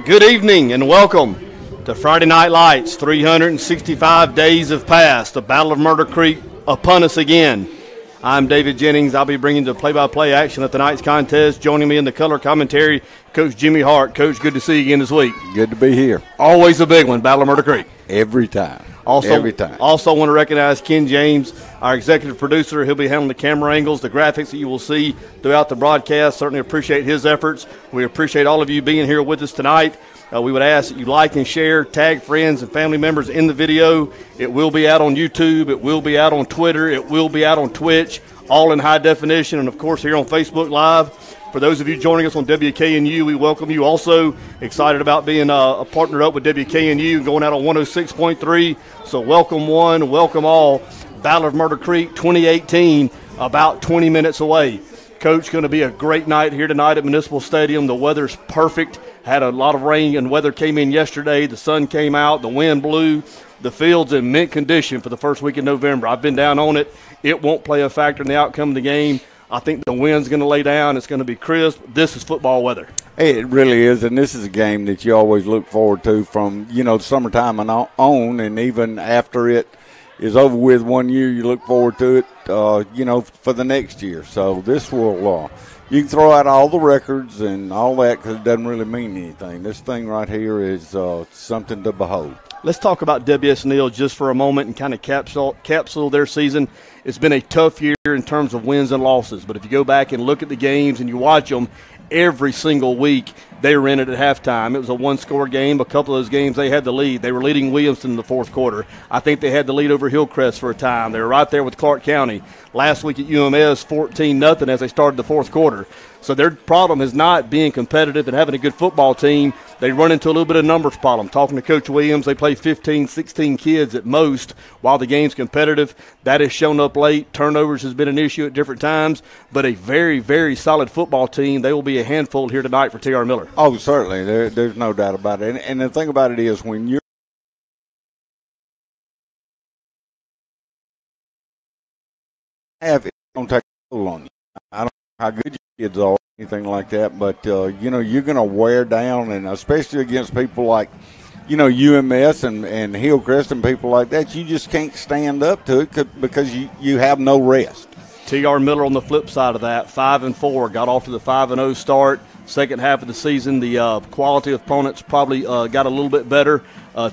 Good evening and welcome to Friday Night Lights. 365 days have passed. The Battle of Murder Creek upon us again. I'm David Jennings. I'll be bringing the play-by-play action of tonight's contest. Joining me in the color commentary, Coach Jimmy Hart. Coach, good to see you again this week. Good to be here. Always a big one, Battle of Murder Creek. Every time. Every time. Also want to recognize Ken James, our executive producer. He'll be handling the camera angles, the graphics that you will see throughout the broadcast. Certainly appreciate his efforts. We appreciate all of you being here with us tonight. We would ask that you like and share, tag friends and family members in the video. It will be out on YouTube. It will be out on Twitter. It will be out on Twitch, all in high definition, and, of course, here on Facebook Live. For those of you joining us on WKNU, we welcome you. Also excited about being a partner up with WKNU, going out on 106.3. So welcome one, welcome all. Battle of Murder Creek 2018, about 20 minutes away. Coach, going to be a great night here tonight at Municipal Stadium. The weather's perfect. Had a lot of rain and weather came in yesterday. The sun came out. The wind blew. The field's in mint condition for the first week in November. I've been down on it. It won't play a factor in the outcome of the game. I think the wind's going to lay down. It's going to be crisp. This is football weather. It really is, and this is a game that you always look forward to from, summertime on, and even after it is over with one year, you look forward to it, for the next year. So this will you can throw out all the records and all that because it doesn't really mean anything. This thing right here is something to behold. Let's talk about W.S. Neal just for a moment and kind of capsule their season. It's been a tough year in terms of wins and losses, but if you go back and look at the games and you watch them, every single week they were in it at halftime. It was a one-score game. A couple of those games they had the lead. They were leading Williamston in the fourth quarter. I think they had the lead over Hillcrest for a time. They were right there with Clark County. Last week at UMS, 14-0 as they started the fourth quarter. So their problem is not being competitive and having a good football team. They run into a little bit of numbers problem. Talking to Coach Williams, they play 15, 16 kids at most while the game's competitive. That has shown up late. Turnovers has been an issue at different times. But a very, very solid football team. They will be a handful here tonight for T.R. Miller. Oh, certainly. There's no doubt about it. And the thing about it is when you're it don't take a toll on you. I don't know how good your kids are, anything like that, but you're going to wear down, and especially against people like UMS and Hillcrest and people like that, you just can't stand up to it because you have no rest. T.R. Miller on the flip side of that, 5-4, got off to the 5-0 start. Second half of the season, the quality of opponents probably got a little bit better.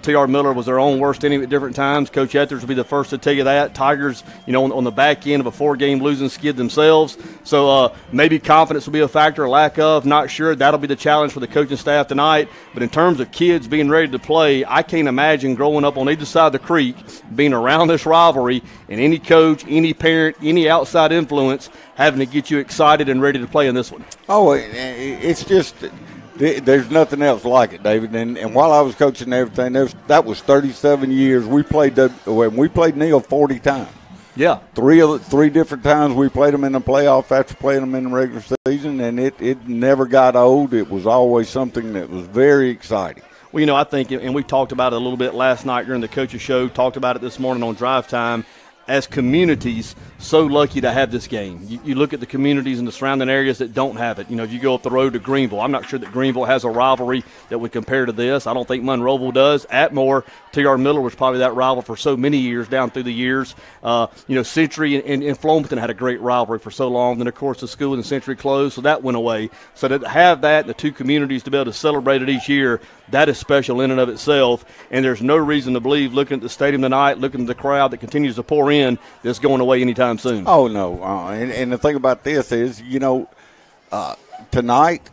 T.R. Miller was their own worst enemy at different times. Coach Ethers will be the first to tell you that. Tigers, on the back end of a 4-game losing skid themselves. So maybe confidence will be a factor, a lack of, not sure. That'll be the challenge for the coaching staff tonight. But in terms of kids being ready to play, I can't imagine growing up on either side of the creek, being around this rivalry, and any coach, any parent, any outside influence having to get you excited and ready to play in this one. Oh, it's just – there's nothing else like it, David. And while I was coaching everything, that was 37 years. We played Neal 40 times. Yeah. Three different times we played them in the playoff after playing them in the regular season, and it never got old. It was always something that was very exciting. Well, I think, and we talked about it a little bit last night during the coach's show, talked about it this morning on Drive Time. As communities, so lucky to have this game. You look at the communities in the surrounding areas that don't have it. If you go up the road to Greenville, I'm not sure that Greenville has a rivalry that would compare to this. I don't think Monroeville does. Atmore, T.R. Miller was probably that rival for so many years down through the years. Century and Flomaton had a great rivalry for so long. Then, of course, the school and the Century closed, so that went away. So to have that, the two communities to be able to celebrate it each year, that is special in and of itself. And there's no reason to believe, looking at the stadium tonight, looking at the crowd that continues to pour in, that's going away anytime soon. Oh, no. And the thing about this is, tonight,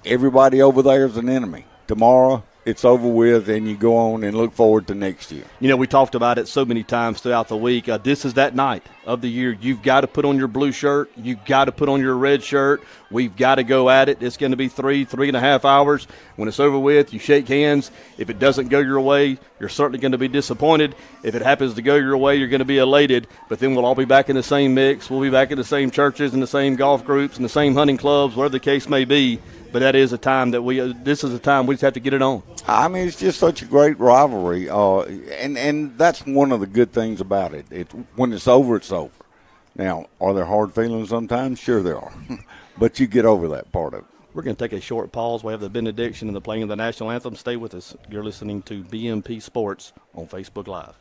everybody over there is an enemy. Tomorrow, it's over with, and you go on and look forward to next year. We talked about it so many times throughout the week. This is that night of the year. You've got to put on your blue shirt. You've got to put on your red shirt. We've got to go at it. It's going to be 3.5 hours. When it's over with, you shake hands. If it doesn't go your way, you're certainly going to be disappointed. If it happens to go your way, you're going to be elated. But then we'll all be back in the same mix. We'll be back in the same churches and the same golf groups and the same hunting clubs, whatever the case may be. But that is a time that this is a time we just have to get it on. I mean, it's just such a great rivalry. And that's one of the good things about it. When it's over, it's over. Now, are there hard feelings sometimes? Sure there are. But you get over that part of it. We're going to take a short pause. We have the benediction and the playing of the national anthem. Stay with us. You're listening to BMP Sports on Facebook Live.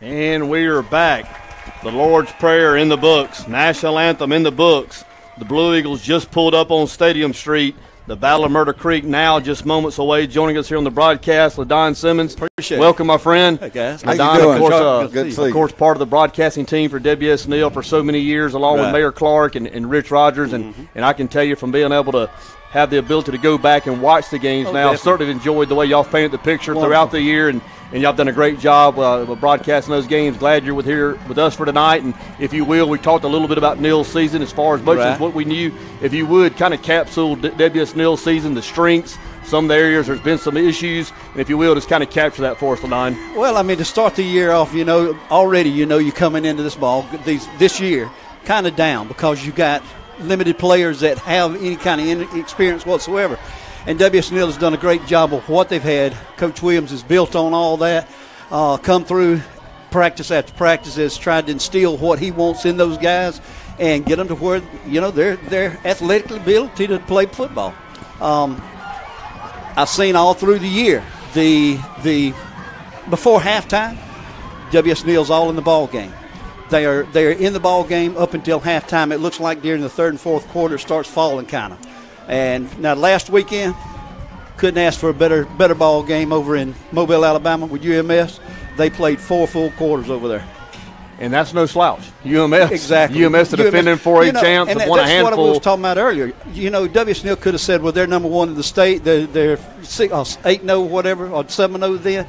And we are back. The Lord's Prayer in the books. National Anthem in the books. The Blue Eagles just pulled up on Stadium Street. The Battle of Murder Creek now just moments away. Joining us here on the broadcast, LaDon Simmons. Appreciate it. Welcome, my friend. Hey, guys. How you LaDon, doing? of course, Good to see you. of course, part of the broadcasting team for WS Neal for so many years, along with Right. Mayor Clark and Rich Rogers. And I can tell you from being able to have the ability to go back and watch the games now, definitely. certainly enjoyed the way y'all painted the picture Wonderful. throughout the year. And y'all have done a great job of broadcasting those games. Glad you're here with us for tonight. And if you will, we talked a little bit about Neal's season as far as much as Right. what we knew. If you would, kind of capsule WS Neal's season, the strengths, some of the areas there's been some issues. And if you will, just kind of capture that for us, LaDon. Well, I mean, to start the year off, already you're coming into this this year kind of down because you got limited players that have any kind of experience whatsoever. And WS Neal has done a great job of what they've had. Coach Williams has built on all that, come through practice after practice, has tried to instill what he wants in those guys and get them to where, they're athletically ability to play football. I've seen all through the year, the before halftime, WS Neal's all in the ball game. They are in the ball game up until halftime. It looks like during the third and fourth quarter it starts falling kind of. And now last weekend, couldn't ask for a better ball game over in Mobile, Alabama with UMS. They played 4 full quarters over there. And that's no slouch. UMS. Exactly. UMS, the defending 4A champs, and have won a that's handful. what I was talking about earlier. WS Neal could have said, well, they're number one in the state. They're 8-0, whatever, or 7-0 then.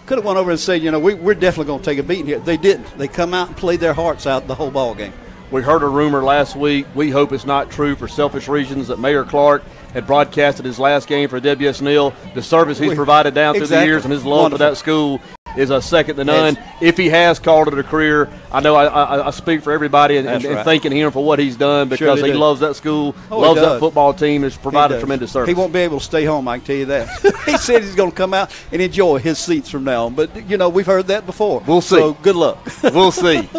Could have went over and said, we're definitely going to take a beating here. They didn't. They come out and played their hearts out the whole ball game. We heard a rumor last week. We hope it's not true for selfish reasons that Mayor Clark had broadcasted his last game for WS Neal. The service he's provided down through the Exactly. years and his love for Wonderful. that school is a second to none. Yes. If he has called it a career, I know I speak for everybody and That's right. thanking him for what he's done because Surely he do. loves that school, Oh, he loves that does. football team, has provided He does. tremendous service. He won't be able to stay home, I can tell you that. He said he's going to come out and enjoy his seats from now on. But, we've heard that before. We'll see. So good luck. We'll see.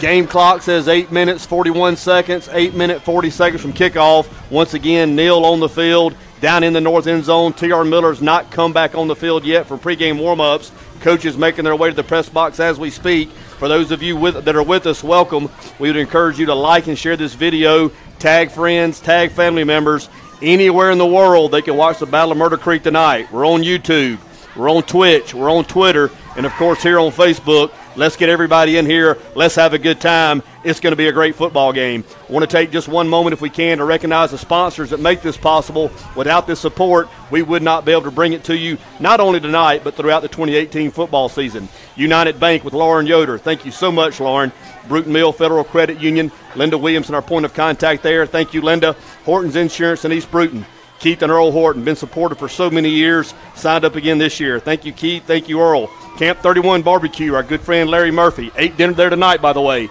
Game clock says 8 minutes, 41 seconds, 8 minute, 40 seconds from kickoff. Once again, Neal on the field, down in the north end zone. T.R. Miller's not come back on the field yet for pregame warm-ups. Coaches making their way to the press box as we speak. For those of you that are with us, welcome. We would encourage you to like and share this video, tag friends, tag family members. Anywhere in the world, they can watch the Battle of Murder Creek tonight. We're on YouTube, we're on Twitch, we're on Twitter, and, of course, here on Facebook. Let's get everybody in here. Let's have a good time. It's going to be a great football game. I want to take just one moment, if we can, to recognize the sponsors that make this possible. Without this support, we would not be able to bring it to you, not only tonight, but throughout the 2018 football season. United Bank with Lauren Yoder. Thank you so much, Lauren. Bruton Mill Federal Credit Union. Linda Williamson, our point of contact there. Thank you, Linda. Horton's Insurance in East Bruton. Keith and Earl Horton, been supported for so many years, signed up again this year. Thank you, Keith. Thank you, Earl. Camp 31 Barbecue, our good friend Larry Murphy. Ate dinner there tonight, by the way.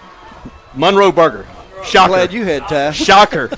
Monroe Burger. Shocker. Glad you had time. Shocker.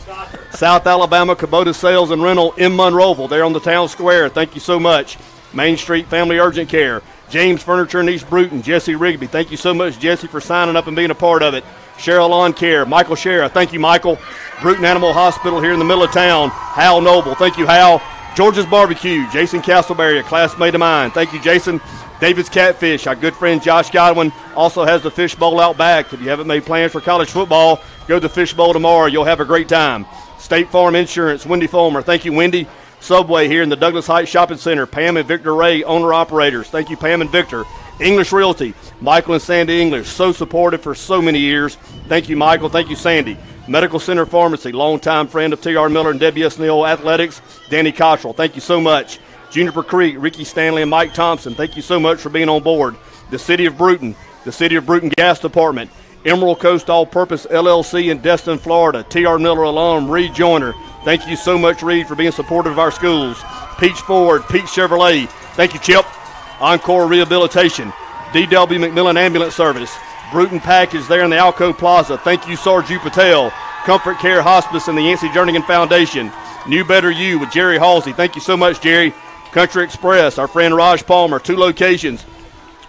South Alabama Kubota Sales and Rental in Monroeville. There on the town square. Thank you so much. Main Street Family Urgent Care. James Furniture in East Bruton. Jesse Rigby. Thank you so much, Jesse, for signing up and being a part of it. Cheryl Lawn Care. Michael Sheriff. Thank you, Michael. Bruton Animal Hospital here in the middle of town. Hal Noble. Thank you, Hal. George's Barbecue. Jason Castleberry, a classmate of mine. Thank you, Jason. David's Catfish. Our good friend Josh Godwin also has the Fish Bowl out back. If you haven't made plans for college football, go to the Fish Bowl tomorrow. You'll have a great time. State Farm Insurance. Wendy Fulmer. Thank you, Wendy. Subway here in the Douglas Heights Shopping Center. Pam and Victor Ray, owner-operators. Thank you, Pam and Victor. English Realty. Michael and Sandy English. So supportive for so many years. Thank you, Michael. Thank you, Sandy. Medical Center Pharmacy. Longtime friend of T.R. Miller and W.S. Neal Athletics. Danny Cottrell. Thank you so much. Juniper Creek, Ricky Stanley, and Mike Thompson, thank you so much for being on board. The City of Bruton Gas Department, Emerald Coast All-Purpose LLC in Destin, Florida, T.R. Miller alum, Reed Joyner. Thank you so much, Reed, for being supportive of our schools. Peach Ford, Peach Chevrolet, thank you, Chip. Encore Rehabilitation, D.W. McMillan Ambulance Service, Bruton Package there in the Alco Plaza. Thank you, Sarju Patel. Comfort Care Hospice and the Yancey Jernigan Foundation. New Better You with Jerry Halsey. Thank you so much, Jerry. Country Express, our friend Raj Palmer, 2 locations.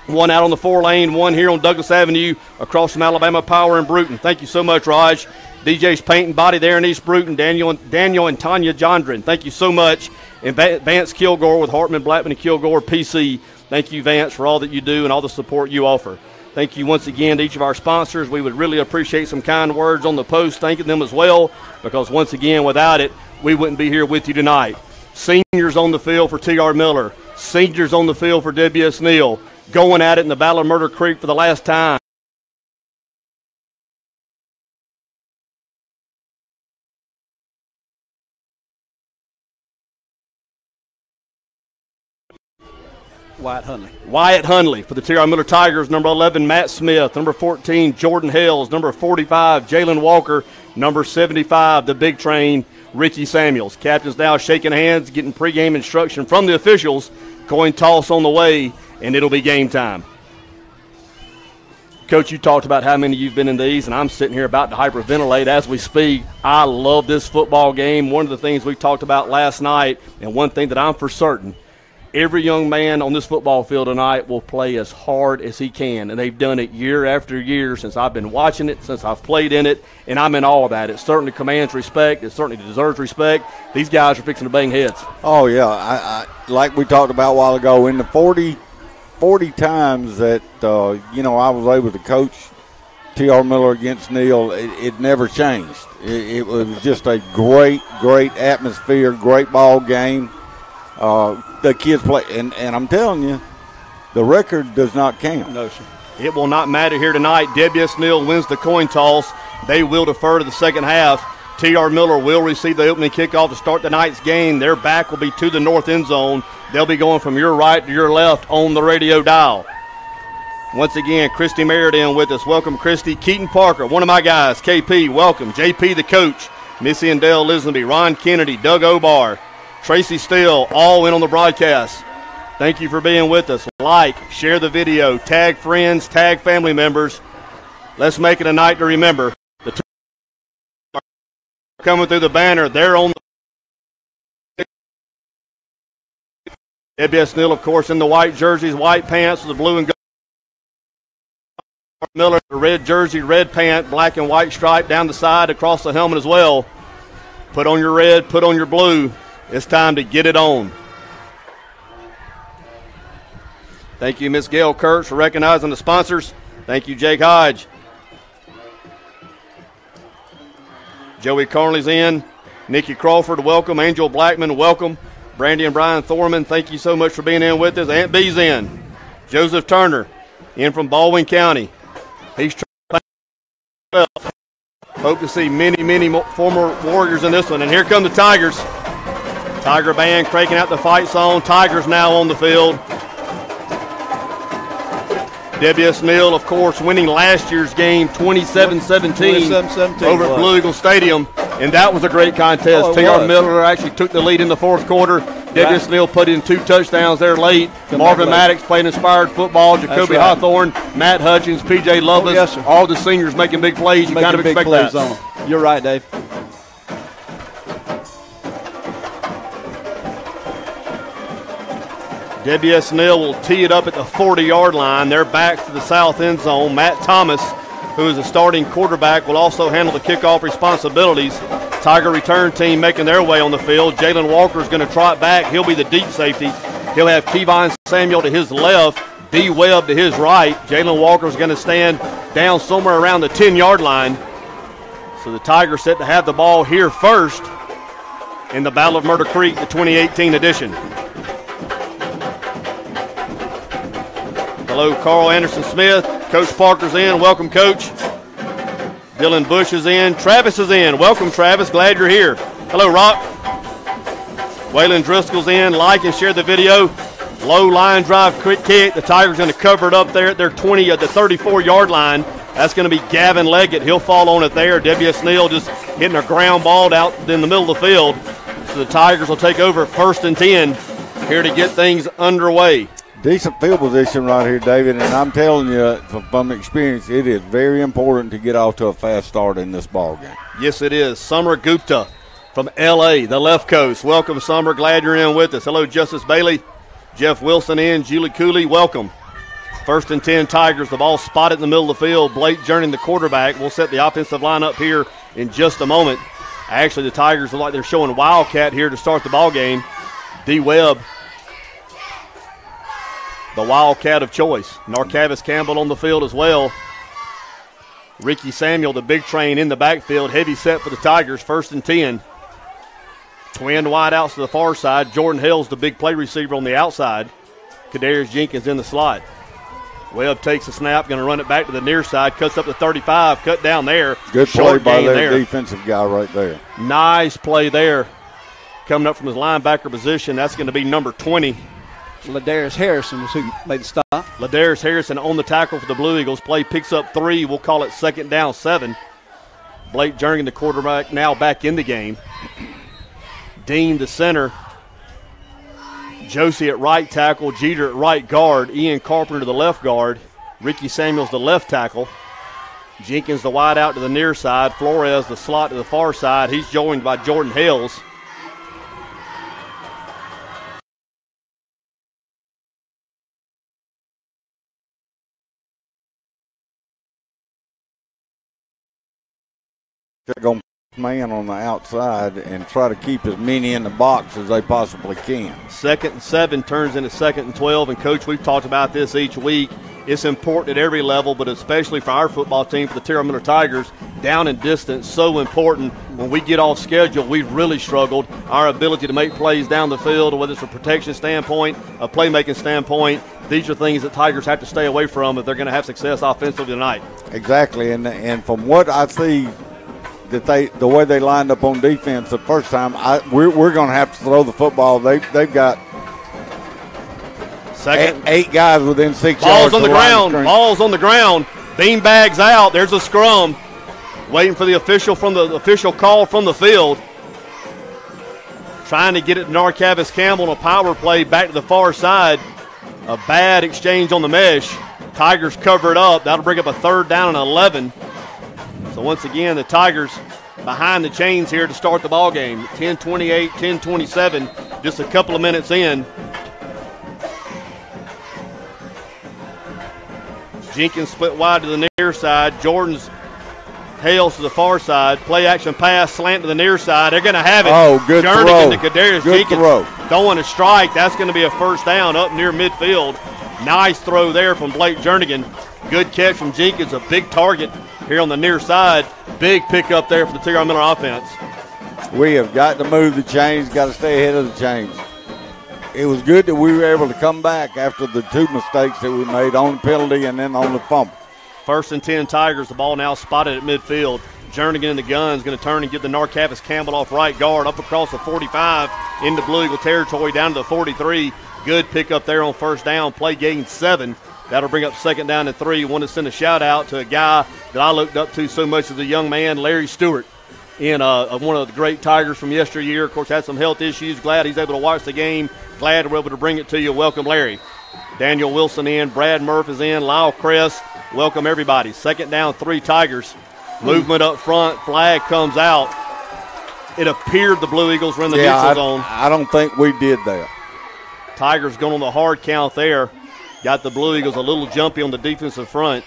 One out on the 4-lane, one here on Douglas Avenue across from Alabama Power in Bruton. Thank you so much, Raj. DJ's Paint and Body there in East Bruton, Daniel and Tanya Jondren. Thank you so much. And Vance Kilgore with Hartman, Blackman, and Kilgore PC. Thank you, Vance, for all that you do and all the support you offer. Thank you once again to each of our sponsors. We would really appreciate some kind words on the post, thanking them as well, because once again, without it, we wouldn't be here with you tonight. Seniors on the field for T.R. Miller. Seniors on the field for W.S. Neal. Going at it in the Battle of Murder Creek for the last time. Wyatt Hundley for the T.R. Miller Tigers. Number 11, Matt Smith. Number 14, Jordan Hales. Number 45, Jalen Walker. Number 75, the big train, Ricky Samuels. Captains now shaking hands, getting pregame instruction from the officials. Coin toss on the way, and it'll be game time. Coach, you talked about how many you've been in these, and I'm sitting here about to hyperventilate as we speak. I love this football game. One of the things we talked about last night, and one thing that I'm for certain, every young man on this football field tonight will play as hard as he can, and they've done it year after year since I've been watching it, since I've played in it, and I'm in awe of that. It certainly commands respect. It certainly deserves respect. These guys are fixing to bang heads. Oh, yeah. I like we talked about a while ago, in the 40 times that, I was able to coach T.R. Miller against Neal, it never changed. It was just a great, great atmosphere, great ball game. The kids play, and I'm telling you, the record does not count. No, sir. It will not matter here tonight. W.S. Neal wins the coin toss. They will defer to the second half. T.R. Miller will receive the opening kickoff to start tonight's game. Their back will be to the north end zone. They'll be going from your right to your left on the radio dial. Once again, Christy Meriden with us. Welcome, Christy. Keaton Parker, one of my guys. KP, welcome. JP, the coach. Missy and Dale Lisenby. Ron Kennedy, Doug Obar, Tracy Steele, all in on the broadcast. Thank you for being with us. Like, share the video, tag friends, tag family members. Let's make it a night to remember. The two are coming through the banner. They're on the W.S. Neal, of course, in the white jerseys, white pants with the blue and gold. Miller, the red jersey, red pant, black and white stripe down the side across the helmet as well. Put on your red, put on your blue. It's time to get it on. Thank you, Miss Gail Kurtz, for recognizing the sponsors. Thank you, Jake Hodge. Joey Carnley's in. Nikki Crawford, welcome. Angel Blackman, welcome. Brandy and Brian Thorman, thank you so much for being in with us. Aunt B's in. Joseph Turner, in from Baldwin County. He's trying to play. Hope to see many, many former Warriors in this one. And here come the Tigers. Tiger band cranking out the fight song. Tigers now on the field. W.S. Neal, of course, winning last year's game 27-17 over at Blue Eagle Stadium. And that was a great contest. T.R. Miller actually took the lead in the fourth quarter. W.S. Neal put in 2 touchdowns there late. Marvin Maddox playing inspired football. Jacoby Hawthorne, Matt Hutchins, P.J. Lovelace, all the seniors making big plays. You kind of expect that. You're right, Dave. W.S. Neal will tee it up at the 40-yard line. They're back to the south end zone. Matt Thomas, who is the starting quarterback, will also handle the kickoff responsibilities. Tiger return team making their way on the field. Jalen Walker is going to trot back. He'll be the deep safety. He'll have Kevon Samuel to his left, D. Webb to his right. Jalen Walker is going to stand down somewhere around the 10-yard line. So the Tigers set to have the ball here first in the Battle of Murder Creek, the 2018 edition. Hello, Carl Anderson Smith. Coach Parker's in. Welcome, Coach. Dylan Bush is in. Travis is in. Welcome, Travis. Glad you're here. Hello, Rock. Waylon Driscoll's in. Like and share the video. Low line drive quick kick. The Tigers going to cover it up there at their 20 at the 34-yard line. That's going to be Gavin Leggett. He'll fall on it there. W.S. Neal just hitting a ground ball out in the middle of the field. So the Tigers will take over 1st and 10 here to get things underway. Decent field position right here, David, and I'm telling you from experience, it is very important to get off to a fast start in this ball game. Yes, it is. Summer Gupta from L.A., the left coast. Welcome, Summer. Glad you're in with us. Hello, Justice Bailey. Jeff Wilson in. Julie Cooley, welcome. 1st and 10 Tigers. The ball spotted in the middle of the field. Blake Jerning, the quarterback. We'll set the offensive line up here in just a moment. Actually, the Tigers look like they're showing Wildcat here to start the ball game. D. Webb, the Wildcat of choice. Narcavis Campbell on the field as well. Ricky Samuel, the big train in the backfield. Heavy set for the Tigers, 1st and 10. Twin wideouts to the far side. Jordan Hill's the big play receiver on the outside. Kadarius Jenkins in the slot. Webb takes the snap, going to run it back to the near side. Cuts up to 35, cut down there. Good play by their defensive guy right there. Nice play there. Coming up from his linebacker position, that's going to be number 20. Ladarius Harrison was who made the stop. Ladarius Harrison on the tackle for the Blue Eagles. Play picks up 3. We'll call it 2nd down 7. Blake Jernigan, the quarterback, now back in the game. Dean, the center. Josie at right tackle. Jeter at right guard. Ian Carpenter, the left guard. Ricky Samuels, the left tackle. Jenkins, the wide out to the near side. Flores, the slot to the far side. He's joined by Jordan Hales. They're going to put man on the outside and try to keep as many in the box as they possibly can. 2nd and 7 turns into 2nd and 12. And, Coach, we've talked about this each week. It's important at every level, but especially for our football team, for the Terra Miller Tigers, down and distance, so important. When we get off schedule, we've really struggled. Our ability to make plays down the field, whether it's a protection standpoint, a playmaking standpoint, these are things that Tigers have to stay away from if they're going to have success offensively tonight. Exactly, and from what I see, the way they lined up on defense the first time, we're going to have to throw the football. They've got eight guys within 6 yards. Balls on the ground. Balls on the ground. Bean bags out. There's a scrum. Waiting for the official call from the field. Trying to get it to Narcavis Campbell on a power play back to the far side. A bad exchange on the mesh. Tigers cover it up. That'll bring up a 3rd down and 11. So once again, the Tigers behind the chains here to start the ball game. 10-28, 10-27, just a couple of minutes in. Jenkins split wide to the near side. Jordan's hails to the far side. Play action pass, slant to the near side. They're going to have it. Oh, good Jernigan throw. to Kadarius Good Jenkins throw. throwing a strike. That's going to be a first down up near midfield. Nice throw there from Blake Jernigan. Good catch from Jenkins. A big target here on the near side. Big pickup there for the T.R. Miller offense. We have got to move the chains, got to stay ahead of the chains. It was good that we were able to come back after the two mistakes that we made on the penalty and then on the fumble. 1st and 10 Tigers. The ball now spotted at midfield. Jernigan in the gun is going to turn and get the Narcavis Campbell off right guard up across the 45 into Blue Eagle territory down to the 43. Good pickup there on first down. Play gain 7. That'll bring up 2nd down and 3. Want to send a shout out to a guy that I looked up to so much as a young man, Larry Stewart, in one of the great Tigers from yesteryear. Of course, had some health issues. Glad he's able to watch the game. Glad we're able to bring it to you. Welcome, Larry. Daniel Wilson in. Brad Murph is in. Lyle Kress. Welcome, everybody. 2nd down, 3 Tigers. Movement up front. Flag comes out. It appeared the Blue Eagles were in the neutral zone. I don't think we did that. Tigers going on the hard count there. Got the Blue Eagles a little jumpy on the defensive front.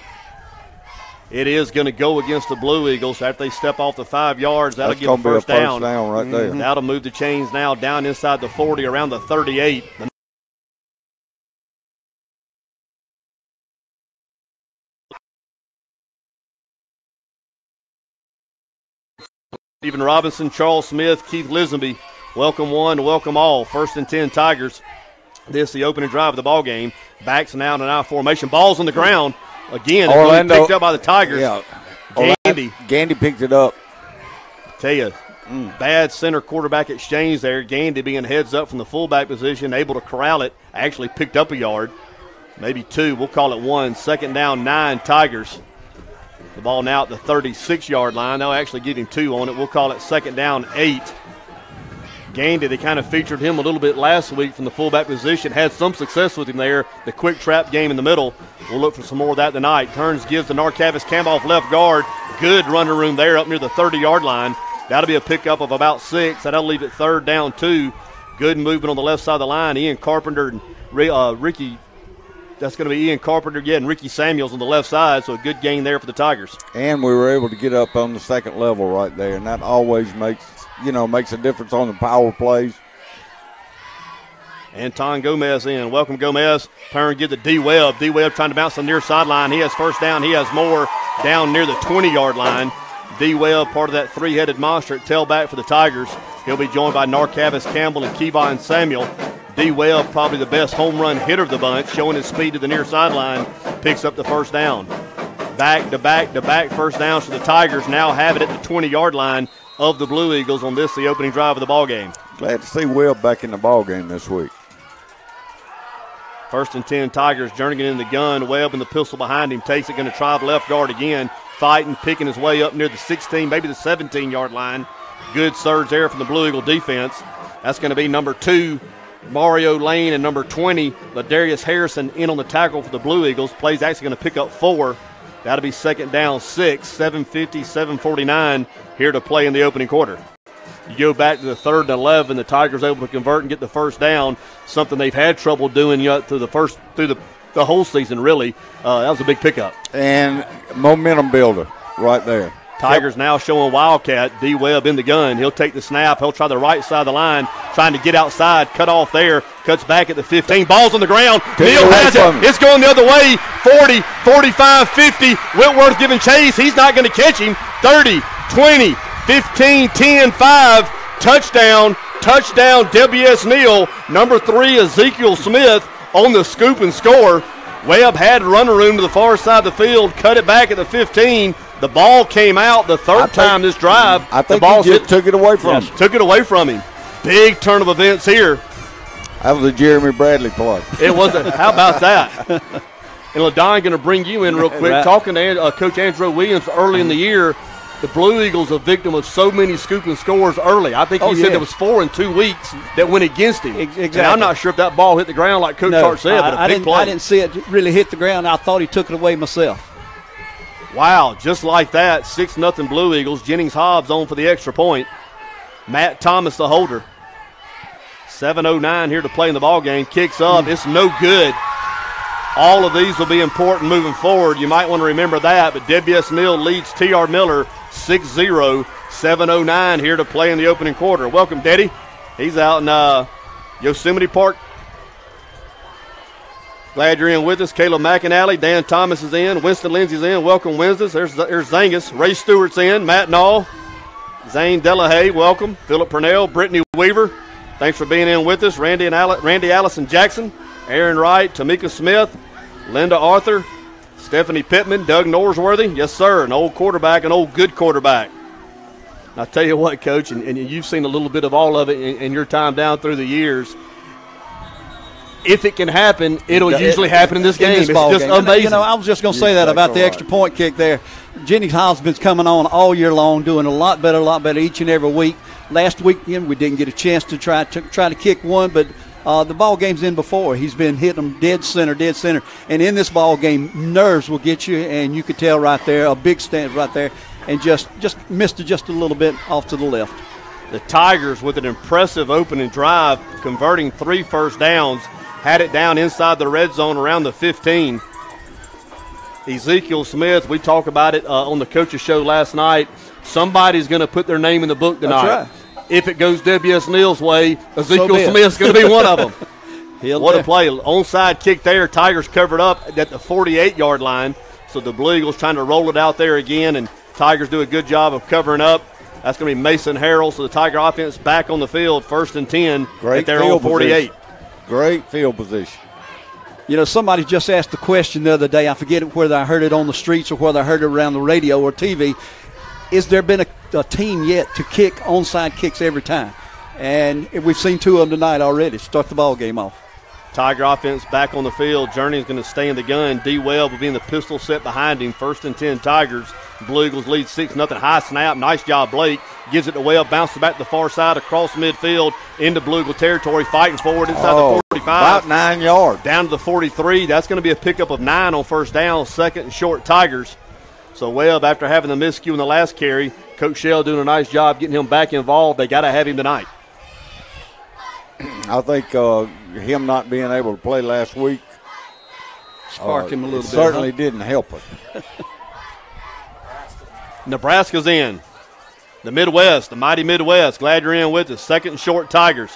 It is going to go against the Blue Eagles. After they step off the 5 yards, that'll give them first down. Right there. That'll move the chains now down inside the 40, around the 38. Stephen Robinson, Charles Smith, Keith Lisenby. Welcome one, welcome all. 1st and 10 Tigers. This is the opening drive of the ball game. Backs now in an I formation. Ball's on the ground. Again, Orlando picked up by the Tigers. Yeah. Gandy picked it up. Tell you, bad center quarterback exchange there. Gandy being heads up from the fullback position, able to corral it. Actually picked up a yard, maybe 2. We'll call it 1. 2nd down, 9 Tigers. The ball now at the 36-yard line. They'll actually give him 2 on it. We'll call it 2nd down, 8. Gandy, they kind of featured him a little bit last week from the fullback position. Had some success with him there. The quick trap game in the middle. We'll look for some more of that tonight. Turns, gives the Narcavis Campbell off left guard. Good running room there up near the 30-yard line. That'll be a pickup of about 6. That'll leave it 3rd down, 2. Good movement on the left side of the line. Ian Carpenter and Ricky. That's going to be Ian Carpenter, and Ricky Samuels on the left side, so a good gain there for the Tigers. And we were able to get up on the 2nd level right there, and that always makes a difference on the power plays. Anton Gomez in. Welcome, Gomez. Turn, give to D-Webb. D-Webb trying to bounce the near sideline. He has first down. He has more down near the 20-yard line. D-Webb, part of that 3-headed monster at tailback for the Tigers. He'll be joined by Narcavis Campbell and Kevon Samuel. D-Webb, probably the best home run hitter of the bunch, showing his speed to the near sideline, picks up the first down. Back-to-back first downs for the Tigers. Now have it at the 20-yard line of the Blue Eagles on this, the opening drive of the ball game. Glad to see Webb back in the ball game this week. 1st and 10 Tigers. Jernigan in the gun. Webb in the pistol behind him. Takes it, going to try left guard again. Fighting, picking his way up near the 16, maybe the 17-yard line. Good surge there from the Blue Eagle defense. That's going to be number 2, Mario Lane, and number 20, Ladarius Harrison, in on the tackle for the Blue Eagles. Play's actually going to pick up 4. That'll be 2nd down, 6, 7:50, 7:49 here to play in the opening quarter. You go back to the 3rd and 11, the Tigers able to convert and get the first down, something they've had trouble doing yet through the whole season, really. That was a big pickup. And momentum builder right there. Tigers now showing Wildcat. D-Webb in the gun. He'll take the snap. He'll try the right side of the line, trying to get outside. Cut off there. Cuts back at the 15. Ball's on the ground. Neal has it. It's going the other way. 40, 45, 50. Whitworth giving chase. He's not going to catch him. 30, 20, 15, 10, 5. Touchdown. WS Neal. Number 3, Ezekiel Smith on the scoop and score. Webb had running room to the far side of the field. Cut it back at the 15. The ball came out the third time this drive. I think the ball he took it away from him. Took it away from him. Big turn of events here. That was a Jeremy Bradley play. It was. How about that? And LaDon going to bring you in real quick. Right. Talking to Coach Andrew Williams early in the year, the Blue Eagles a victim of so many scoop and scores early. I think he said there was 4 in 2 weeks that went against him. Exactly. And I'm not sure if that ball hit the ground like Coach Hart said, but a big play. I didn't see it really hit the ground. I thought he took it away myself. Wow, just like that, 6-0 Blue Eagles. Jennings Hobbs on for the extra point. Matt Thomas, the holder. 7:09 here to play in the ball game. Kicks up. It's no good. All of these will be important moving forward. You might want to remember that, but WS Neal leads T.R. Miller 6-0, 7:09 here to play in the opening quarter. Welcome, Daddy. He's out in Yosemite Park. Glad you're in with us. Caleb McAnally, Dan Thomas is in. Winston Lindsay's in. Welcome, Winston. There's Zangus. Ray Stewart's in. Matt Nall. Zane Delahaye, welcome. Philip Purnell, Brittany Weaver. Thanks for being in with us. Randy Allison Jackson, Aaron Wright, Tamika Smith, Linda Arthur, Stephanie Pittman, Doug Norsworthy. Yes, sir, an old quarterback, an old good quarterback. And I tell you what, Coach, and you've seen a little bit of all of it in your time down through the years. If it can happen, it'll usually happen in this game. It's just amazing. I was just going to say that about the extra point kick there. Jenny Hobbs been coming on all year long, doing a lot better each and every week. Last weekend we didn't get a chance to try to kick one, but the ball game's in before. He's been hitting them dead center. And in this ball game, nerves will get you, and you could tell right there, a big stand right there, and just missed it just a little bit off to the left. The Tigers, with an impressive opening drive, converting 3 first downs, had it down inside the red zone around the 15. Ezekiel Smith, we talked about it on the coaches show last night. Somebody's going to put their name in the book tonight. That's right. If it goes WS Neal's way, Ezekiel Smith's going to be one of them. What a play. Onside kick there. Tigers covered up at the 48-yard line. So the Blue Eagles trying to roll it out there again, and Tigers do a good job of covering up. That's going to be Mason Harrell. So the Tiger offense back on the field, 1st and 10 at their own 48. Great field position. You know, somebody just asked the question the other day. I forget whether I heard it on the streets or whether I heard it around the radio or TV. Is there been a team yet to kick onside kicks every time? And we've seen 2 of them tonight already. Start the ball game off. Tiger offense back on the field. Journey is going to stay in the gun. D. Webb will be in the pistol set behind him. 1st and 10 Tigers. Blue Eagles lead 6-0. High snap. Nice job, Blake. Gives it to Webb. Bounces back to the far side across midfield into Blue Eagle territory. Fighting forward inside the 45. About 9 yards. Down to the 43. That's going to be a pickup of 9 on first down. 2nd and short Tigers. So Webb, after having the miscue in the last carry, Coach Shell doing a nice job getting him back involved. They got to have him tonight. I think him not being able to play last week sparked him a little bit. Certainly didn't help us. Nebraska's in. The Midwest, the mighty Midwest. Glad you're in with us. 2nd and short Tigers.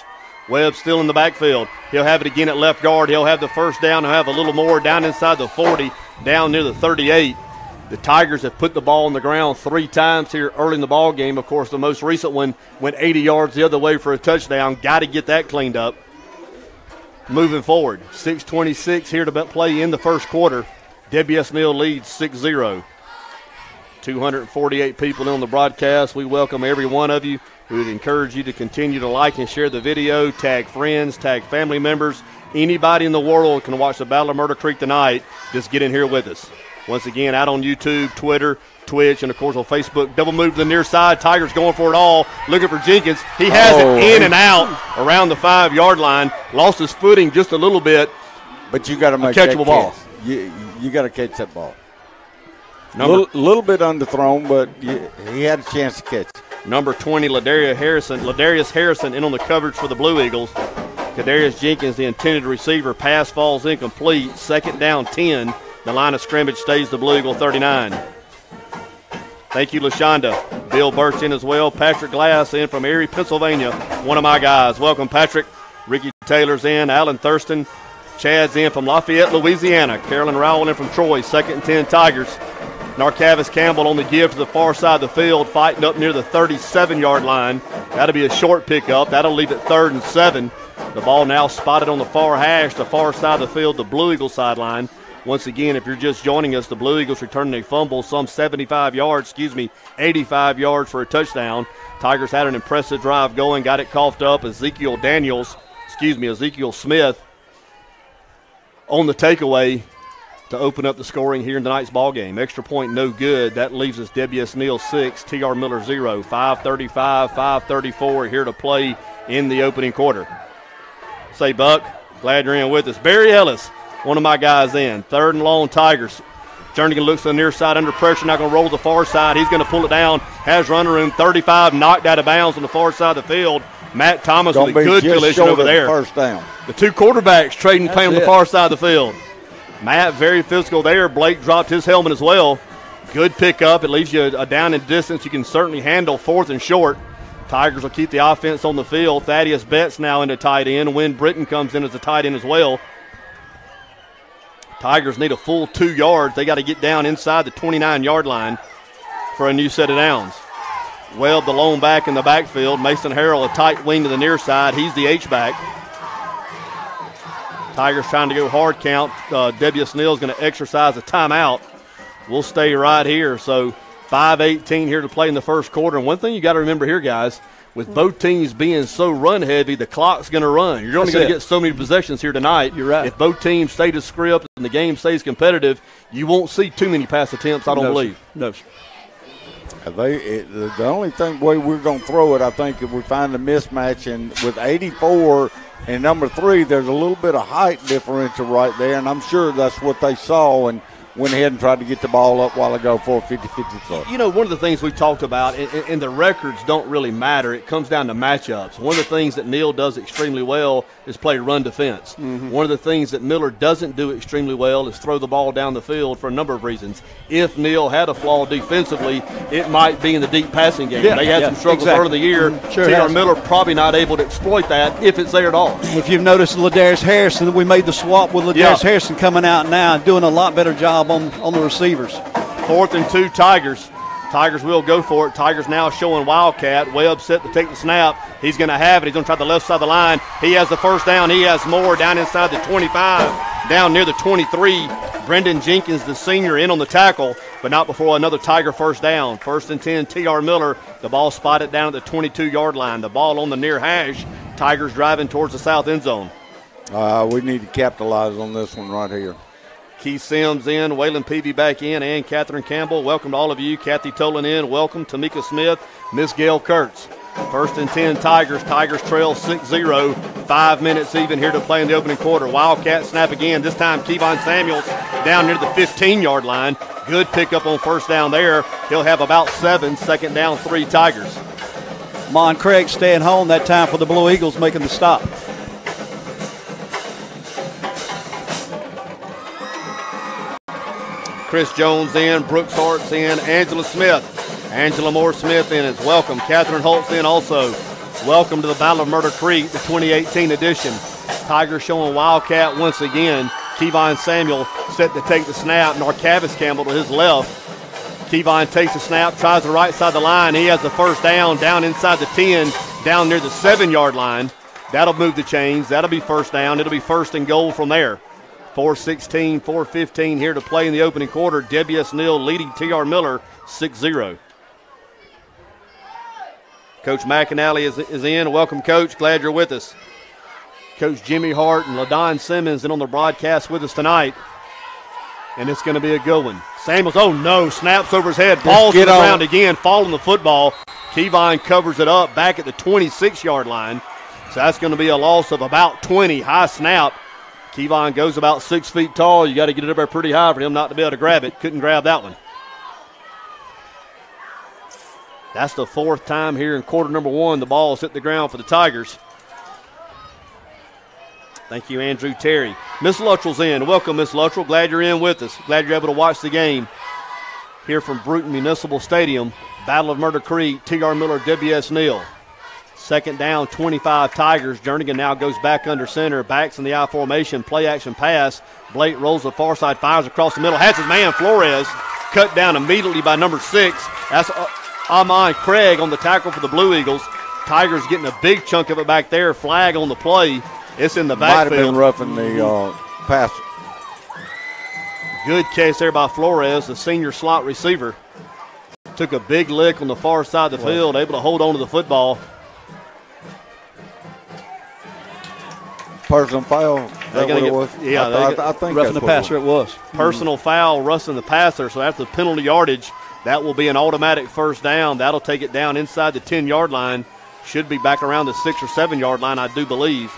Webb still in the backfield. He'll have it again at left guard. He'll have the first down. He'll have a little more down inside the 40, down near the 38. The Tigers have put the ball on the ground 3 times here early in the ball game. Of course, the most recent one went 80 yards the other way for a touchdown. Got to get that cleaned up. Moving forward, 6:26 here to play in the first quarter. WS Neal leads 6-0. 248 people on the broadcast. We welcome every one of you. We would encourage you to continue to like and share the video, tag friends, tag family members. Anybody in the world can watch the Battle of Murder Creek tonight. Just get in here with us. Once again, out on YouTube, Twitter, Twitch, and, of course, on Facebook. Double move to the near side. Tigers going for it all. Looking for Jenkins. He has it in and out around the 5-yard line. Lost his footing just a little bit. But you got to make catchable ball. You got to catch that ball. Little bit underthrown, but he had a chance to catch it. Number 20, Ladarius Harrison in on the coverage for the Blue Eagles. Kadarius Jenkins, the intended receiver. Pass falls incomplete. 2nd down, 10. The line of scrimmage stays the Blue Eagle 39. Thank you, LaShonda. Bill Burch in as well. Patrick Glass in from Erie, Pennsylvania. One of my guys. Welcome, Patrick. Ricky Taylor's in. Alan Thurston. Chad's in from Lafayette, Louisiana. Carolyn Rowell in from Troy. 2nd and 10 Tigers. Narcavis Campbell on the give to the far side of the field, fighting up near the 37-yard line. That'll be a short pickup. That'll leave it 3rd and 7. The ball now spotted on the far hash, the far side of the field, the Blue Eagle sideline. Once again, if you're just joining us, the Blue Eagles returning a fumble, some 85 yards for a touchdown. Tigers had an impressive drive going, got it coughed up. Ezekiel Smith on the takeaway to open up the scoring here in tonight's ball game. Extra point, no good. That leaves us WS Neal 6, TR Miller 0. 5:35, 5:34 here to play in the opening quarter. Say, Buck, glad you're in with us. Barry Ellis, one of my guys in. 3rd and long Tigers. Jernigan looks to the near side under pressure, not going to roll to the far side. He's going to pull it down. Has running room. 35 knocked out of bounds on the far side of the field. Matt Thomas with a good collision over there. First down. The 2 quarterbacks trading play on the far side of the field. Matt, very physical there. Blake dropped his helmet as well. Good pickup. It leaves you a down and distance you can certainly handle, 4th and short. Tigers will keep the offense on the field. Thaddeus Betts now into tight end. Wynn Britton comes in as a tight end as well. Tigers need a full 2 yards. They got to get down inside the 29-yard line for a new set of downs. Webb, the lone back in the backfield. Mason Harrell, a tight wing to the near side. He's the H-back. Tigers trying to go hard count. W. Snell's going to exercise a timeout. We'll stay right here. So 5:18 here to play in the first quarter. And one thing you got to remember here, guys, with both teams being so run heavy, the clock's going to run. You're only going to get so many possessions here tonight. You're right. If both teams stay to script and the game stays competitive, you won't see too many pass attempts, I don't believe. No, sir. The only way we're going to throw it, I think, if we find a mismatch, and with 84 and number 3, there's a little bit of height differential right there, and I'm sure that's what they saw and went ahead and tried to get the ball up a while ago for a 50-50 throw. You know, one of the things we talked about, and the records don't really matter, it comes down to matchups. One of the things that Neal does extremely well is play run defense. Mm-hmm. One of the things that Miller doesn't do extremely well is throw the ball down the field for a number of reasons. If Neal had a flaw defensively, it might be in the deep passing game. They had some struggles early in the year. Mm-hmm. Sure T.R. Miller probably not able to exploit that if it's there at all. If you've noticed Ladarius Harrison, we made the swap with Ladarius Harrison coming out now and doing a lot better job on the receivers. 4th and 2 Tigers. Tigers will go for it. Tigers now showing Wildcat. Webb set to take the snap. He's going to have it. He's going to try the left side of the line. He has the first down. He has more down inside the 25, down near the 23. Brendan Jenkins, the senior, in on the tackle, but not before another Tiger first down. 1st and 10, T.R. Miller. The ball spotted down at the 22-yard line. The ball on the near hash. Tigers driving towards the south end zone. We need to capitalize on this one right here. Keith Sims in, Waylon Peavy back in, and Catherine Campbell. Welcome to all of you. Kathy Tolan in. Welcome. Tamika Smith, Miss Gail Kurtz. 1st and 10 Tigers. Tigers trail 6-0. 5 minutes even here to play in the opening quarter. Wildcat snap again. This time Kevon Samuels down near the 15-yard line. Good pickup on first down there. He'll have about 7. 2nd down, 3 Tigers. Mon Craig staying home that time for the Blue Eagles, making the stop. Chris Jones in, Brooks Hart's in, Angela Smith. Angela Moore Smith in is welcome. Catherine Holtz in also. Welcome to the Battle of Murder Creek, the 2018 edition. Tigers showing Wildcat once again. Kevon Samuel set to take the snap. Narcavis Campbell to his left. Kevon takes the snap, tries the right side of the line. He has the first down inside the 10, down near the 7-yard line. That'll move the chains. That'll be first down. It'll be 1st and goal from there. 4:16, 4:15 here to play in the opening quarter. W.S. Neal leading T.R. Miller 6-0. Coach McAnally is in. Welcome, Coach. Glad you're with us. Coach Jimmy Hart and LaDon Simmons in on the broadcast with us tonight. And it's going to be a good one. Samuels, oh no, snaps over his head. Ball's to the ground again, falling the football. Kevon covers it up back at the 26-yard line. So that's going to be a loss of about 20. High snap. Kevon goes about 6 feet tall. You got to get it up there pretty high for him not to be able to grab it. Couldn't grab that one. That's the 4th time here in quarter number 1. The ball's hit the ground for the Tigers. Thank you, Andrew Terry. Miss Luttrell's in. Welcome, Miss Luttrell. Glad you're in with us. Glad you're able to watch the game here from Bruton Municipal Stadium. Battle of Murder Creek, T.R. Miller, W.S. Neal. 2nd down, 25 Tigers. Jernigan now goes back under center. Backs in the I formation. Play action pass. Blake rolls the far side, fires across the middle. Has his man, Flores, cut down immediately by number 6. That's Amon Craig on the tackle for the Blue Eagles. Tigers getting a big chunk of it back there. Flag on the play. It's in the backfield. Might have been roughing the passer. Good catch there by Flores, the senior slot receiver. Took a big lick on the far side of the field, able to hold on to the football. Personal foul. That what it was? Yeah, I think roughing the passer. It was personal foul, roughing the passer. So after the penalty yardage, that will be an automatic first down. That'll take it down inside the 10-yard line. Should be back around the 6 or 7-yard line, I do believe.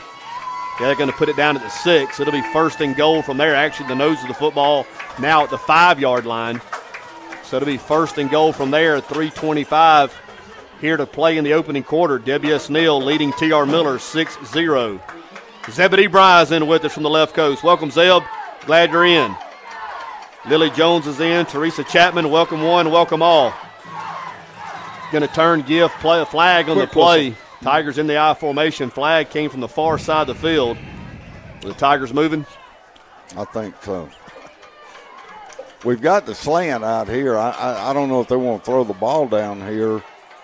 Yeah, they're going to put it down at the 6. It'll be 1st and goal from there. Actually, the nose of the football now at the 5-yard line. So it'll be 1st and goal from there. 3:25 here to play in the opening quarter. W.S. Neal leading T.R. Miller 6-0. Zebedee Bryce in with us from the left coast. Welcome, Zeb. Glad you're in. Lily Jones is in. Teresa Chapman, welcome one, welcome all. Going to turn, give play a flag on the play. Whistle. Tigers in the I formation. Flag came from the far side of the field. Are the Tigers moving? I think so. We've got the slant out here. I don't know if they want to throw the ball down here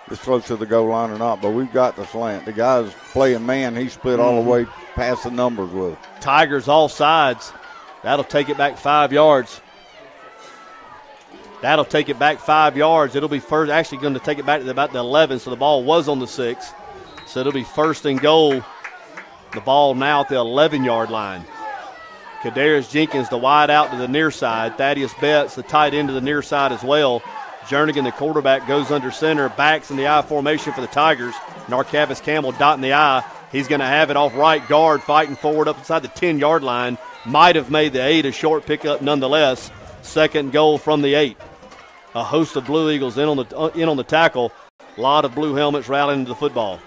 this close to the goal line or not, but we've got the slant. The guy's playing man. He split all the way past the numbers with it. Tigers all sides. That'll take it back 5 yards. That'll take it back 5 yards. It'll be first, actually going to take it back to about the 11, so the ball was on the 6. So it'll be first and goal. The ball now at the 11-yard line. Kadarius Jenkins, the wide out to the near side. Thaddeus Betts, the tight end to the near side as well. Jernigan, the quarterback, goes under center. Backs in the I formation for the Tigers. Narcavis Campbell dotting the I. He's going to have it off right guard, fighting forward up inside the 10-yard line. Might have made the 8, a short pickup nonetheless. Second goal from the 8. A host of Blue Eagles in on the tackle. A lot of blue helmets rallying to the football.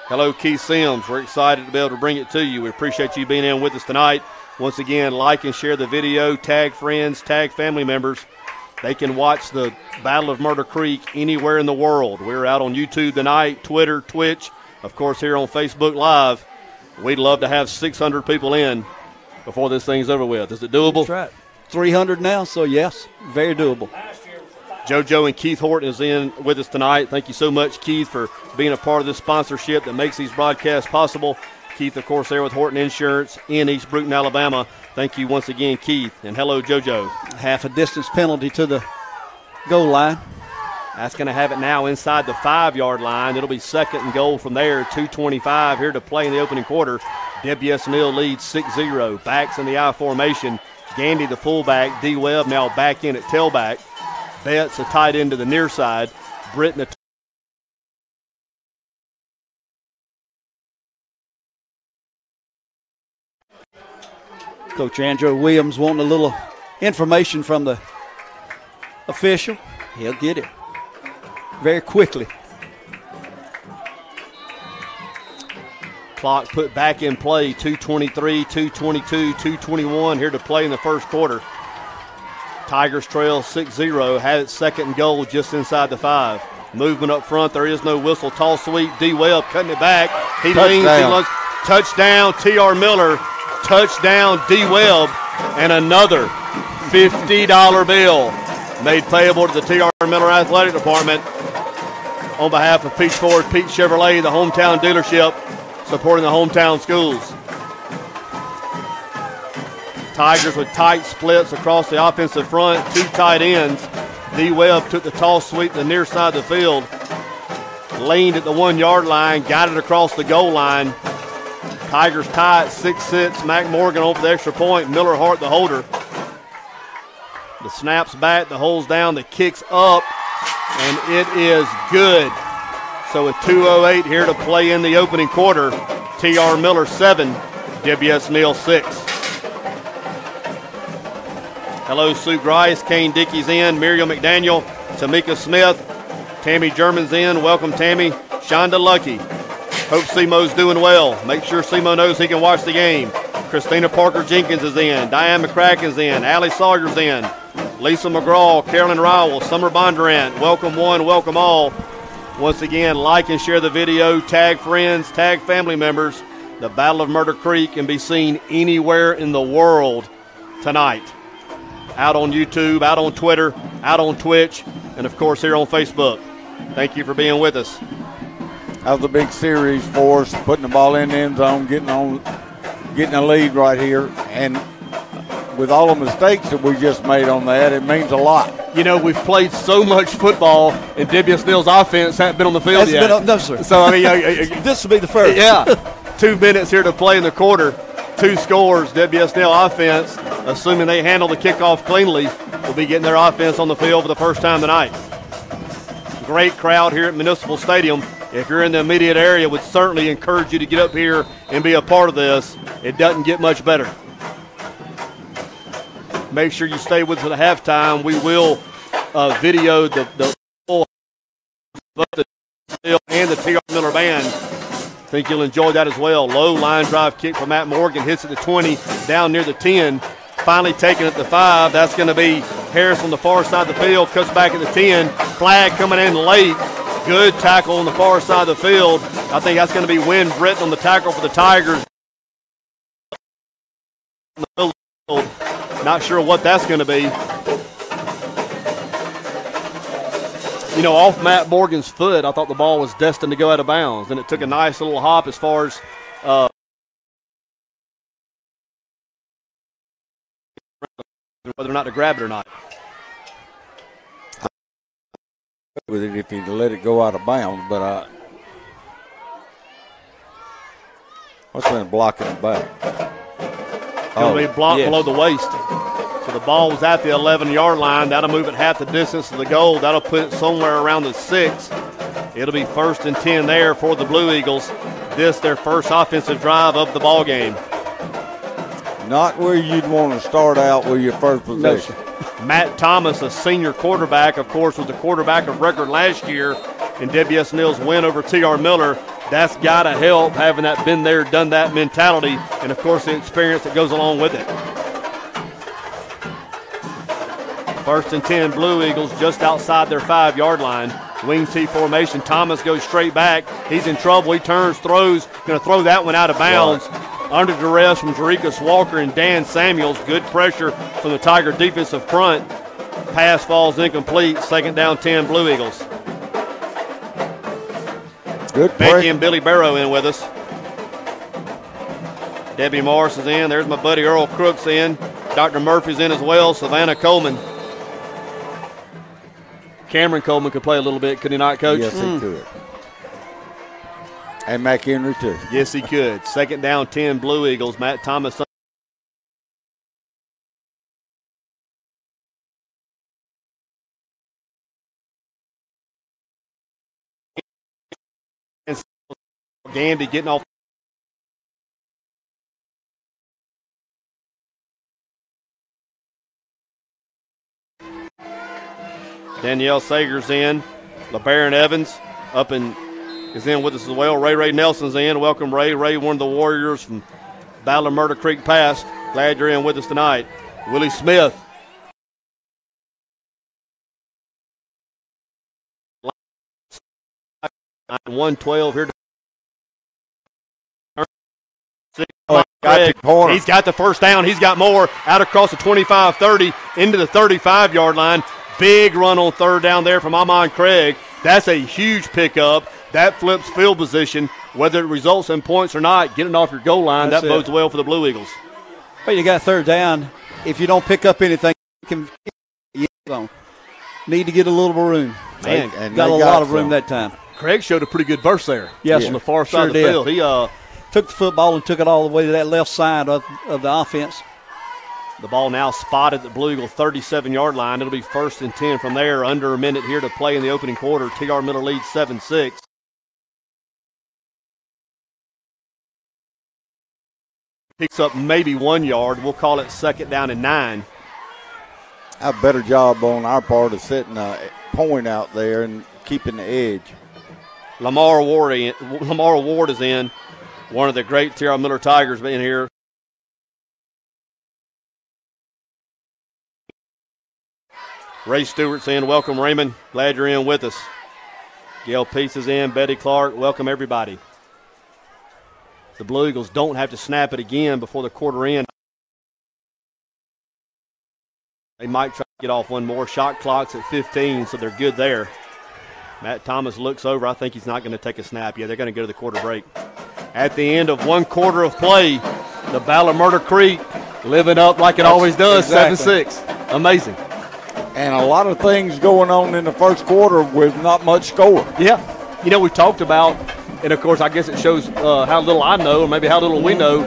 Hello, Keith Sims. We're excited to be able to bring it to you. We appreciate you being in with us tonight. Once again, like and share the video. Tag friends, tag family members. They can watch the Battle of Murder Creek anywhere in the world. We're out on YouTube tonight, Twitter, Twitch, of course here on Facebook Live. We'd love to have 600 people in before this thing's over with. Is it doable? That's right. 300 now, so yes, very doable. JoJo and Keith Horton is in with us tonight. Thank you so much, Keith, for being a part of this sponsorship that makes these broadcasts possible. Keith, of course, there with Horton Insurance in East Brewton, Alabama. Thank you once again, Keith. And hello, JoJo. Half a distance penalty to the goal line. That's going to have it now inside the 5-yard line. It'll be second and goal from there. 2:25 here to play in the opening quarter. WS Neal leads 6-0. Backs in the I formation. Gandy, the fullback. D. Webb now back in at tailback. Betts, a tight end to the near side. Britton, a Coach Andrew Williams wanting a little information from the official. He'll get it very quickly. Clock put back in play. 2:23, 2:22, 2:21 here to play in the first quarter. Tigers trail 6-0. Had it second and goal just inside the 5. Movement up front. There is no whistle. Tall sweep. D. Webb cutting it back. He leans. He looks. Touchdown, T.R. Miller. Touchdown, D. Webb. And another $50 bill made payable to the T.R. Miller Athletic Department on behalf of Peach Ford, Peach Chevrolet, the hometown dealership, supporting the hometown schools. Tigers with tight splits across the offensive front, 2 tight ends. D. Webb took the toss sweep to the near side of the field, leaned at the 1-yard line, got it across the goal line. Tigers tie at 6-6. Mac Morgan over the extra point. Miller Hart, the holder. The snap's back, the hole's down, the kick's up, and it is good. So with 2:08 here to play in the opening quarter, T.R. Miller 7, WS Neal 6. Hello, Sue Grice, Kane Dickey's in, Miriam McDaniel, Tamika Smith, Tammy German's in. Welcome, Tammy. Shonda Lucky. Hope Simo's doing well. Make sure Simo knows he can watch the game. Christina Parker Jenkins is in. Diane McCracken's in. Allie Sawyer's in. Lisa McGraw, Carolyn Rowell, Summer Bondurant. Welcome one, welcome all. Once again, like and share the video. Tag friends, tag family members. The Battle of Murder Creek can be seen anywhere in the world tonight. Out on YouTube, out on Twitter, out on Twitch, and of course here on Facebook. Thank you for being with us. That was a big series for us, putting the ball in the end zone, getting a lead right here. And with all the mistakes that we just made on that, it means a lot. You know, we've played so much football, and WS Neal's offense hasn't been on the field yet. No, sir. So, I mean, this will be the first. Yeah. 2 minutes here to play in the quarter. 2 scores. WS Neal offense, assuming they handle the kickoff cleanly, will be getting their offense on the field for the first time tonight. Great crowd here at Municipal Stadium. If you're in the immediate area, would certainly encourage you to get up here and be a part of this. It doesn't get much better. Make sure you stay with us at halftime. We will video the full and the T.R. Miller Band think you'll enjoy that as well. Low line drive kick from Matt Morgan, hits at the 20, down near the 10. Finally taken at the 5. That's going to be Harris on the far side of the field, cuts back at the 10. Flag coming in late. Good tackle on the far side of the field. I think that's going to be Wynn Britton on the tackle for the Tigers. Not sure what that's going to be. You know, off Matt Morgan's foot, I thought the ball was destined to go out of bounds. And it took a nice little hop as far as whether or not to grab it or not. With it if he'd let it go out of bounds, but what's been blocking the back? It'll be blocked below the waist. So the ball was at the 11-yard line. That'll move it half the distance to the goal. That'll put it somewhere around the 6. It'll be 1st and 10 there for the Blue Eagles. This their first offensive drive of the ball game. Not where you'd want to start out with your first possession. Matt Thomas, a senior quarterback, of course, was the quarterback of record last year in WSNL's win over T.R. Miller. That's got to help, having that been there, done that mentality, and, of course, the experience that goes along with it. 1st and 10, Blue Eagles just outside their 5-yard line. Wing T formation. Thomas goes straight back. He's in trouble. He turns, throws, going to throw that one out of bounds. Under duress from Jerikas Walker and Dan Samuels. Good pressure from the Tiger defensive front. Pass falls incomplete. 2nd down, 10, Blue Eagles. Good Becky and Billy Barrow in with us. Debbie Morris is in. There's my buddy Earl Crooks in. Dr. Murphy's in as well. Savannah Coleman. Cameron Coleman could play a little bit, could he not, Coach? Yes, he could. And McHenry, too. Yes, he could. 2nd down, 10, Blue Eagles. Matt Thomas. Gandy getting off. Danielle Sager's in. LeBaron Evans up and is in with us as well. Ray Nelson's in. Welcome, Ray. Ray, one of the Warriors from Battle of Murder Creek Pass. Glad you're in with us tonight. Willie Smith. 112 here. He's got the first down. He's got more. Out across the 25-30 into the 35-yard line. Big run on 3rd down there from Amon Craig. That's a huge pickup. That flips field position. Whether it results in points or not, getting off your goal line, that bodes well for the Blue Eagles. Well, you got 3rd down. If you don't pick up anything, you can need to get a little more room. Man, and got a lot of room that time. Craig showed a pretty good burst there. Yes, on the far side of the field. He took the football and took it all the way to that left side of the offense. The ball now spotted at the Blue Eagle 37-yard line. It'll be 1st and 10 from there. Under a minute here to play in the opening quarter. T.R. Miller leads 7-6. Picks up maybe 1 yard. We'll call it 2nd down and 9. A better job on our part of setting a point out there and keeping the edge. Lamar Ward is in. One of the great T.R. Miller Tigers being here. Ray Stewart's in. Welcome, Raymond. Glad you're in with us. Gail Peace is in. Betty Clark. Welcome, everybody. The Blue Eagles don't have to snap it again before the quarter end. They might try to get off one more. Shot clock's at 15, so they're good there. Matt Thomas looks over. I think he's not going to take a snap. Yeah, they're going to go to the quarter break. At the end of 1 quarter of play, the Battle of Murder Creek living up like it always does, exactly. 7-6. Amazing. And a lot of things going on in the first quarter with not much score. Yeah. You know, we talked about, and of course I guess it shows how little I know, or maybe how little we know.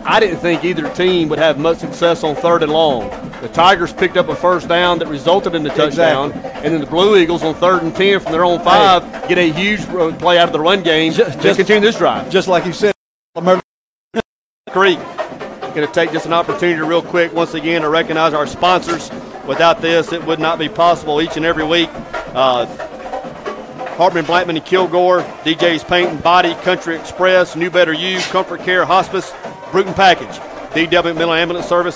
I didn't think either team would have much success on 3rd and long. The Tigers picked up a first down that resulted in the touchdown, and then the Blue Eagles on 3rd and 10 from their own 5 get a huge play out of the run game to continue this drive. Just like you said, Creek. Going to take just an opportunity real quick once again to recognize our sponsors. Without this, it would not be possible each and every week. Hartman, Blackman, and Kilgore, DJ's Paint and Body, Country Express, New Better You, Comfort Care Hospice, Bruton Package, DW Mental Ambulance Service,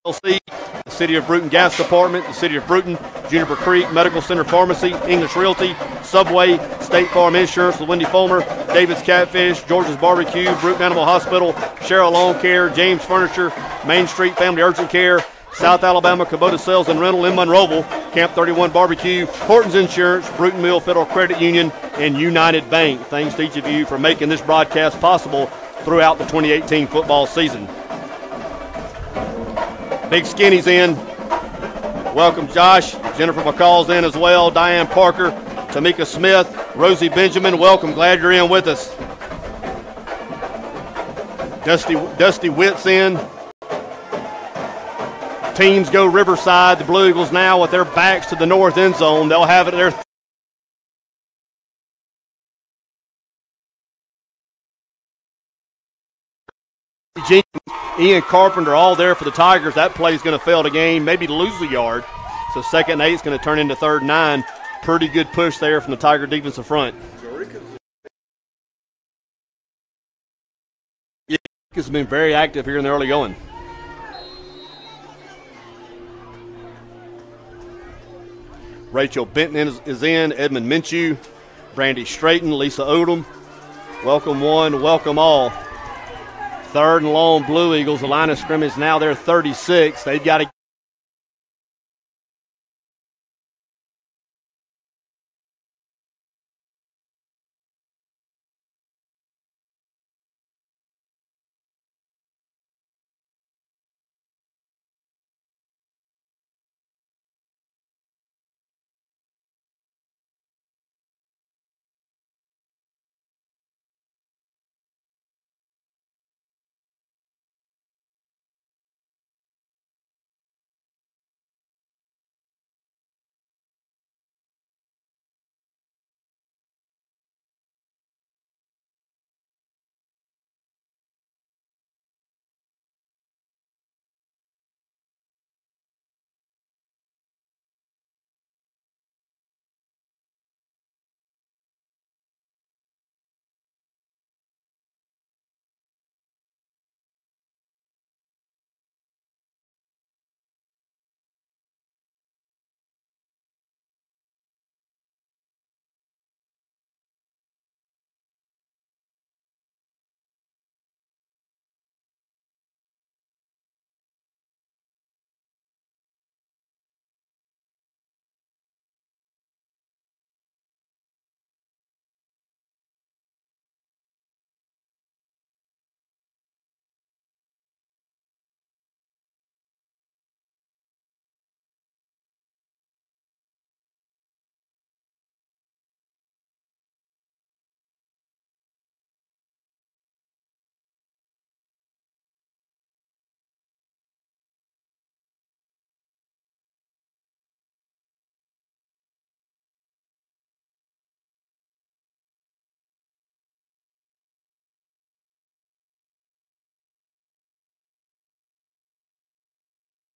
LLC, the City of Bruton Gas Department, the City of Bruton, Juniper Creek Medical Center Pharmacy, English Realty, Subway, State Farm Insurance with Wendy Fulmer, David's Catfish, George's Barbecue, Bruton Animal Hospital, Cheryl Lawn Care, James Furniture, Main Street Family Urgent Care, South Alabama Kubota Sales and Rental in Monroeville, Camp 31 Barbecue, Horton's Insurance, Bruton Mill Federal Credit Union, and United Bank. Thanks to each of you for making this broadcast possible throughout the 2018 football season. Big Skinny's in. Welcome, Josh. Jennifer McCall's in as well. Diane Parker, Tamika Smith, Rosie Benjamin. Welcome. Glad you're in with us. Dusty Witt's in. Teams go Riverside. The Blue Eagles now with their backs to the north end zone. They'll have it at their Ian Carpenter all there for the Tigers. That play is going to fail the game, maybe lose the yard. So 2nd and 8 is going to turn into 3rd and 9. Pretty good push there from the Tiger defensive front. Yeah, has been very active here in the early going. Rachel Benton is in, Edmund Minshew, Brandy Strayton, Lisa Odom. Welcome one, welcome all. 3rd and long, Blue Eagles. The line of scrimmage now they're 36. They've got to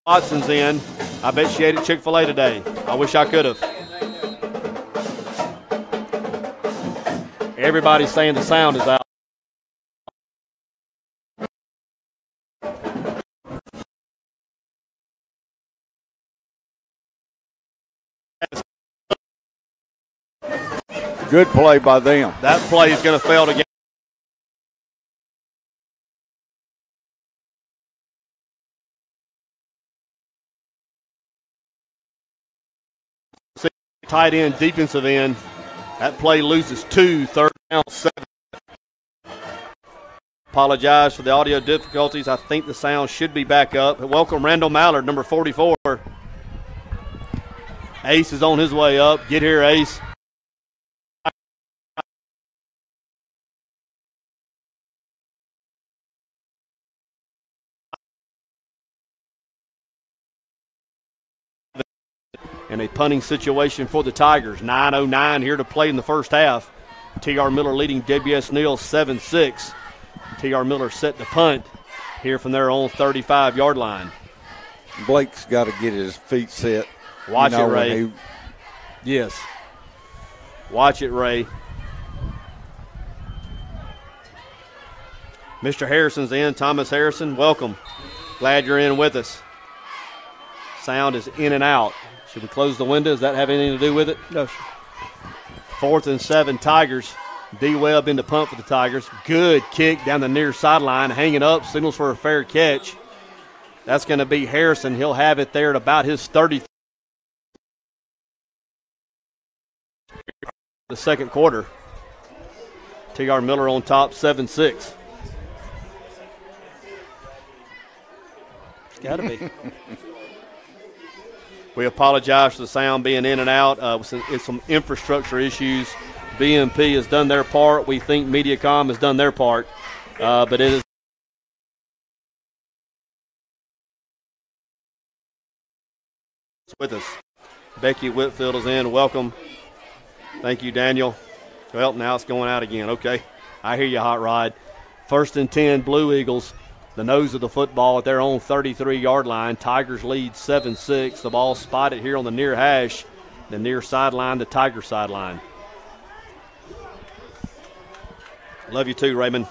Watson's in. I bet she ate at Chick-fil-A today. I wish I could have. Everybody's saying the sound is out. Good play by them. That play is going to fail to get. Tight end, defensive end. That play loses 2, 3rd down, 7. Apologize for the audio difficulties. I think the sound should be back up. Welcome Randall Mallard, number 44. Ace is on his way up. Get here, Ace. And a punting situation for the Tigers. 9:09 here to play in the first half. T.R. Miller leading WS Neal 7-6. T.R. Miller set to punt here from their own 35-yard line. Blake's got to get his feet set Watch it, Ray. Yes. Watch it, Ray. Mr. Harrison's in. Thomas Harrison, welcome. Glad you're in with us. Sound is in and out. Should we close the window? Does that have anything to do with it? No, sir. 4th and 7, Tigers. D. Webb in the punt for the Tigers. Good kick down the near sideline, hanging up, signals for a fair catch. That's going to be Harrison. He'll have it there at about his 30th. The second quarter. T.R. Miller on top, 7-6. It's got to be. We apologize for the sound being in and out. It's some infrastructure issues. BMP has done their part. We think Mediacom has done their part. But it is with us. Becky Whitfield is in. Welcome. Thank you, Daniel. Well, now it's going out again. Okay. I hear you, Hot Rod. 1st and 10, Blue Eagles. The nose of the football at their own 33-yard line. Tigers lead 7-6. The ball spotted here on the near hash, the near sideline, the Tiger sideline. Love you too, Raymond.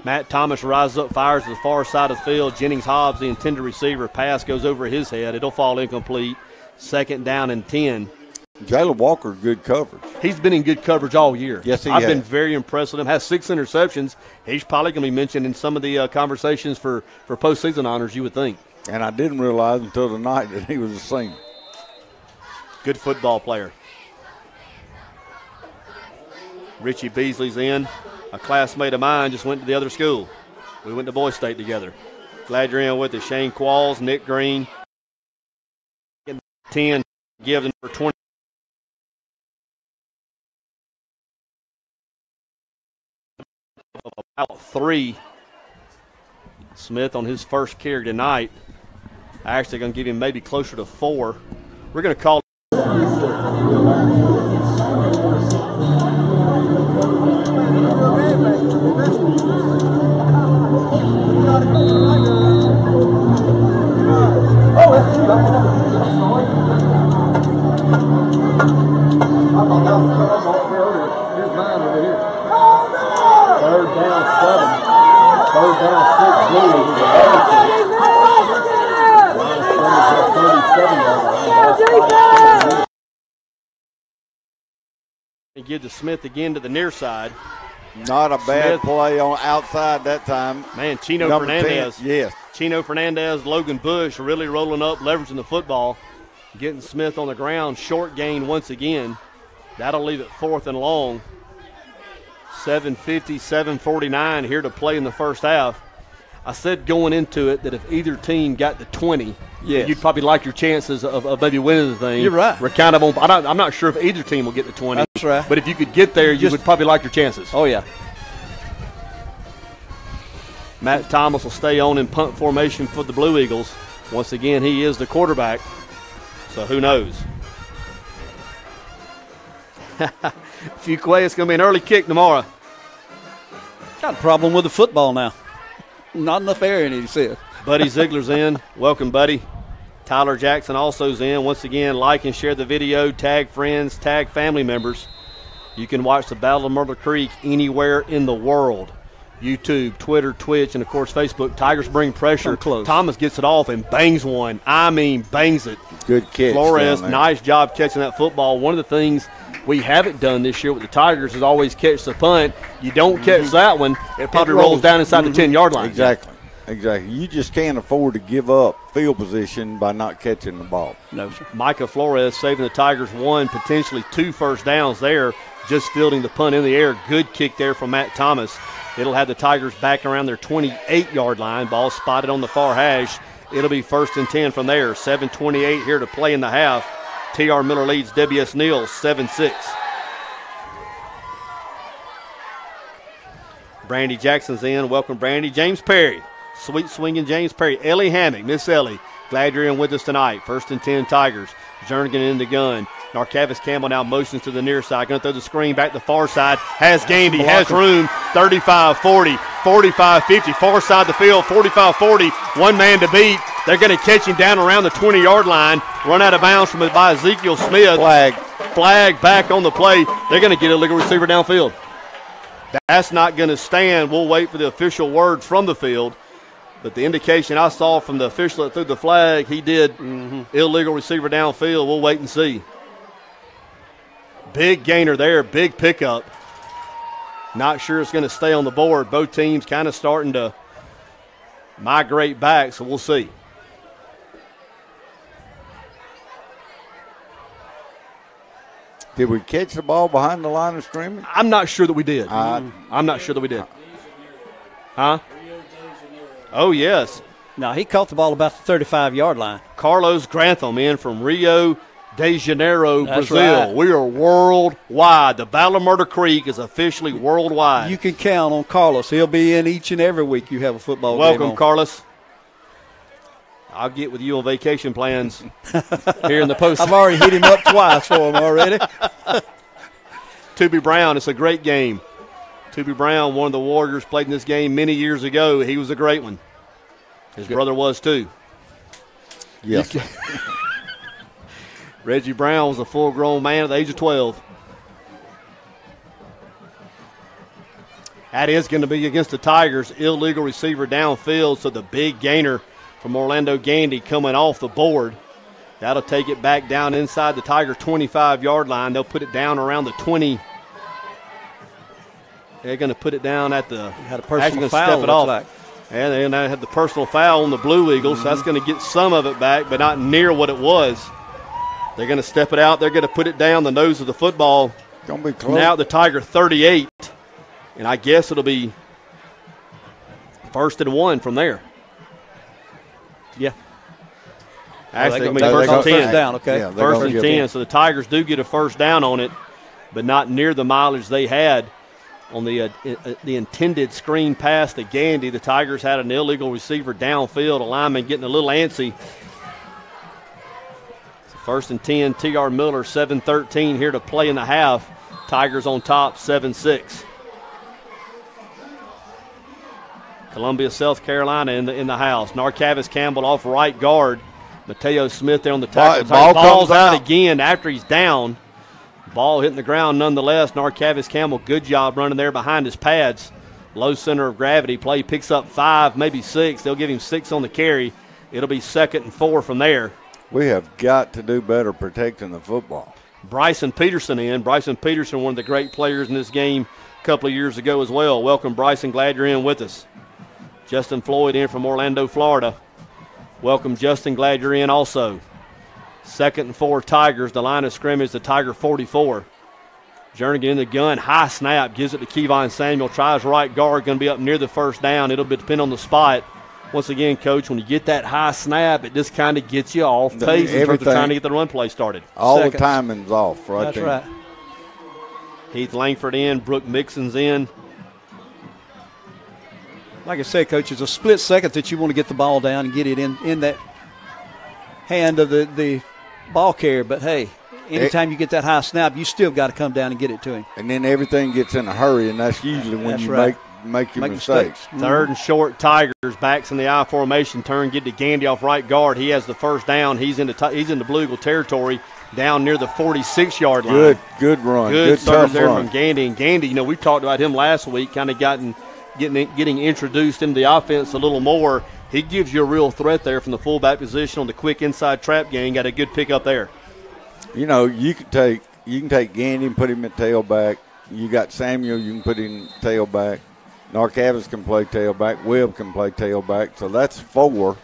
Matt Thomas rises up, fires to the far side of the field. Jennings Hobbs, the intended receiver. Pass goes over his head. It'll fall incomplete. 2nd down and 10. Jalen Walker, good coverage. He's been in good coverage all year. Yes, I've been very impressed with him. Has 6 interceptions. He's probably going to be mentioned in some of the conversations for postseason honors, you would think. And I didn't realize until tonight that he was a senior. Good football player. Richie Beasley's in. A classmate of mine just went to the other school. We went to Boys State together. Glad you're in with us. Shane Qualls, Nick Green. 10, give them for 20. About 3. Smith on his first carry tonight. Actually going to give him maybe closer to 4. We're going to call. And give to Smith again to the near side. Not a bad play on outside that time. Man, Chino Number Fernandez. 10, yes. Chino Fernandez, Logan Bush really rolling up, leveraging the football, getting Smith on the ground. Short gain once again. That'll leave it 4th and long. 7:50, 7:49 here to play in the first half. I said going into it that if either team got to 20, yes, you'd probably like your chances of maybe winning the thing. You're right. We're kind of on. I'm not sure if either team will get to 20. That's right. But if you could get there, you would probably like your chances. Oh, yeah. Matt Thomas will stay on in punt formation for the Blue Eagles. Once again, he is the quarterback, so who knows? Fuquay, it's going to be an early kick tomorrow. Got a problem with the football now. Not enough air in it, he said. Buddy Ziegler's in. Welcome, Buddy. Tyler Jackson also's in. Once again, like and share the video. Tag friends, tag family members. You can watch the Battle of Myrtle Creek anywhere in the world. YouTube, Twitter, Twitch, and, of course, Facebook. Tigers bring pressure. Close. Thomas gets it off and bangs one. I mean, bangs it. Good catch. Flores, nice job catching that football. One of the things we haven't done this year with the Tigers is always catch the punt. You don't catch that one, it probably rolls down inside the 10-yard line. Exactly. You just can't afford to give up field position by not catching the ball. No, sir. Micah Flores saving the Tigers 1, potentially 2 first downs there, just fielding the punt in the air. Good kick there from Matt Thomas. It'll have the Tigers back around their 28-yard line. Ball spotted on the far hash. It'll be 1st and 10 from there. 7:28 here to play in the half. T.R. Miller leads W.S. Neal 7-6. Brandy Jackson's in. Welcome, Brandy. James Perry. Sweet swinging James Perry. Ellie Hammock. Miss Ellie. Glad you're in with us tonight. 1st and 10 Tigers. Jernigan in the gun. Narcavis Campbell now motions to the near side. Going to throw the screen back to the far side. Has Gandy. Has room. 35-40. 45-50. Far side of the field. 45-40. One man to beat. They're going to catch him down around the 20-yard line, run out of bounds by Ezekiel Smith. Flag back on the play. They're going to get a legal receiver downfield. That's not going to stand. We'll wait for the official word from the field. But the indication I saw from the official that threw the flag, he did illegal receiver downfield. We'll wait and see. Big gainer there, big pickup. Not sure it's going to stay on the board. Both teams kind of starting to migrate back, so we'll see. Did we catch the ball behind the line of scrimmage? I'm not sure that we did. I'm not sure that we did. Huh? Oh, yes. No, he caught the ball about the 35-yard line. Carlos Grantham in from Rio de Janeiro, That's Brazil. right. We are worldwide. The Battle of Murder Creek is officially worldwide. You can count on Carlos. He'll be in each and every week you have a football game. Welcome, Carlos. I'll get with you on vacation plans here in the post. I've already hit him up twice for him already. Tubby Brown, it's a great game. Tubby Brown, one of the Warriors, played in this game many years ago. He was a great one. His brother was too. Yes. Reggie Brown was a full-grown man at the age of 12. That is going to be against the Tigers. Illegal receiver downfield, so the big gainer from Orlando Gandy coming off the board. That'll take it back down inside the Tiger 25-yard line. They'll put it down around the 20. They're going to put it down at the. Had a personal foul. Step it off. And then they had the personal foul on the Blue Eagles, so that's going to get some of it back, but not near what it was. They're going to step it out. They're going to put it down the nose of the football. Going to be close. Now at the Tiger 38, and I guess it'll be 1st and 1 from there. Yeah. Actually, they're first and 10. First down, okay. Yeah, First and 10. So the Tigers do get a first down on it, but not near the mileage they had on the intended screen pass to Gandy. The Tigers had an illegal receiver downfield. A lineman getting a little antsy. So 1st and 10. T.R. Miller, 7:13 here to play in the half. Tigers on top, 7-6. Columbia, South Carolina in the house. Narcavis Campbell off right guard. Mateo Smith there on the tackle. Ball's out again after he's down. Ball hitting the ground nonetheless. Narcavis Campbell, good job running there behind his pads. Low center of gravity. Play picks up 5, maybe 6. They'll give him 6 on the carry. It'll be 2nd and 4 from there. We have got to do better protecting the football. Bryson Peterson in. Bryson Peterson, one of the great players in this game a couple of years ago as well. Welcome, Bryson. Glad you're in with us. Justin Floyd in from Orlando, Florida. Welcome, Justin. Glad you're in also. 2nd and 4 Tigers. The line of scrimmage, the Tiger 44. Jernigan in the gun. High snap. Gives it to Kevon Samuel. Tries right guard. Going to be up near the first down. It'll depend on the spot. Once again, Coach, when you get that high snap, it just kind of gets you off pace in terms of trying to get the run play started. All the timing's off That's there. Right. Heath Langford in. Brooke Mixon's in. Like I said, Coach, it's a split second that you want to get the ball down and get it in that hand of the ball carrier. But, hey, anytime you get that high snap, you still got to come down and get it to him. And then everything gets in a hurry, and that's usually when you make your mistakes. 3rd and short, Tigers. Backs in the I formation. Turn, get to Gandy off right guard. He has the first down. He's in the Blue Eagle territory down near the 46-yard line. Good run. Good tough there run from Gandy. And Gandy, we talked about him last week, kind of getting introduced into the offense a little more. He gives you a real threat there from the fullback position on the quick inside trap game. Got a good pickup there. You can take Gandy and put him at tailback. You got Samuel, you can put him tailback. Narcavis can play tailback. Webb can play tailback. So that's 4.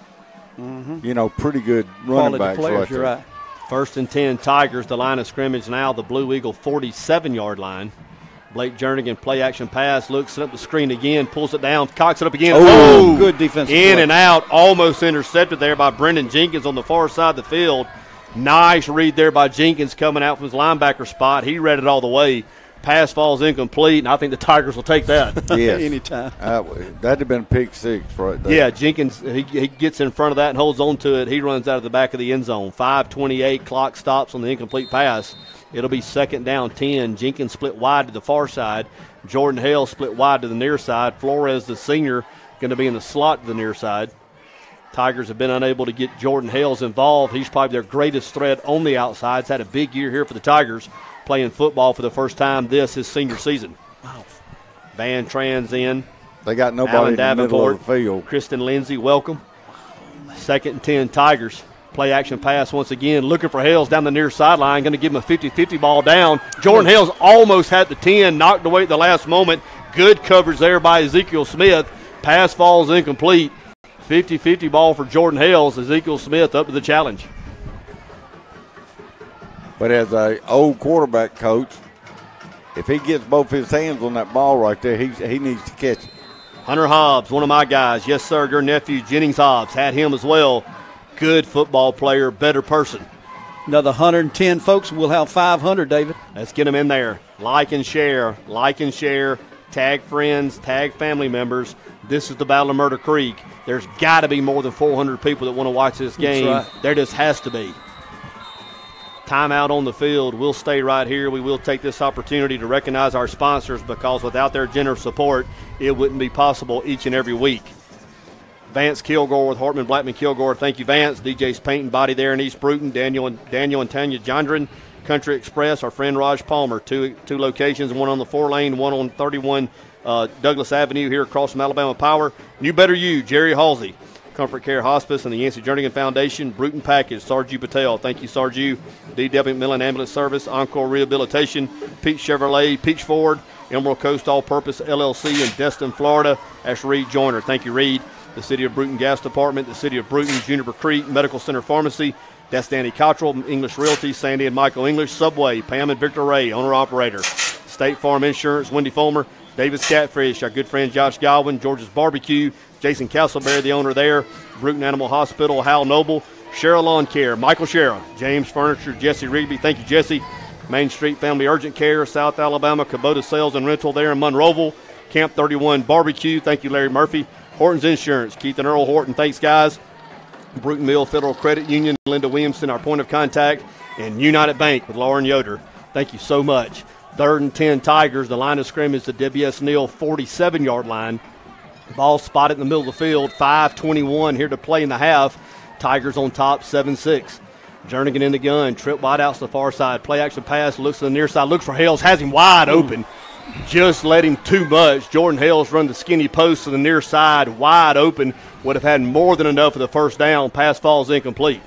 Pretty good running backs players, right you're there. right. 1st and 10 Tigers. The line of scrimmage now the Blue Eagle 47-yard line. Blake Jernigan, play action pass, looks, set up the screen again, pulls it down, cocks it up again. Oh, good defensive in play. And out, almost intercepted there by Brendan Jenkins on the far side of the field. Nice read there by Jenkins coming out from his linebacker spot. He read it all the way. Pass falls incomplete, and I think the Tigers will take that. Yes. Anytime. That'd have been pick 6 right there. Yeah, Jenkins, he gets in front of that and holds on to it. He runs out of the back of the end zone. 5:28, clock stops on the incomplete pass. It'll be 2nd down 10. Jenkins split wide to the far side. Jordan Hale split wide to the near side. Flores, the senior, going to be in the slot to the near side. Tigers have been unable to get Jordan Hales involved. He's probably their greatest threat on the outside. He's had a big year here for the Tigers, playing football for the first time his senior season. Wow. Van Trans in. They got nobody in the middle of the field. Kristen Lindsay, welcome. 2nd and 10 Tigers. Play action pass once again. Looking for Hales down the near sideline. Going to give him a 50-50 ball down. Jordan Hales almost had the 10. Knocked away at the last moment. Good coverage there by Ezekiel Smith. Pass falls incomplete. 50-50 ball for Jordan Hales. Ezekiel Smith up to the challenge. But as an old quarterback coach, if he gets both his hands on that ball right there, he needs to catch it. Hunter Hobbs, one of my guys. Yes, sir, your nephew Jennings Hobbs had him as well. Good football player, better person. Another 110 folks. We'll have 500, David. Let's get them in there. Like and share. Tag friends, tag family members. This is the Battle of Murder Creek. There's got to be more than 400 people that want to watch this game. That's right. There just has to be. Timeout on the field. We'll stay right here. We will take this opportunity to recognize our sponsors because without their generous support, it wouldn't be possible each and every week. Vance Kilgore with Hartman Blackman Kilgore. Thank you, Vance. DJ's Paint and Body there in East Bruton. Daniel and Tanya Jondren. Country Express, our friend Raj Palmer. Two locations, one on the 4-lane, one on 31 Douglas Avenue here across from Alabama Power. You Better You, Jerry Halsey. Comfort Care Hospice and the Yancey Jernigan Foundation. Bruton Package, Sarju Patel. Thank you, Sarju. D.W. McMillan Ambulance Service, Encore Rehabilitation, Peach Chevrolet, Peach Ford, Emerald Coast All-Purpose LLC in Destin, Florida. That's Reed Joyner. Thank you, Reed. The City of Bruton Gas Department, the City of Bruton, Juniper Creek Medical Center Pharmacy. That's Danny Cottrell, English Realty, Sandy and Michael English, Subway, Pam and Victor Ray, owner-operator. State Farm Insurance, Wendy Fulmer, Davis Catfish, our good friend Josh Godwin, George's Barbecue, Jason Castleberry, the owner there, Bruton Animal Hospital, Hal Noble, Cheryl Lawn Care, Michael Cheryl, James Furniture, Jesse Rigby. Thank you, Jesse. Main Street Family Urgent Care, South Alabama, Kubota Sales and Rental there in Monroeville, Camp 31 Barbecue. Thank you, Larry Murphy. Horton's Insurance, Keith and Earl Horton. Thanks, guys. Bruton Mill Federal Credit Union, Linda Williamson, our point of contact, and United Bank with Lauren Yoder. Thank you so much. 3rd and 10 Tigers. The line of scrimmage, the W.S. Neal 47-yard line. Ball spotted in the middle of the field. 5:21 here to play in the half. Tigers on top, 7-6. Jernigan in the gun. Trip wide out to the far side. Play action pass. Looks to the near side. Looks for Hales. Has him wide open. Just let him too much. Jordan Hales run the skinny post to the near side. Wide open. Would have had more than enough of the first down. Pass falls incomplete.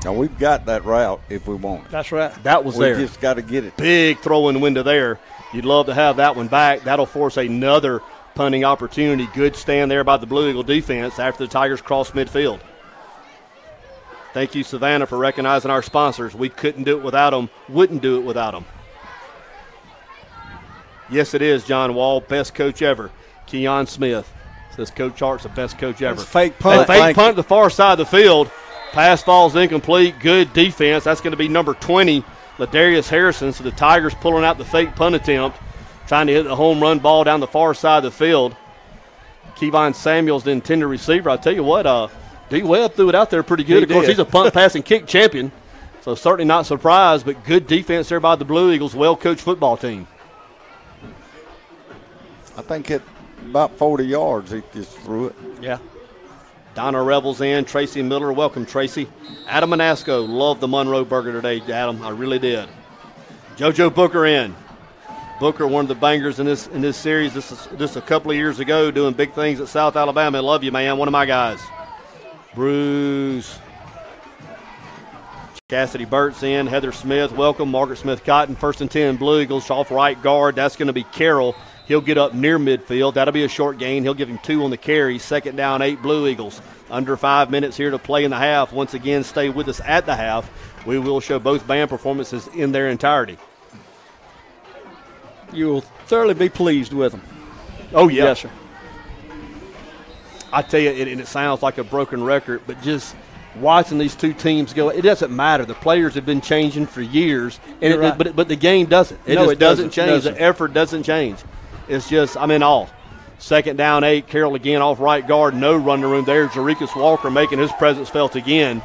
Now, we've got that route if we want it. That's right. That was there. We just got to get it. Big throw in the window there. You'd love to have that one back. That'll force another punting opportunity. Good stand there by the Blue Eagle defense after the Tigers cross midfield. Thank you, Savannah, for recognizing our sponsors. We couldn't do it without them. Wouldn't do it without them. Yes, it is, John Wall. Best coach ever. Keon Smith says Coach Hart's the best coach ever. That's fake punt. Fake punt to the far side of the field. Pass falls incomplete. Good defense. That's going to be number 20, Ladarius Harrison. So the Tigers pulling out the fake punt attempt, trying to hit the home run ball down the far side of the field. Kevon Samuels, the intended receiver. I'll tell you what, D. Webb threw it out there pretty good. Of course, he's a punt, pass, and kick champion. So certainly not surprised, but good defense there by the Blue Eagles. Well-coached football team. I think at about 40 yards he just threw it. Yeah. Donna Rebels in. Tracy Miller. Welcome, Tracy. Adam Manasco. Loved the Monroe Burger today, Adam. I really did. JoJo Booker in. Booker, one of the bangers in this series. This is just a couple of years ago doing big things at South Alabama. I love you, man. One of my guys. Bruce. Cassidy Burt's in. Heather Smith. Welcome. Margaret Smith Cotton. 1st and 10 Blue Eagles. Off right guard. That's going to be Carroll. He'll get up near midfield. That'll be a short gain. He'll give him 2 on the carry. 2nd down, 8 Blue Eagles. Under 5 minutes here to play in the half. Once again, stay with us at the half. We will show both band performances in their entirety. You will thoroughly be pleased with them. Oh, yeah. Yes, sir. I tell you, and it sounds like a broken record, but just watching these two teams go, it doesn't matter. The players have been changing for years, and right. but the game doesn't. It doesn't change. Doesn't. The effort doesn't change. It's just, I'm in awe. 2nd down, 8. Carroll again off right guard. No running room there. Jerikus Walker making his presence felt again.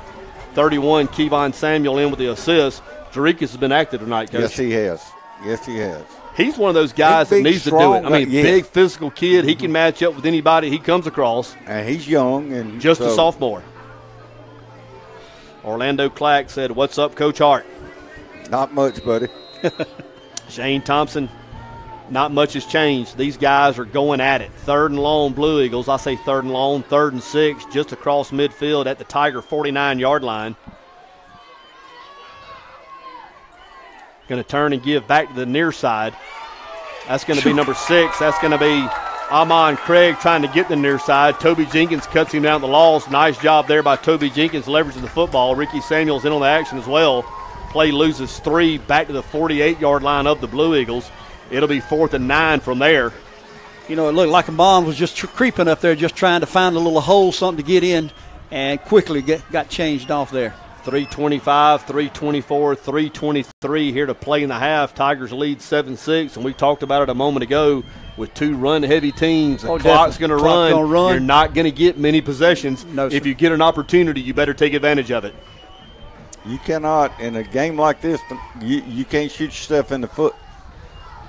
31, Kevon Samuel in with the assist. Jerikus has been active tonight, Coach. Yes, he has. Yes, he has. He's one of those guys that needs to do it. I mean, big physical kid. He can match up with anybody he comes across. And he's young. And just a sophomore. Orlando Clack said, "What's up, Coach Hart?" Not much, buddy. Shane Thompson, not much has changed. These guys are going at it. 3rd and long, Blue Eagles. I say 3rd and long, 3rd and 6, just across midfield at the Tiger 49-yard line. Going to turn and give back to the near side. That's going to be number 6. That's going to be Amon Craig trying to get the near side. Toby Jenkins cuts him down at the loss. Nice job there by Toby Jenkins leveraging the football. Ricky Samuels in on the action as well. Play loses 3 back to the 48-yard line of the Blue Eagles. It'll be 4th and 9 from there. You know, it looked like Amon was just creeping up there, just trying to find a little hole, something to get in, and quickly got changed off there. 3:25, 3:24, 3:23 here to play in the half. Tigers lead 7-6, and we talked about it a moment ago with 2 run-heavy teams. The clock's going to run. You're not going to get many possessions. No, if you get an opportunity, you better take advantage of it. You cannot, in a game like this, you can't shoot yourself in the foot.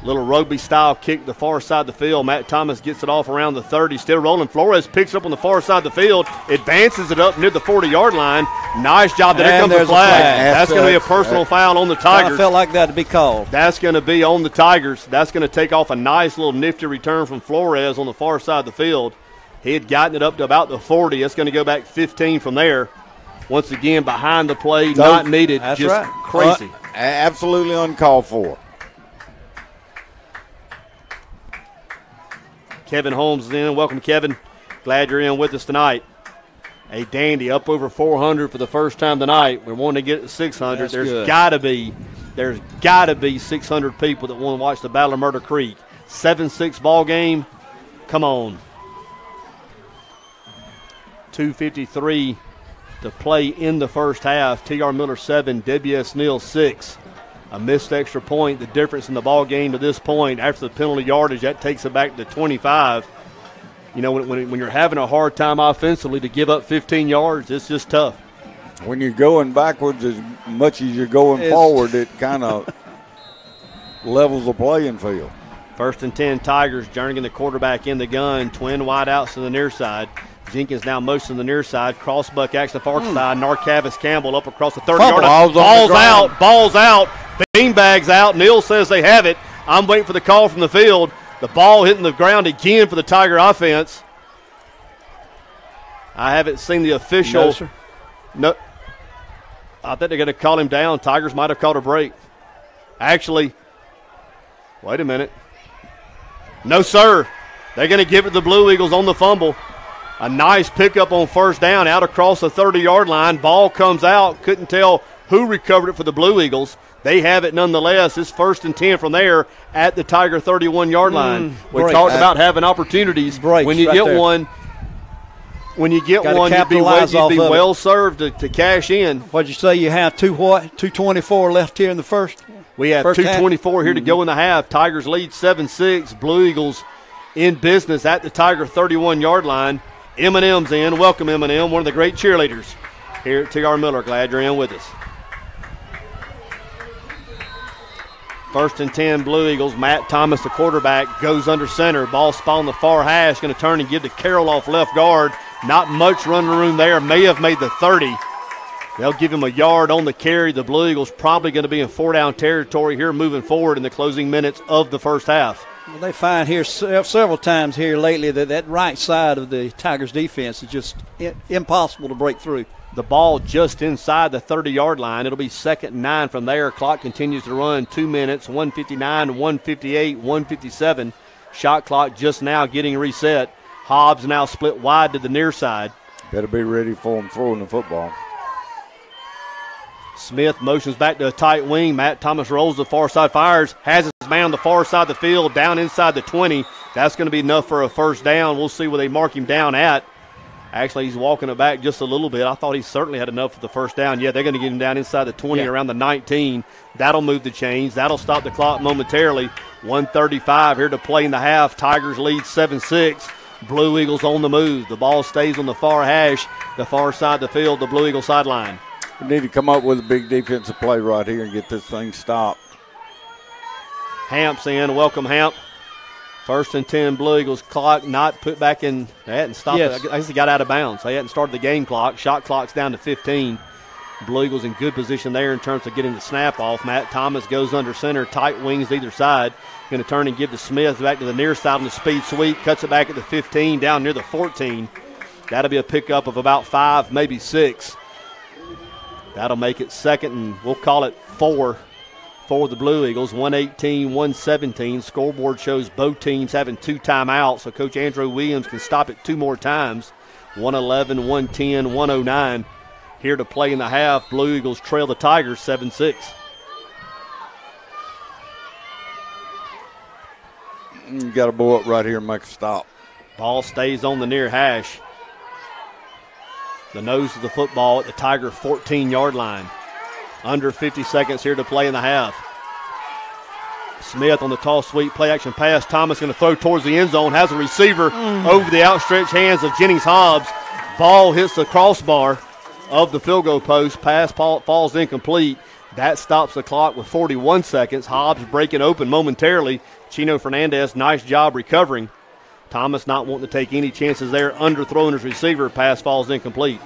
Little rugby-style kick to the far side of the field. Matt Thomas gets it off around the 30. Still rolling. Flores picks it up on the far side of the field. Advances it up near the 40-yard line. Nice job. There comes the flag. That's going to be a personal foul on the Tigers. I felt like that to be called. That's going to be on the Tigers. That's going to take off a nice little nifty return from Flores on the far side of the field. He had gotten it up to about the 40. That's going to go back 15 from there. Once again, behind the play, not needed. That's just right. Crazy. Absolutely uncalled for. Kevin Holmes is in. Welcome, Kevin. Glad you're in with us tonight. A dandy up over 400 for the first time tonight. We're wanting to get to 600. That's there's good. got to be 600 people that want to watch the Battle of Murder Creek. 7-6 ball game. Come on. 2:53 to play in the first half. T.R. Miller 7, W.S. Neal 6. A missed extra point, the difference in the ball game to this point. After the penalty yardage, that takes it back to 25. You know, when you're having a hard time offensively to give up 15 yards, it's just tough. When you're going backwards as much as you're going forward, it kind of levels the playing field. 1st and 10, Tigers journeying the quarterback in the gun. Twin wideouts to the near side. Jenkins now motion to the near side. Crossbuck action far side. Narcavis Campbell up across the 30-yard line. Ball's out. Beanbags out. Neal says they have it. I'm waiting for the call from the field. The ball hitting the ground again for the Tiger offense. I haven't seen the official. No, sir. No. I think they're going to call him down. Tigers might have called a break. Actually, wait a minute. No, sir. They're going to give it to the Blue Eagles on the fumble. A nice pickup on first down out across the 30-yard line. Ball comes out. Couldn't tell who recovered it for the Blue Eagles. They have it nonetheless. It's 1st and 10 from there at the Tiger 31-yard line. We talked about having opportunities. When you get one, you'd be well served to cash in. What'd you say? You have 2:24 left here in the first. We have 2:24 here to go in the half. Tigers lead 7-6. Blue Eagles in business at the Tiger 31-yard line. Eminem's in. Welcome, Eminem, one of the great cheerleaders here at T.R. Miller. Glad you're in with us. 1st and 10, Blue Eagles. Matt Thomas, the quarterback, goes under center. Ball spot on the far hash. Going to turn and give to Carroll off left guard. Not much running room there. May have made the 30. They'll give him a yard on the carry. The Blue Eagles probably going to be in 4-down territory here moving forward in the closing minutes of the first half. Well, they find here several times here lately that right side of the Tigers' defense is just impossible to break through. The ball just inside the 30-yard line. It'll be 2nd and 9 from there. Clock continues to run 2 minutes, 1:59, 1:58, 1:57. Shot clock just now getting reset. Hobbs now split wide to the near side. Better be ready for him throwing the football. Smith motions back to a tight wing. Matt Thomas rolls the far side, fires, has his man on the far side of the field, down inside the 20. That's going to be enough for a first down. We'll see where they mark him down at. Actually, he's walking it back just a little bit. I thought he certainly had enough for the first down. Yeah, they're going to get him down inside the 20, around the 19. That'll move the chains. That'll stop the clock momentarily. 1:35 here to play in the half. Tigers lead 7-6. Blue Eagles on the move. The ball stays on the far hash, the far side of the field, the Blue Eagle sideline. We need to come up with a big defensive play right here and get this thing stopped. Hamp's in. Welcome, Hamp. 1st and 10, Blue Eagles. Clock not put back in. They hadn't stopped it. I guess he got out of bounds. They hadn't started the game clock. Shot clock's down to 15. Blue Eagles in good position there in terms of getting the snap off. Matt Thomas goes under center. Tight wings either side. Going to turn and give to Smith back to the near side on the speed sweep. Cuts it back at the 15, down near the 14. That'll be a pickup of about 5, maybe 6. That'll make it 2nd and we'll call it 4 for the Blue Eagles. 118, 117. Scoreboard shows both teams having 2 timeouts, so Coach Andrew Williams can stop it 2 more times. 111, 110, 109. Here to play in the half. Blue Eagles trail the Tigers 7-6. You got to blow up right here and make a stop. Ball stays on the near hash. The nose of the football at the Tiger 14-yard line. Under 50 seconds here to play in the half. Smith on the toss sweep, play action pass. Thomas going to throw towards the end zone. Has a receiver over the outstretched hands of Jennings Hobbs. Ball hits the crossbar of the field goal post. Pass falls incomplete. That stops the clock with 41 seconds. Hobbs breaking open momentarily. Chino Fernandez, nice job recovering. Thomas not wanting to take any chances there. Underthrowing his receiver. Pass falls incomplete.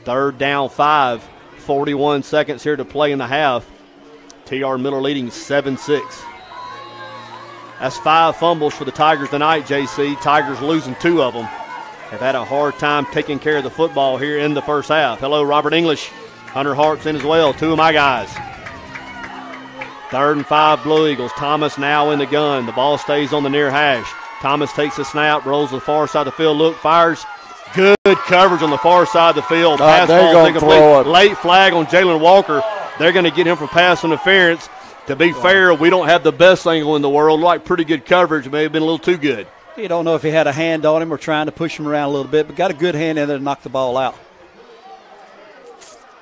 3rd down 5. 41 seconds here to play in the half. T.R. Miller leading 7-6. That's 5 fumbles for the Tigers tonight, JC. Tigers losing 2 of them. Have had a hard time taking care of the football here in the first half. Hello, Robert English. Hunter Hart's in as well. 2 of my guys. 3rd and 5, Blue Eagles. Thomas now in the gun. The ball stays on the near hash. Thomas takes the snap, rolls to the far side of the field. Look, fires. Good coverage on the far side of the field. Pass ball incomplete. Late flag on Jalen Walker. They're going to get him for pass interference. To be fair, we don't have the best angle in the world. Like pretty good coverage. May have been a little too good. You don't know if he had a hand on him or trying to push him around a little bit, but got a good hand in there to knock the ball out.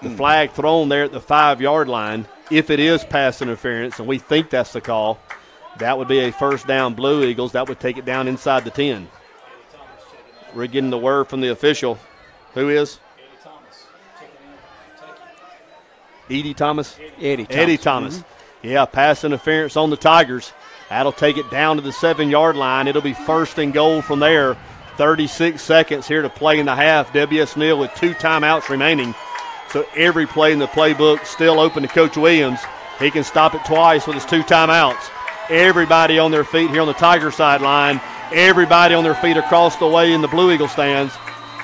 The flag thrown there at the 5-yard line. If it is pass interference, and we think that's the call, that would be a 1st down Blue Eagles. That would take it down inside the 10. We're getting the word from the official. Who is? Eddie Thomas. Eddie Thomas. Mm-hmm. Yeah, pass interference on the Tigers. That'll take it down to the 7-yard line. It'll be 1st and goal from there. 36 seconds here to play in the half. W.S. Neal with 2 timeouts remaining. So every play in the playbook still open to Coach Williams. He can stop it twice with his 2 timeouts. Everybody on their feet here on the Tiger sideline. Everybody on their feet across the way in the Blue Eagle stands.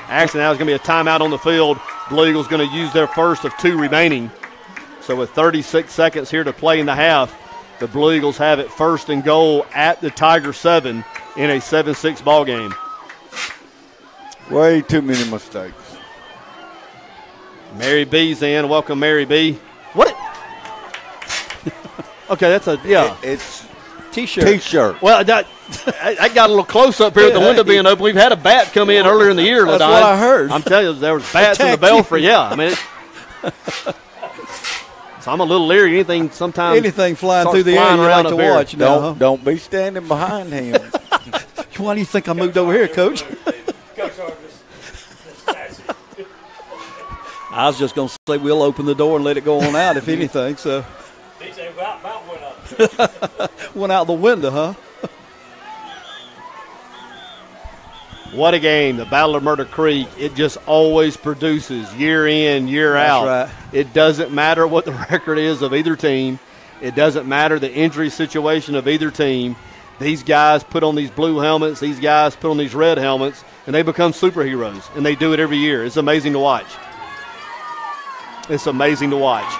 Actually, now there's going to be a timeout on the field. Blue Eagles going to use their first of 2 remaining. So with 36 seconds here to play in the half, the Blue Eagles have it 1st and goal at the Tiger 7 in a 7-6 ball game. Way too many mistakes. Mary B's in. Welcome, Mary B. What? Okay, that's a, yeah. It's T-shirt. Well, I got a little close up here with the window being open. We've had a bat come in earlier in the year. That's what I heard. I'm telling you, there was bats in the belfry. Yeah, I mean, so I'm a little leery. Anything flying through the air you like to watch. Don't be standing behind him. Why do you think I moved over here, Coach? I was just going to say we'll open the door and let it go on out, if anything. So went out the window, huh? What a game. The Battle of Murder Creek, it just always produces year in, year out. Right. It doesn't matter what the record is of either team. It doesn't matter the injury situation of either team. These guys put on these blue helmets. These guys put on these red helmets, and they become superheroes, and they do it every year. It's amazing to watch. It's amazing to watch.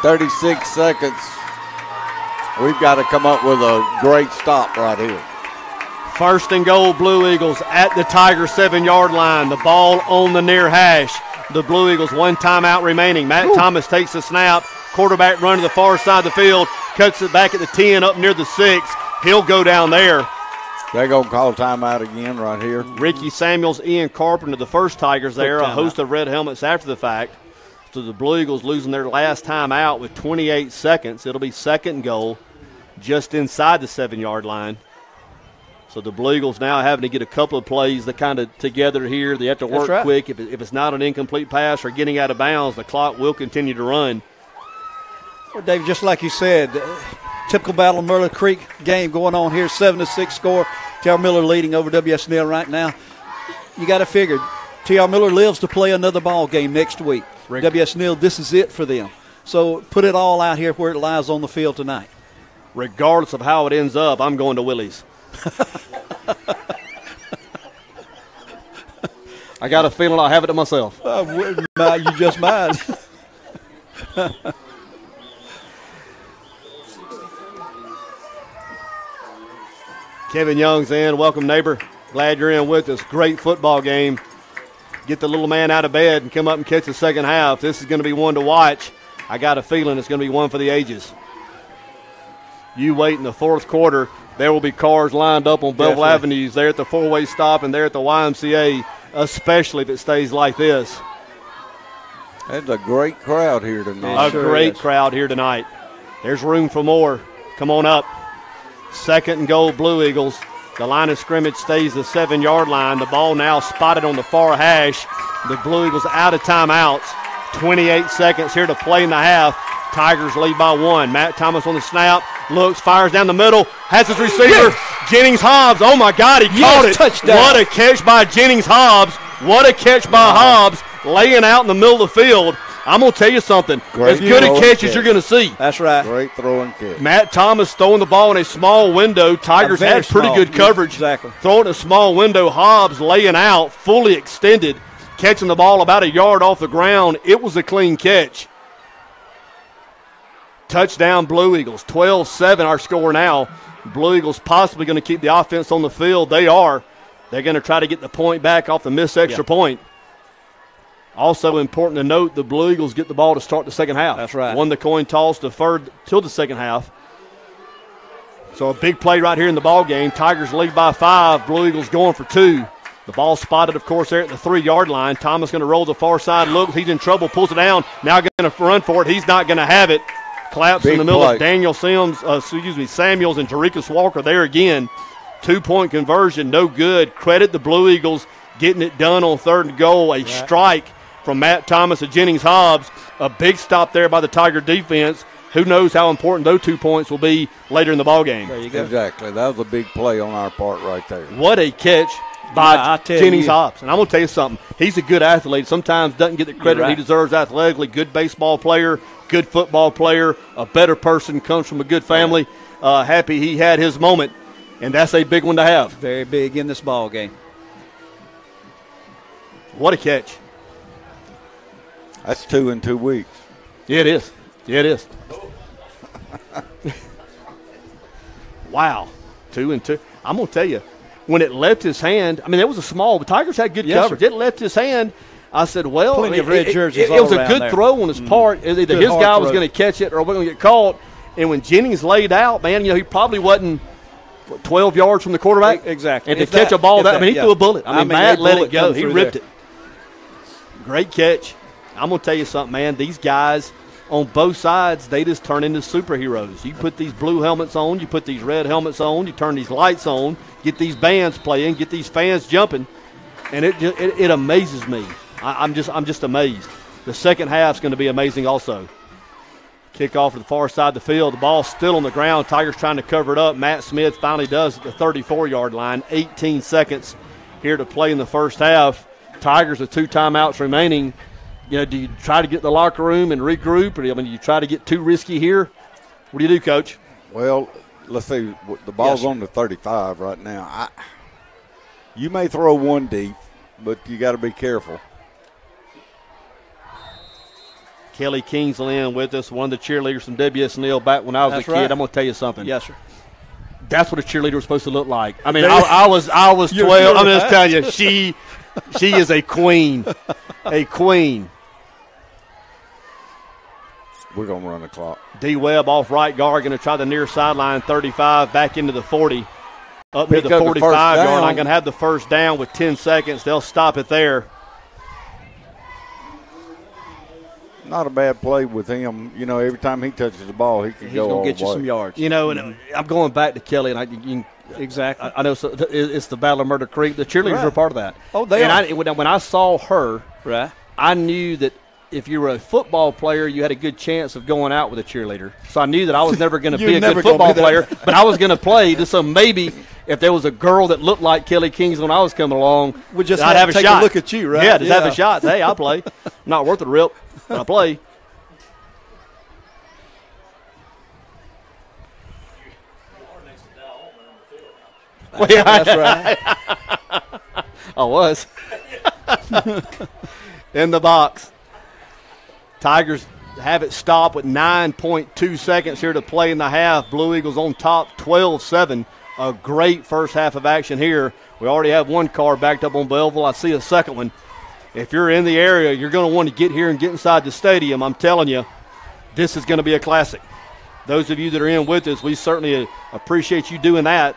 36 seconds. We've got to come up with a great stop right here. 1st and goal, Blue Eagles at the Tiger 7-yard line. The ball on the near hash. The Blue Eagles 1 timeout remaining. Matt Thomas takes the snap. Quarterback run to the far side of the field. Cuts it back at the 10 up near the 6. He'll go down there. They're going to call timeout again right here. Ricky Samuels, Ian Carpenter, the first Tigers there. A host of red helmets after the fact. So the Blue Eagles losing their last time out with 28 seconds. It'll be 2nd and goal just inside the 7-yard line. So the Blue Eagles now having to get a couple of plays that kind of together here. They have to work quick. If it's not an incomplete pass or getting out of bounds, the clock will continue to run. Well, Dave, just like you said, Typical Battle of Miller Creek game going on here. 7-6 score. T.R. Miller leading over W.S. Neal right now. You got to figure T.R. Miller lives to play another ball game next week. W.S. Neal, this is it for them. So put it all out here where it lies on the field tonight. Regardless of how it ends up, I'm going to Willie's. I got a feeling I'll have it to myself. You just might. Kevin Young's in. Welcome, neighbor. Glad you're in with us. Great football game. Get the little man out of bed and come up and catch the second half. This is going to be one to watch. I got a feeling it's going to be one for the ages. You wait in the fourth quarter. There will be cars lined up on Bevel Avenues there at the four-way stop and there at the YMCA, especially if it stays like this. There's a great crowd here tonight. A great crowd here tonight. There's room for more. Come on up. 2nd and goal, Blue Eagles. The line of scrimmage stays the 7-yard line. The ball now spotted on the far hash. The Blue Eagles out of timeouts. 28 seconds here to play in the half. Tigers lead by 1. Matt Thomas on the snap. Looks, fires down the middle. Has his receiver. Yes. Jennings Hobbs. Oh, my God, he caught it. Touchdown. What a catch by Jennings Hobbs. What a catch by Hobbs, laying out in the middle of the field. I'm going to tell you something. As good a catch as you're going to see. That's right. Great throwing catch. Matt Thomas throwing the ball in a small window. Tigers had pretty good coverage. Exactly. Throwing in a small window. Hobbs laying out, fully extended, catching the ball about a yard off the ground. It was a clean catch. Touchdown, Blue Eagles. 12-7 our score now. Blue Eagles possibly going to keep the offense on the field. They are. They're going to try to get the point back off the missed extra point. Also important to note, the Blue Eagles get the ball to start the second half. That's right. Won the coin toss, deferred till the second half. So a big play right here in the ball game. Tigers lead by 5. Blue Eagles going for 2. The ball spotted, of course, there at the 3-yard line. Thomas going to roll the far side. Looks, he's in trouble, pulls it down. Now going to run for it. He's not going to have it. Collapse in the middle of Daniel Samuels and Jerikus Walker there again. 2-point conversion, no good. Credit the Blue Eagles getting it done on 3rd and goal. A strike from Matt Thomas and Jennings Hobbs. A big stop there by the Tiger defense. Who knows how important those 2 points will be later in the ballgame. There you go. Exactly. That was a big play on our part right there. What a catch by Jennings Hobbs. And I'm going to tell you something. He's a good athlete. Sometimes doesn't get the credit he deserves athletically. Good baseball player, good football player, a better person, comes from a good family. Happy he had his moment, and that's a big one to have. Very big in this ball game. What a catch. That's 2 in 2 weeks. Yeah, it is. Yeah, it is. Wow. 2 and 2. I'm going to tell you, when it left his hand, I mean, it was a small, but Tigers had good coverage. Sir. It left his hand. I said, well, plenty of red jerseys it was a good throw on his part. Either his guy was going to catch it or we're going to get caught. And when Jennings laid out, man, he probably wasn't 12 yards from the quarterback. Exactly. And to catch a ball that, he threw a bullet. I mean, Matt let it go. He ripped it. Great catch. I'm going to tell you something, man. These guys on both sides, they just turn into superheroes. You put these blue helmets on, you put these red helmets on, you turn these lights on, get these bands playing, get these fans jumping, and it amazes me. I'm just amazed. The second half's going to be amazing also. Kickoff to the far side of the field. The ball's still on the ground. Tigers trying to cover it up. Matt Smith finally does at the 34-yard line. 18 seconds here to play in the first half. Tigers with 2 timeouts remaining. Do you try to get in the locker room and regroup? Or, do you try to get too risky here? What do you do, Coach? Well, let's see. The ball's on the 35 right now. You may throw one deep, but you got to be careful. Kelly Kingsley in with us, one of the cheerleaders from W.S. Neal back when I was a kid. Right. I'm going to tell you something. Yes, sir. That's what a cheerleader was supposed to look like. I mean, I was 12. I'm just telling you, she is a queen. A queen. We're going to run the clock. D. Webb off right guard, going to try the near sideline, 35, back into the 40. Up near the 45-yard line, going to have the first down with 10 seconds. They'll stop it there. Not a bad play with him. Every time he touches the ball, he can go all the way. He's going to get you some yards. And I'm going back to Kelly, and exactly. I know it's the Battle of Murder Creek. The cheerleaders were part of that. Oh, they are. And when I saw her, right, I knew that if you were a football player, you had a good chance of going out with a cheerleader. So I knew that I was never going to be a good football player, but I was going to play. Just so maybe if there was a girl that looked like Kelly Kings when I was coming along, I'd have a shot. A look at you, right? Yeah, just have a shot. Hey, I'll play. Not worth the rip, but I play. Well, yeah, that's right. I was. In the box. Tigers have it stop with 9.2 seconds here to play in the half. Blue Eagles on top, 12-7. A great first half of action here. We already have one car backed up on Belleville. I see a second one. If you're in the area, you're going to want to get here and get inside the stadium. I'm telling you, this is going to be a classic. Those of you that are in with us, we certainly appreciate you doing that.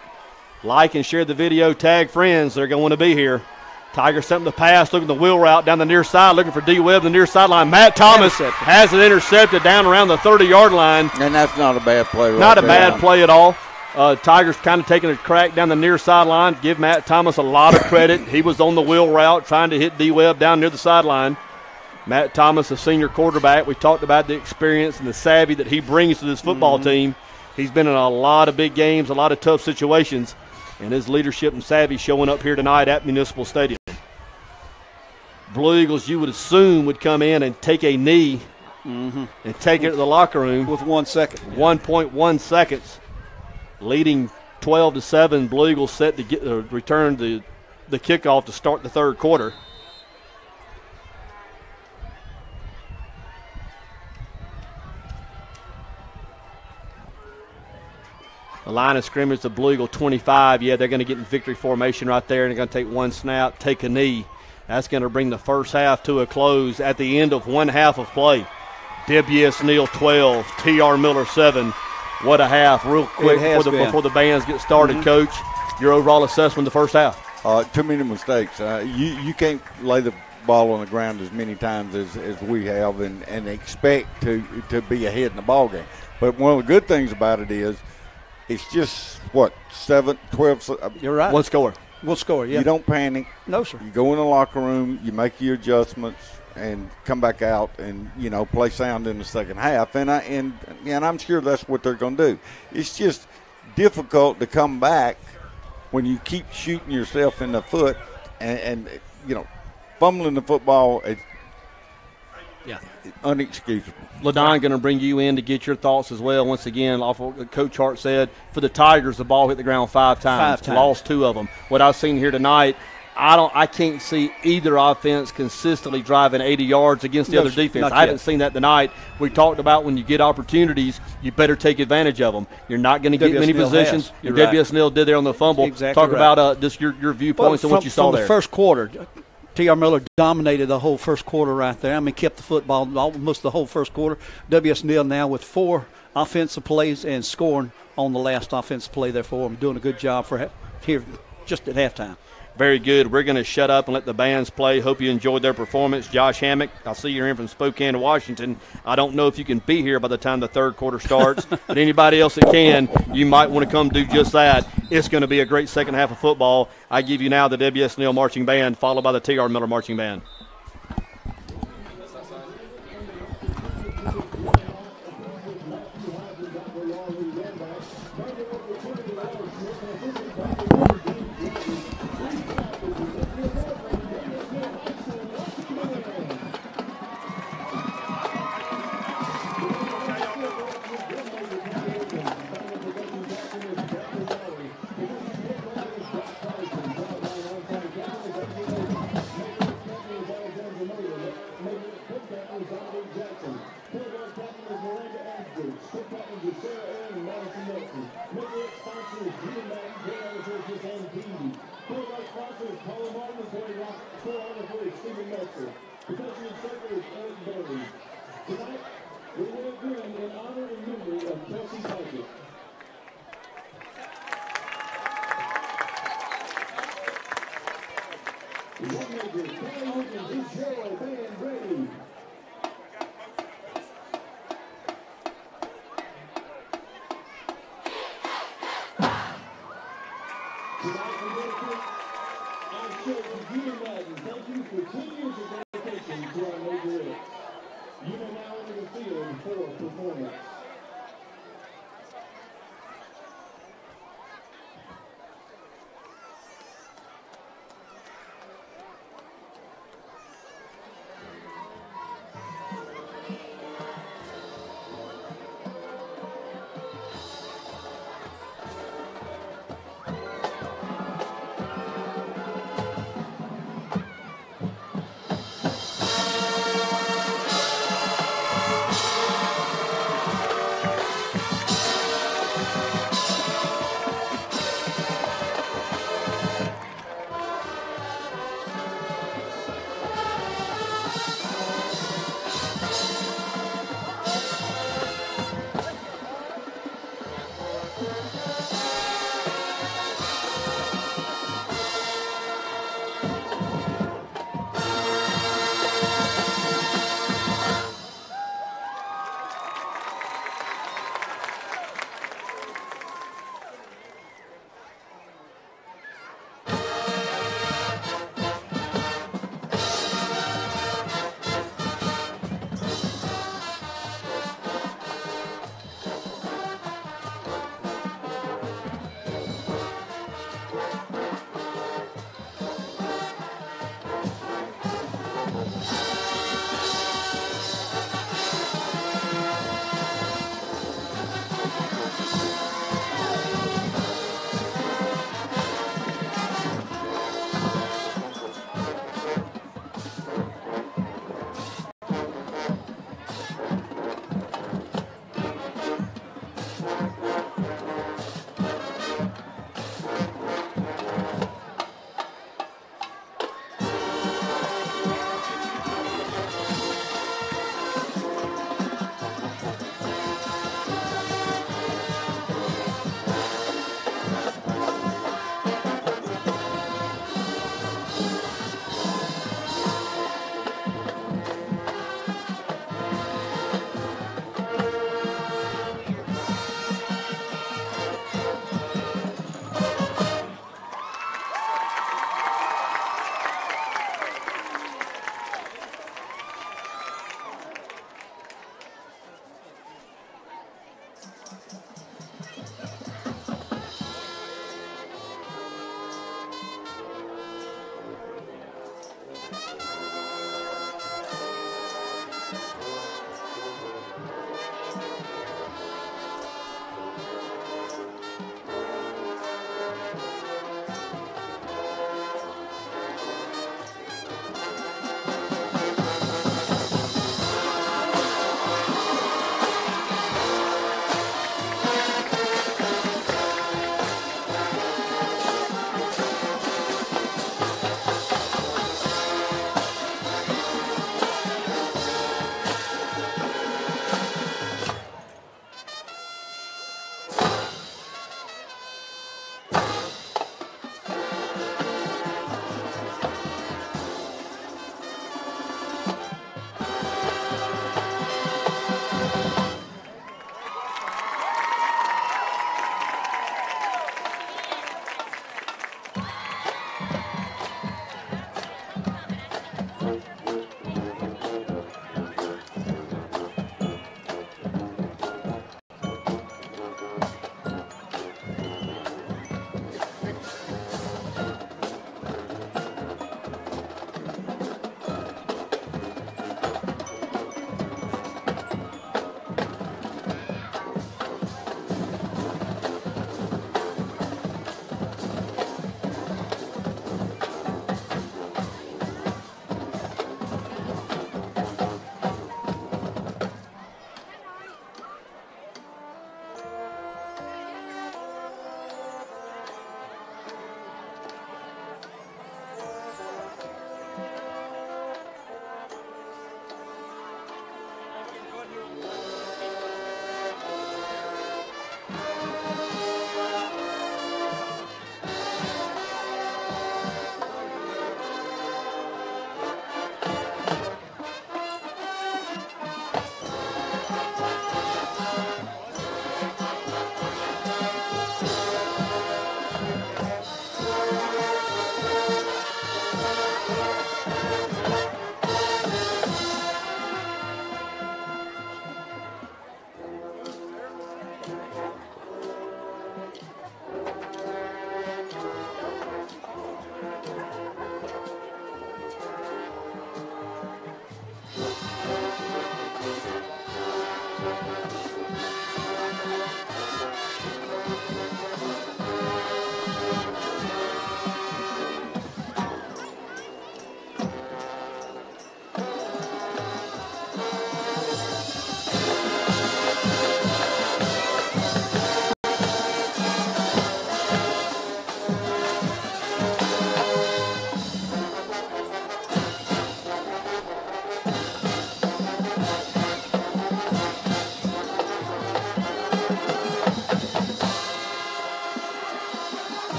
Like and share the video, tag friends that are going to want to be here. Tigers something to pass, looking at the wheel route down the near side, looking for D. Webb, the near sideline. Matt Thomas has it intercepted down around the 30-yard line. And that's not a bad play. Not a bad play at all. Tigers kind of taking a crack down the near sideline. Give Matt Thomas a lot of credit. He was on the wheel route trying to hit D. Webb down near the sideline. Matt Thomas, a senior quarterback. We talked about the experience and the savvy that he brings to this football team. He's been in a lot of big games, a lot of tough situations, and his leadership and savvy showing up here tonight at Municipal Stadium. Blue Eagles, you would assume, would come in and take a knee and take it to the locker room. With 1 second. 1.1 seconds. Leading 12-7. Blue Eagles set to get return the kickoff to start the third quarter. The line of scrimmage, the Blue Eagle 25. Yeah, they're going to get in victory formation right there, and they're going to take one snap, take a knee. That's going to bring the first half to a close at the end of one half of play. W.S. Neal 12, T.R. Miller 7. What a half. Real quick before the bands get started, Coach, your overall assessment of the first half. Too many mistakes. You can't lay the ball on the ground as many times as we have and expect to be ahead in the ball game. But one of the good things about it is it's just, 12. You're right. One score. We'll score, yeah. You don't panic. No, sir. You go in the locker room, you make your adjustments, and come back out and, play sound in the second half. And I'm sure that's what they're going to do. It's just difficult to come back when you keep shooting yourself in the foot and fumbling the football. Yeah. Unexcusable. LaDon going to bring you in to get your thoughts as well. Once again, off what Coach Hart said, for the Tigers, the ball hit the ground 5 times. Lost 2 of them. What I've seen here tonight, I can't see either offense consistently driving 80 yards against the other defense. I haven't seen that tonight. We talked about when you get opportunities, you better take advantage of them. You're not going to get many positions. W.S. Neal did there on the fumble. Exactly. Talk about just your viewpoints and what you saw there. From the first quarter, T.R. Miller dominated the whole first quarter right there. I mean, kept the football almost the whole first quarter. W.S. Neal now with 4 offensive plays and scoring on the last offensive play there for him. Doing a good job for here just at halftime. Very good. We're going to shut up and let the bands play. Hope you enjoyed their performance. Josh Hammock, I see you're in from Spokane, Washington. I don't know if you can be here by the time the third quarter starts, but anybody else that can, you might want to come do just that. It's going to be a great second half of football. I give you now the W.S. Neal Marching Band, followed by the T.R. Miller Marching Band. You may now enter the field for performance.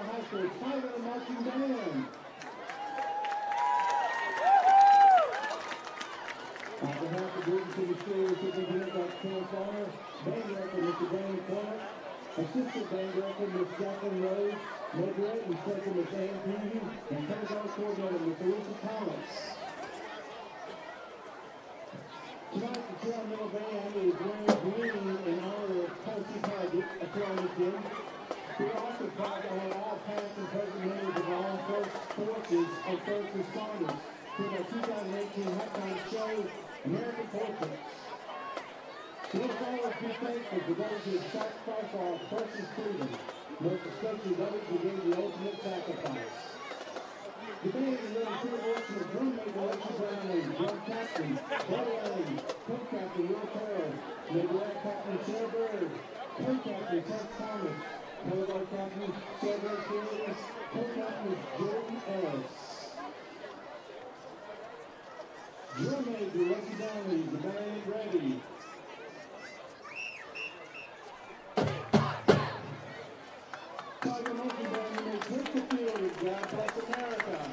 High School Tiger Marching Band. On behalf of Gordon City School, Superintendent Dr. Ken Farmer, Band Director Mr. Brandon Clark, Assistant Band Director Ms. Jacqueline Rose, Moderator Instructor Ms. Ann Peavy, and Kindergarten Coordinator Ms. Lisa Thomas. Tonight, the Trail Band is wearing green in honor of Kelsey Paget, a Trailman. We also proud to honor all past and present members of our armed forces and first responders for our 2018 halftime show, American Portraits. We will always be thankful for those who have sacrificed our precious freedom, most especially those who gave the ultimate sacrifice. The band is ready to work with drum major Lacey Brown and drum captain Buddy Allen, co-captain Will Carroll, Major Captain Sarah Bird, co-captain Ted Thomas, Colorado Captain Sarah Sirius, co-captain Jordan Ellis. Drum major Lacey Downey, the band ready. Tiger Monkey Band may take the field with God Bless America.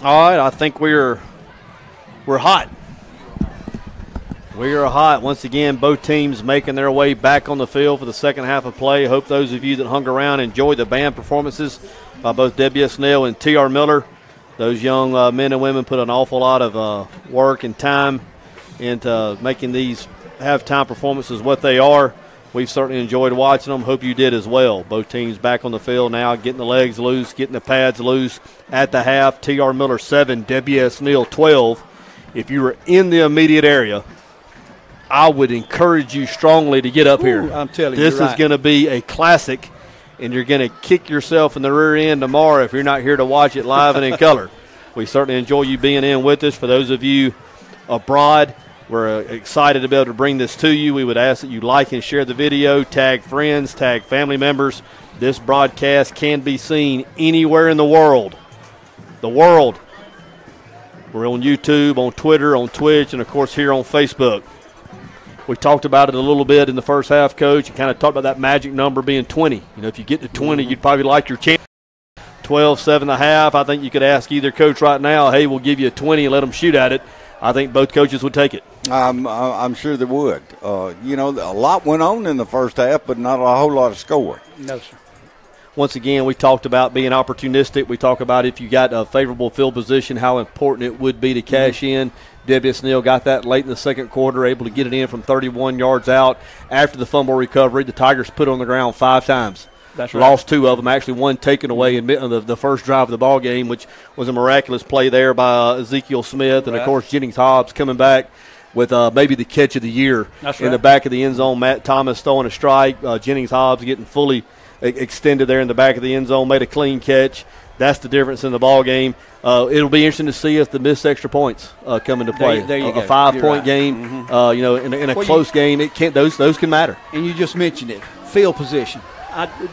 All right, I think we're hot. We are hot. Once again, both teams making their way back on the field for the second half of play. I hope those of you that hung around enjoyed the band performances by both W.S. Neal and T.R. Miller. Those young men and women put an awful lot of work and time into making these halftime performances what they are. We've certainly enjoyed watching them. Hope you did as well. Both teams back on the field now, getting the legs loose, getting the pads loose at the half. T.R. Miller 7, W.S. Neal 12. If you were in the immediate area, I would encourage you strongly to get up here. I'm telling you, this is going to be a classic, and you're going to kick yourself in the rear end tomorrow if you're not here to watch it live and in color. We certainly enjoy you being in with us. For those of you abroad, we're excited to be able to bring this to you. We would ask that you like and share the video, tag friends, tag family members. This broadcast can be seen anywhere in the world. The world. We're on YouTube, on Twitter, on Twitch, and, of course, here on Facebook. We talked about it a little bit in the first half, Coach. You kind of talked about that magic number being 20. You know, if you get to 20, you'd probably like your chance. 12, 7.5. I think you could ask either coach right now, hey, we'll give you a 20 and let them shoot at it. I think both coaches would take it. I'm sure they would. You know, a lot went on in the first half, but not a whole lot of score. No, sir. Once again, we talked about being opportunistic. We talk about if you got a favorable field position, how important it would be to cash in. W.S. Neal got that late in the second quarter, able to get it in from 31 yards out. After the fumble recovery, the Tigers put it on the ground 5 times. That's right. Lost 2 of them, actually one taken away in the first drive of the ball game, which was a miraculous play there by Ezekiel Smith. And, of course, Jennings Hobbs coming back with maybe the catch of the year in the back of the end zone. Matt Thomas throwing a strike. Jennings Hobbs getting fully extended there in the back of the end zone, made a clean catch. That's the difference in the ball game. It'll be interesting to see if the missed extra points come into play. There you go. A 5-point game, you know, in a close game, it can't. Those can matter. And you just mentioned it, field position.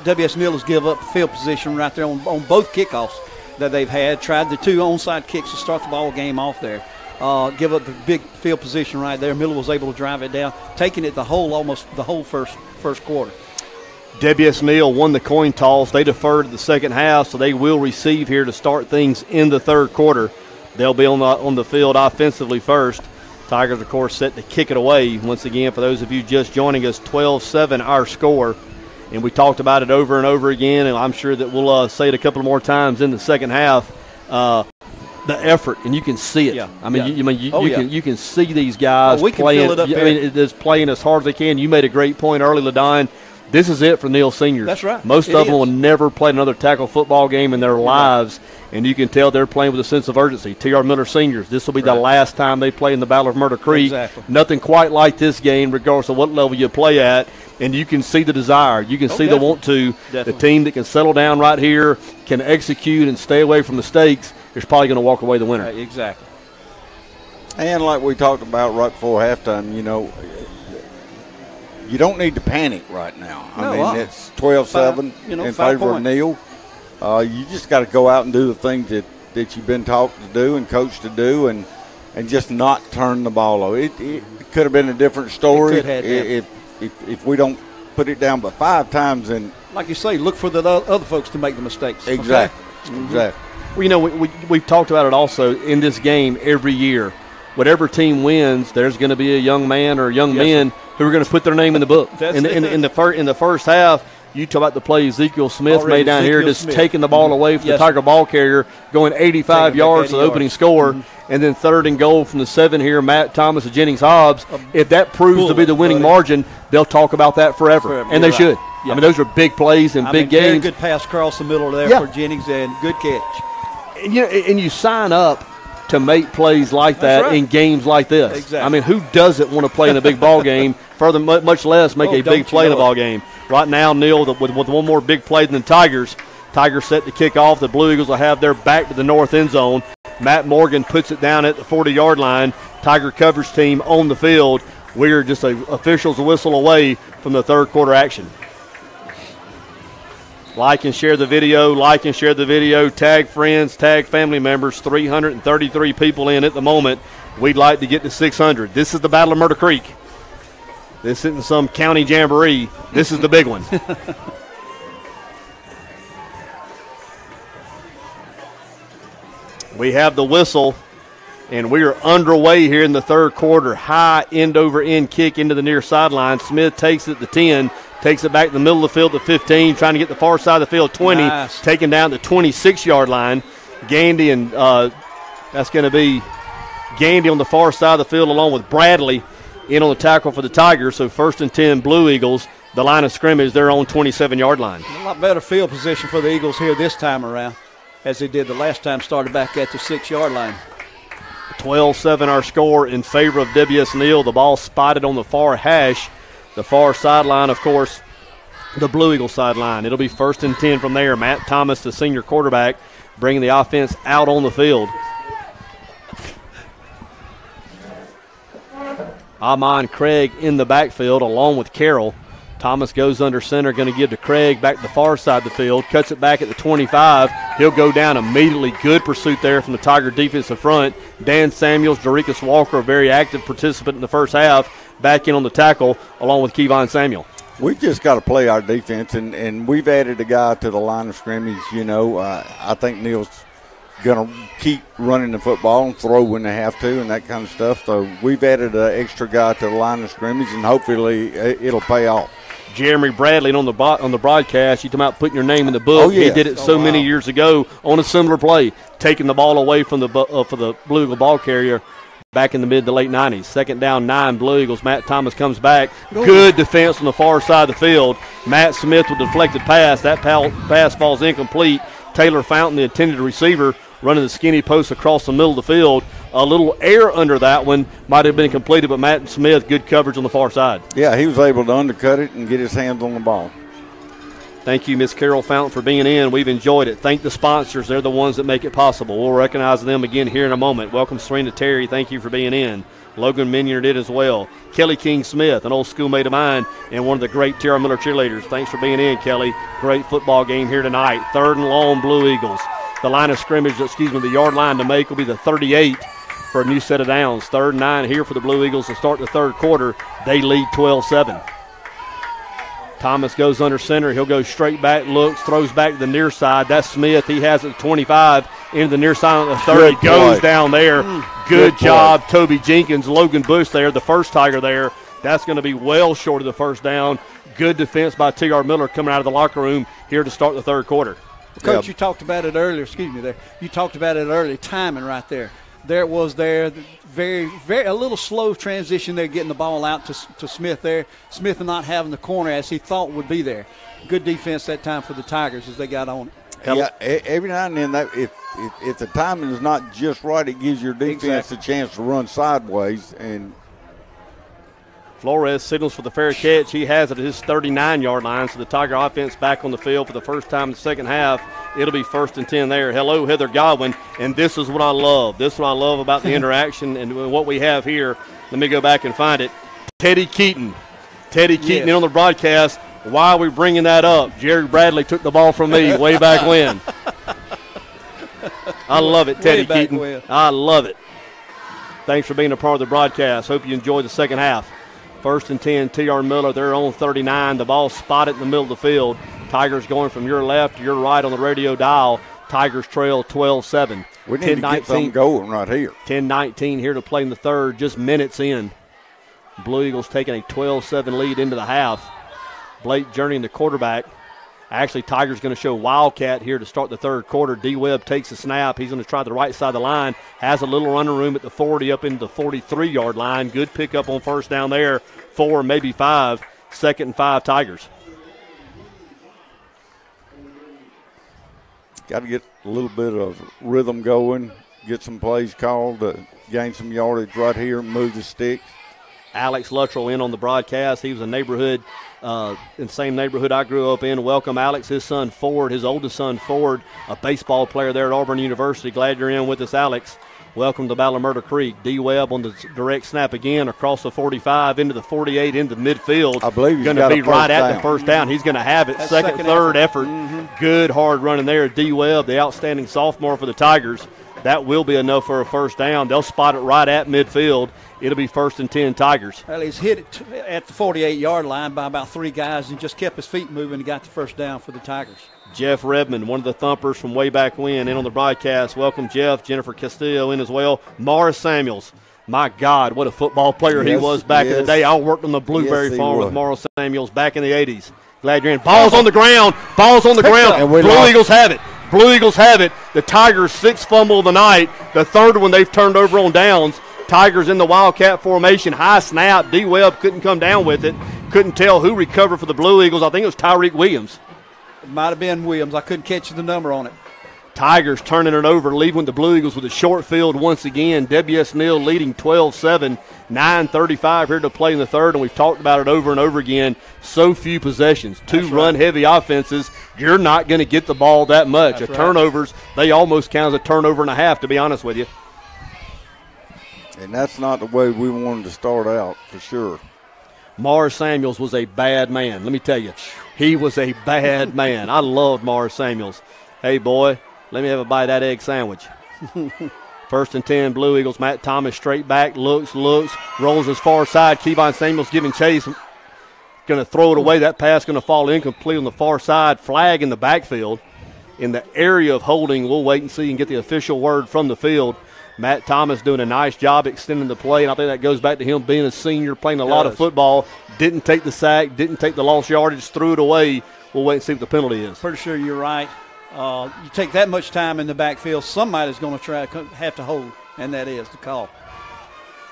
W.S. Neal has given up field position right there on both kickoffs that they've had. Tried the 2 onside kicks to start the ball game off there. Give up the big field position right there. Miller was able to drive it down, taking it almost the whole first quarter. W.S. Neal won the coin toss. They deferred the second half, so they will receive here to start things in the third quarter. They'll be on the field offensively first. Tigers, of course, set to kick it away. Once again, for those of you just joining us, 12-7 our score. And we talked about it over and over again, and I'm sure that we'll say it a couple more times in the second half. The effort, and you can see it. Yeah. I mean, you can see these guys we can playing. feel it up there. I mean, it's playing as hard as they can. You made a great point early, LaDon. This is it for Neal seniors. That's right. Most of them will never play another tackle football game in their lives, and you can tell they're playing with a sense of urgency. T.R. Miller seniors, this will be the last time they play in the Battle of Murder Creek. Exactly. Nothing quite like this game, regardless of what level you play at, and you can see the desire. You can see the want to. Definitely. The team that can settle down right here, can execute and stay away from mistakes, is probably going to walk away the winner. Right, exactly. And like we talked about right before halftime, you know, you don't need to panic right now. I mean, it's 12-7 in favor of Neal. You just got to go out and do the things that you've been taught to do and coached to do, and just not turn the ball over. It could have been a different story if we don't put it down but 5 times. And like you say, look for the other folks to make the mistakes. Exactly. Okay? Exactly. Well, you know, we've talked about it also in this game every year. Whatever team wins, there's going to be a young man or young men who are going to put their name in the book. In the first half, you talk about the play Ezekiel Smith made down here, just taking the ball away from the Tiger ball carrier, going 85 yards to the opening score, and then 3rd and goal from the 7 here, Matt Thomas and Jennings Hobbs. If that proves to be the winning margin, they'll talk about that forever. And they should. Yeah. I mean, those are big plays and big games. Very good pass across the middle there for Jennings, and good catch. And you sign up to make plays like that in games like this. Exactly. I mean, who doesn't want to play in a big ball game, much less make a big play in a ball game? Right now, Neal, with one more big play than the Tigers. Tigers set to kick off. The Blue Eagles will have their back to the north end zone. Matt Morgan puts it down at the 40-yard line. Tiger coverage team on the field. We're just officials a whistle away from the third quarter action. Like and share the video. Tag friends, tag family members. 333 people in at the moment. We'd like to get to 600. This is the Battle of Murder Creek. This isn't some county jamboree. This is the big one. We have the whistle, and we are underway here in the third quarter. High end-over-end kick into the near sideline. Smith takes it to 10, takes it back to the middle of the field to 15, trying to get the far side of the field, 20, Nice. taken down the 26-yard line. Gandy, and that's going to be Gandy on the far side of the field along with Bradley in on the tackle for the Tigers. So 1st and 10 Blue Eagles. The line of scrimmage, they're on 27-yard line. A lot better field position for the Eagles here this time around, as they did the last time, started back at the 6-yard line. 12-7 our score in favor of W.S. Neal. The ball spotted on the far hash, the far sideline, of course, the Blue Eagle sideline. It'll be 1st and 10 from there. Matt Thomas, the senior quarterback, bringing the offense out on the field. Amon Craig in the backfield along with Carroll. Thomas goes under center, going to give to Craig back to the far side of the field, cuts it back at the 25. He'll go down immediately. Good pursuit there from the Tiger defensive front. Dan Samuels, Dorikus Walker, a very active participant in the first half, back in on the tackle along with Kevon Samuel. We've just got to play our defense, and we've added a guy to the line of scrimmage. I think Neal's going to keep running the football and throw when they have to and that kind of stuff. So we've added an extra guy to the line of scrimmage, and hopefully it'll pay off. Jeremy Bradley on the broadcast, you talking about putting your name in the book. Oh, yes. He did it so many years ago on a similar play, taking the ball away from for the Blue Eagle ball carrier back in the mid to late 90s. 2nd down, 9 Blue Eagles. Matt Thomas comes back. Good defense on the far side of the field. Matt Smith with a deflected pass. That pass falls incomplete. Taylor Fountain, the intended receiver, running the skinny post across the middle of the field. A little air under that one might have been completed, but Matt Smith, good coverage on the far side. Yeah, he was able to undercut it and get his hands on the ball. Thank you, Miss Carol Fountain, for being in. We've enjoyed it. Thank the sponsors. They're the ones that make it possible. We'll recognize them again here in a moment. Welcome, Serena Terry. Thank you for being in. Logan Minion did as well. Kelly King Smith, an old schoolmate of mine, and one of the great T.R. Miller cheerleaders. Thanks for being in, Kelly. Great football game here tonight. 3rd and long, Blue Eagles. The line of scrimmage, the yard line to make will be the 38 for a new set of downs. 3rd and 9 here for the Blue Eagles to start the third quarter. They lead 12-7. Thomas goes under center. He'll go straight back, looks, throws back to the near side. That's Smith. He has it 25 into the near side on the 30. Goes down there. Good job, Toby Jenkins. Logan Bush there, the first Tiger there. That's going to be well short of the first down. Good defense by T.R. Miller coming out of the locker room here to start the third quarter. Coach, you talked about it earlier. Excuse me there. You talked about it earlier. Timing right there. There it was there. Very, very a little slow transition there, getting the ball out to Smith there. Smith not having the corner as he thought would be there. Good defense that time for the Tigers as they got on it. Yeah, every now and then, if the timing is not just right, it gives your defense a chance to run sideways. And Flores signals for the fair catch. He has it at his 39-yard line, so the Tiger offense back on the field for the first time in the second half. It'll be 1st and 10 there. Hello, Heather Godwin, and this is what I love. This is what I love about the interaction and what we have here. Let me go back and find it. Teddy Keaton. Teddy Keaton in on the broadcast. Why are we bringing that up? Jerry Bradley took the ball from me way back when. I love it, Teddy Keaton. When. I love it. Thanks for being a part of the broadcast. Hope you enjoyed the second half. 1st and 10, T.R. Miller, they're on 39. The ball spotted in the middle of the field. Tigers going from your left to your right on the radio dial. Tigers trail 12-7. We need to get something going right here. 10-19 here to play in the third, just minutes in. Blue Eagles taking a 12-7 lead into the half. Blake Journey, the quarterback. Actually, Tigers going to show Wildcat here to start the third quarter. D. Webb takes the snap. He's going to try the right side of the line. Has a little running room at the 40 up into the 43-yard line. Good pickup on first down there. 4, maybe 5. 2nd and 5 Tigers. Got to get a little bit of rhythm going, get some plays called to gain some yardage right here, move the sticks. Alex Luttrell in on the broadcast. He was a neighborhood, in the same neighborhood I grew up in. Welcome, Alex. His son, Ford, his oldest son, Ford, a baseball player there at Auburn University. Glad you're in with us, Alex. Welcome to Battle of Murder Creek. D. Webb on the direct snap again across the 45 into the 48 into the midfield. I believe he's going to be right at the first down. He's going to have it. That's second, third effort. Good hard running there. D. Webb, the outstanding sophomore for the Tigers. That will be enough for a first down. They'll spot it right at midfield. It'll be 1st and 10 Tigers. Well, he's hit it at the 48-yard line by about 3 guys and just kept his feet moving and got the first down for the Tigers. Jeff Redmond, one of the thumpers from way back when, in on the broadcast. Welcome, Jeff. Jennifer Castillo in as well. Morris Samuels. My God, what a football player he was back in the day. I worked on the Blueberry Farm with Morris Samuels back in the 80s. Glad you're in. Ball's on the ground. Ball's on the ground. Blue Eagles have it. Blue Eagles have it. The Tigers' 6th fumble of the night. The 3rd one they've turned over on downs. Tigers in the Wildcat formation. High snap. D. Webb couldn't come down with it. Couldn't tell who recovered for the Blue Eagles. I think it was Tyreek Williams. It might have been Williams. I couldn't catch the number on it. Tigers turning it over, leaving the Blue Eagles with a short field once again. W.S. Neal leading 12-7, 9:35 here to play in the 3rd, and we've talked about it over and over again. So few possessions, 2 run-heavy offenses. You're not going to get the ball that much. Turnovers, they almost count as a turnover and a half, to be honest with you. And that's not the way we wanted to start out, for sure. Morris Samuels was a bad man. Let me tell you, he was a bad man. I loved Morris Samuels. Hey, boy, let me have a bite of that egg sandwich. 1st and 10, Blue Eagles. Matt Thomas straight back, looks, rolls his far side. Kevon Samuels giving chase. Going to throw it away. That pass going to fall incomplete on the far side. Flag in the backfield. In the area of holding, we'll wait and see and get the official word from the field. Matt Thomas doing a nice job extending the play, and I think that goes back to him being a senior, playing a lot of football. Didn't take the sack, didn't take the lost yardage, threw it away. We'll wait and see what the penalty is. Pretty sure you're right. You take that much time in the backfield, somebody's going to have to hold, and that is the call.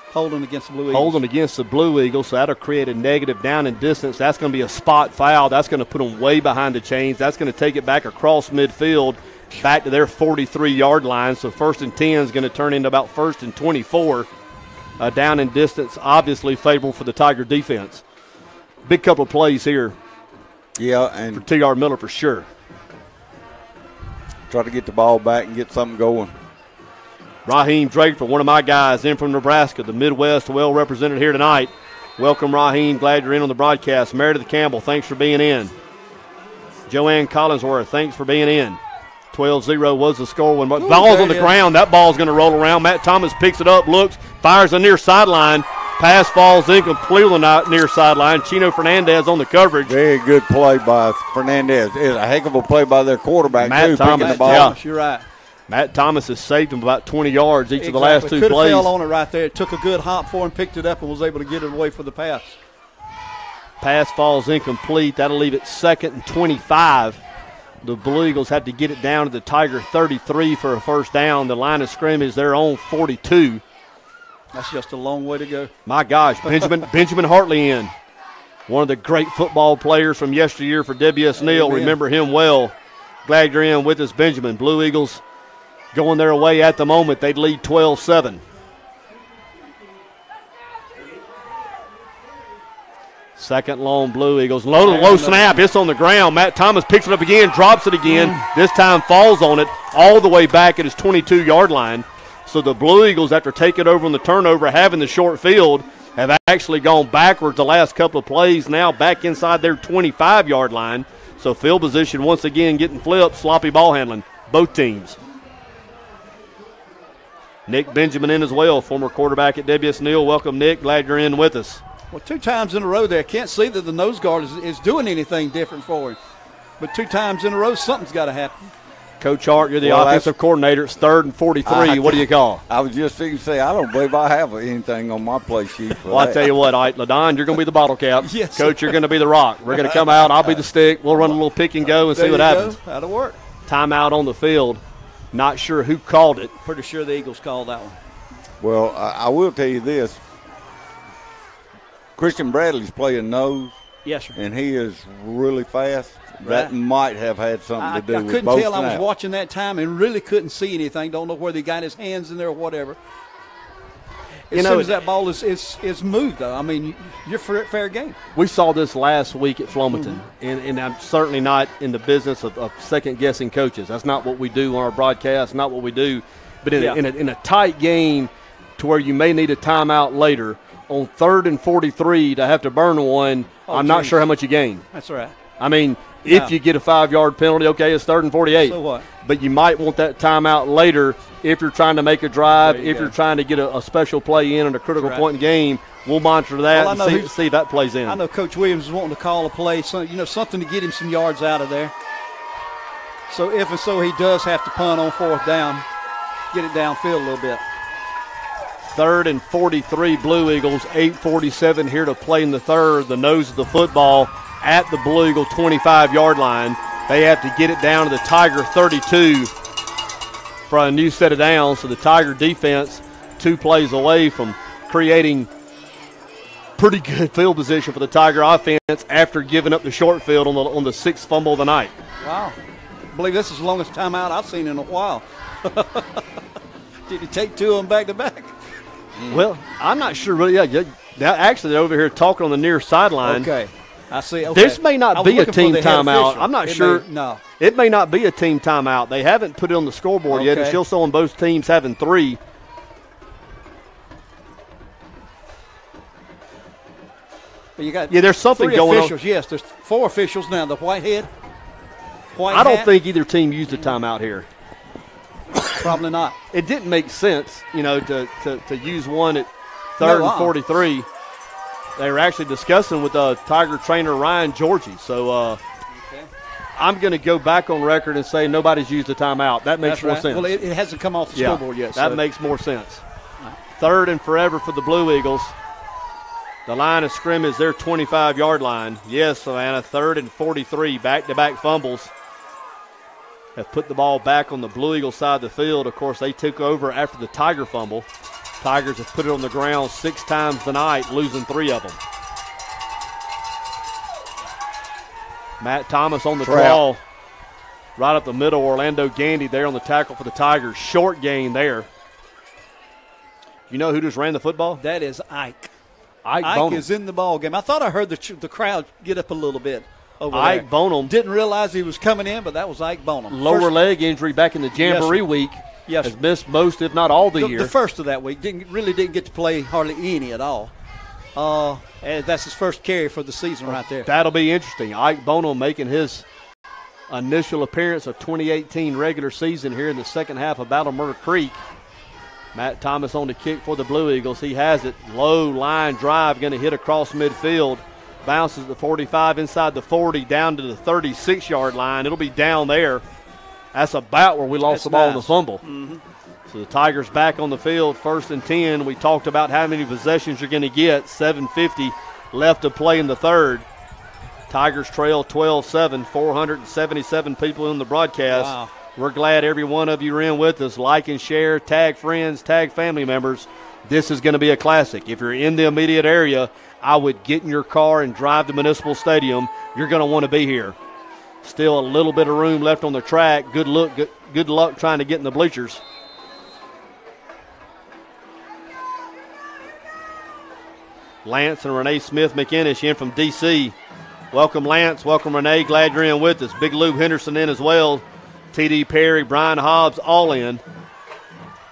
Holding against the Blue Eagles. Holding against the Blue Eagles, so that'll create a negative down and distance. That's going to be a spot foul. That's going to put them way behind the chains. That's going to take it back across midfield, back to their 43-yard line. So 1st and 10 is going to turn into about 1st and 24. Down and distance, obviously favorable for the Tiger defense. Big couple of plays here. Yeah, and for T.R. Miller for sure. Try to get the ball back and get something going. Raheem Draper, one of my guys in from Nebraska, the Midwest, well represented here tonight. Welcome, Raheem. Glad you're in on the broadcast. Meredith Campbell, thanks for being in. Joanne Collinsworth, thanks for being in. 12-0 was the score. When ball's on the ground, that ball's going to roll around. Matt Thomas picks it up, looks, fires the near sideline. Pass falls incomplete on the near sideline. Chino Fernandez on the coverage. Very good play by Fernandez. It's a heck of a play by their quarterback, Matt too, Thomas, picking the ball. Yeah, you're right. Matt Thomas has saved him about 20 yards each of the last 2 plays. Could have fell on it right there. It took a good hop for him, picked it up, and was able to get it away for the pass. Pass falls incomplete. That'll leave it 2nd and 25. The Blue Eagles have to get it down to the Tiger 33 for a first down. The line of scrimmage, their own 42. That's just a long way to go. My gosh, Benjamin Hartley in. One of the great football players from yesteryear for W.S. Neal. Remember him well. Glad you're in with us, Benjamin. Blue Eagles going their way at the moment. They'd lead 12-7. Second long, Blue Eagles. Low snap. It's on the ground. Matt Thomas picks it up again, drops it again. This time falls on it all the way back at his 22-yard line. So the Blue Eagles, after taking over on the turnover, having the short field, have actually gone backwards the last couple of plays, now back inside their 25-yard line. So field position once again getting flipped, sloppy ball handling, both teams. Nick Benjamin in as well, former quarterback at W.S. Neal. Welcome, Nick. Glad you're in with us. Well, 2 times in a row there. Can't see that the nose guard is doing anything different for him. But 2 times in a row, something's got to happen. Coach Hart, you're the offensive coordinator. It's 3rd and 43. What do you call? I was just thinking to say, I don't believe I have anything on my play sheet for Well, I tell you what, LaDon, you're going to be the bottle cap. Yes. Coach, you're going to be the rock. We're going to come out. I'll be the stick. We'll run a little pick and go and see what happens. That'll work. Timeout on the field. Not sure who called it. Pretty sure the Eagles called that one. Well, I will tell you this. Christian Bradley's playing nose. Yes, sir. And he is really fast. That might have had something to do with both I couldn't tell. snaps. I was watching that time and really couldn't see anything. Don't know whether he got his hands in there or whatever. As soon as that ball is moved, though, I mean, you're fair game. We saw this last week at Flomaton, and I'm certainly not in the business of second-guessing coaches. That's not what we do on our broadcast, not what we do. But in a tight game to where you may need a timeout later, on 3rd and 43 to have to burn one, I'm not sure how much you gain. That's right. I mean, if you get a 5-yard penalty, okay, it's 3rd and 48. So what? But you might want that timeout later if you're trying to make a drive, if you're trying to get a special play in at a critical point in the game. We'll monitor that and see if that plays in. I know Coach Williams is wanting to call a play, something to get him some yards out of there. So if and so he does have to punt on 4th down, get it downfield a little bit. 3rd and 43, Blue Eagles, 8:47 here to play in the third. The nose of the football at the Blue Eagle 25-yard line. They have to get it down to the Tiger 32 for a new set of downs. So the Tiger defense 2 plays away from creating pretty good field position for the Tiger offense after giving up the short field on the 6th fumble of the night. Wow. I believe this is the longest timeout I've seen in a while. Did he take 2 of them back to back? Well, I'm not sure really. Actually, they're over here talking on the near sideline. Okay. I see. Okay. This may not be a team timeout. I'm not sure. No. It may not be a team timeout. They haven't put it on the scoreboard yet. It's still showing both teams having 3. But you got there's something 3 going officials. on. Yes, there's 4 officials now. The White I don't think either team used a timeout here. Probably not. It didn't make sense, to use one at 3rd and 43. They were actually discussing with Tiger trainer Ryan Georgie. So I'm going to go back on record and say nobody's used a timeout. That makes more sense. Well, it hasn't come off the scoreboard yet. That makes more sense. 3rd and forever for the Blue Eagles. The line of scrimmage, their 25-yard line. Yes, Savannah, 3rd and 43, back-to-back fumbles. Have put the ball back on the Blue Eagle side of the field. Of course, they took over after the Tiger fumble. Tigers have put it on the ground 6 times tonight, losing 3 of them. Matt Thomas on the draw. Right up the middle, Orlando Gandy there on the tackle for the Tigers. Short gain there. You know who just ran the football? That is Ike. Ike is in the ball game. I thought I heard the crowd get up a little bit over there. Ike Bonham. Didn't realize he was coming in, but that was Ike Bonham. Lower leg injury back in the Jamboree week. Yes. Has missed most, if not all, the year. The first of that week. Didn't get to play hardly any at all. And that's his first carry for the season right there. That'll be interesting. Ike Bonham making his initial appearance of 2018 regular season here in the second half of Battle Murder Creek. Matt Thomas on the kick for the Blue Eagles. He has it. Low line drive, going to hit across midfield. Bounces the 45 inside the 40 down to the 36-yard line. It'll be down there. That's about where we lost the ball on the fumble. Mm-hmm. So the Tigers back on the field, 1st and 10. We talked about how many possessions you're going to get. 7:50 left to play in the third. Tigers trail 12-7, 477 people in the broadcast. Wow. We're glad every one of you are in with us. Like and share, tag friends, tag family members. This is going to be a classic. If you're in the immediate area, I would get in your car and drive to Municipal Stadium. You're going to want to be here. Still a little bit of room left on the track. Good luck trying to get in the bleachers. Lance and Renee Smith McInnish in from D.C. Welcome, Lance. Welcome, Renee. Glad you're in with us. Big Lou Henderson in as well. T.D. Perry, Brian Hobbs all in.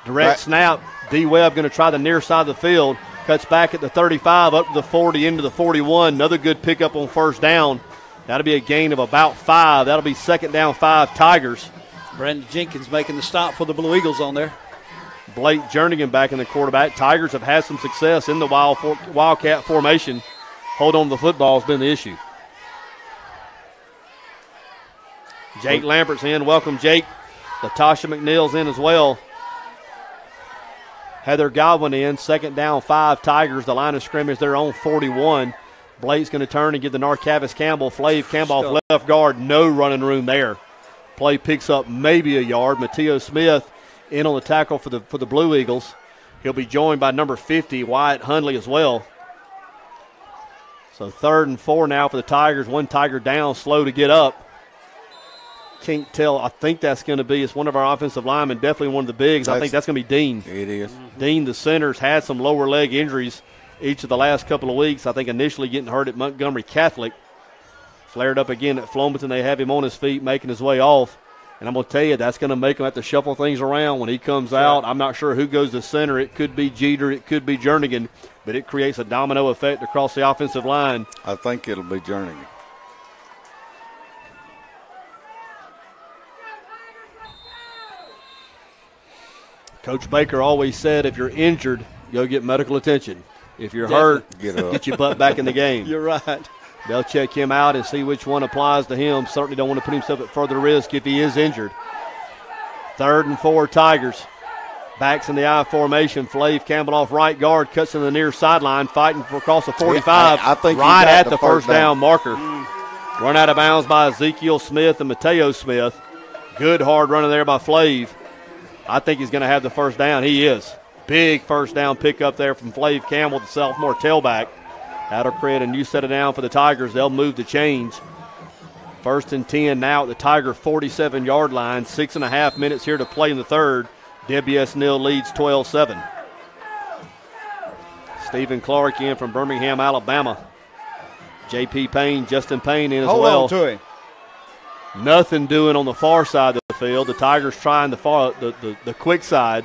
Direct snap. D. Webb going to try the near side of the field. Cuts back at the 35, up to the 40, into the 41. Another good pickup on 1st down. That'll be a gain of about 5. That'll be 2nd down 5 Tigers. Brandon Jenkins making the stop for the Blue Eagles on there. Blake Jernigan back in the quarterback. Tigers have had some success in the Wildcat formation. Hold on to the football has been the issue. Jake Lambert's in. Welcome, Jake. Latasha McNeil's in as well. Heather Godwin in. 2nd down 5 Tigers. The line of scrimmage they're on 41. Blake's going to turn and give the Narcavis Campbell. Flav Campbell off left guard. No running room there. Play picks up maybe a yard. Mateo Smith in on the tackle for the Blue Eagles. He'll be joined by number 50, Wyatt Hundley, as well. So 3rd and 4 now for the Tigers. One Tiger down, slow to get up. Can't tell. I think that's going to be, it's one of our offensive linemen, definitely one of the bigs. I think that's going to be Dean. It is. Dean, the center's had some lower leg injuries each of the last couple of weeks. I think initially getting hurt at Montgomery Catholic. Flared up again at Flomaton. They have him on his feet making his way off. And I'm going to tell you, that's going to make him have to shuffle things around when he comes out. I'm not sure who goes to center. It could be Jeter. It could be Jernigan. But it creates a domino effect across the offensive line. I think it'll be Jernigan. Coach Baker always said if you're injured, go get medical attention. If you're hurt, get your butt back in the game. You're right. They'll check him out and see which one applies to him. Certainly don't want to put himself at further risk if he is injured. 3rd and 4 Tigers. Backs in the I formation. Flav Campbell off right guard, cuts in the near sideline, fighting for across the 45. I think right at the first down marker. Run out of bounds by Ezekiel Smith and Mateo Smith. Good hard running there by Flav. I think he's going to have the first down. He is. Big first down pickup there from Flav Campbell, the sophomore tailback. That'll create a new set of down for the Tigers. They'll move the change. 1st and 10 now at the Tiger 47-yard line. 6.5 minutes here to play in the third. WS Neal leads 12-7. Stephen Clark in from Birmingham, Alabama. J.P. Payne, Justin Payne in as well. Hold on to him. Nothing doing on the far side of the field. The Tigers trying the quick side.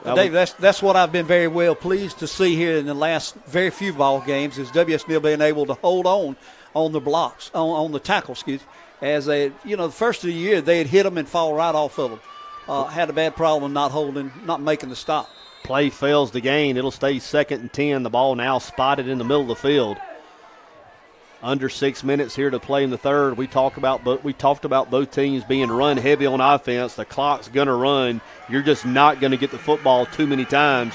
Dave, that's what I've been very well pleased to see here in the last very few ball games is WS Neal being able to hold on the blocks, on the tackle, as the first of the year they had hit them and fall right off of them. Had a bad problem not making the stop. Play fails the gain. It'll stay 2nd and 10. The ball now spotted in the middle of the field. Under 6 minutes here to play in the third. We talked about both teams being run heavy on offense. The clock's going to run. You're just not going to get the football too many times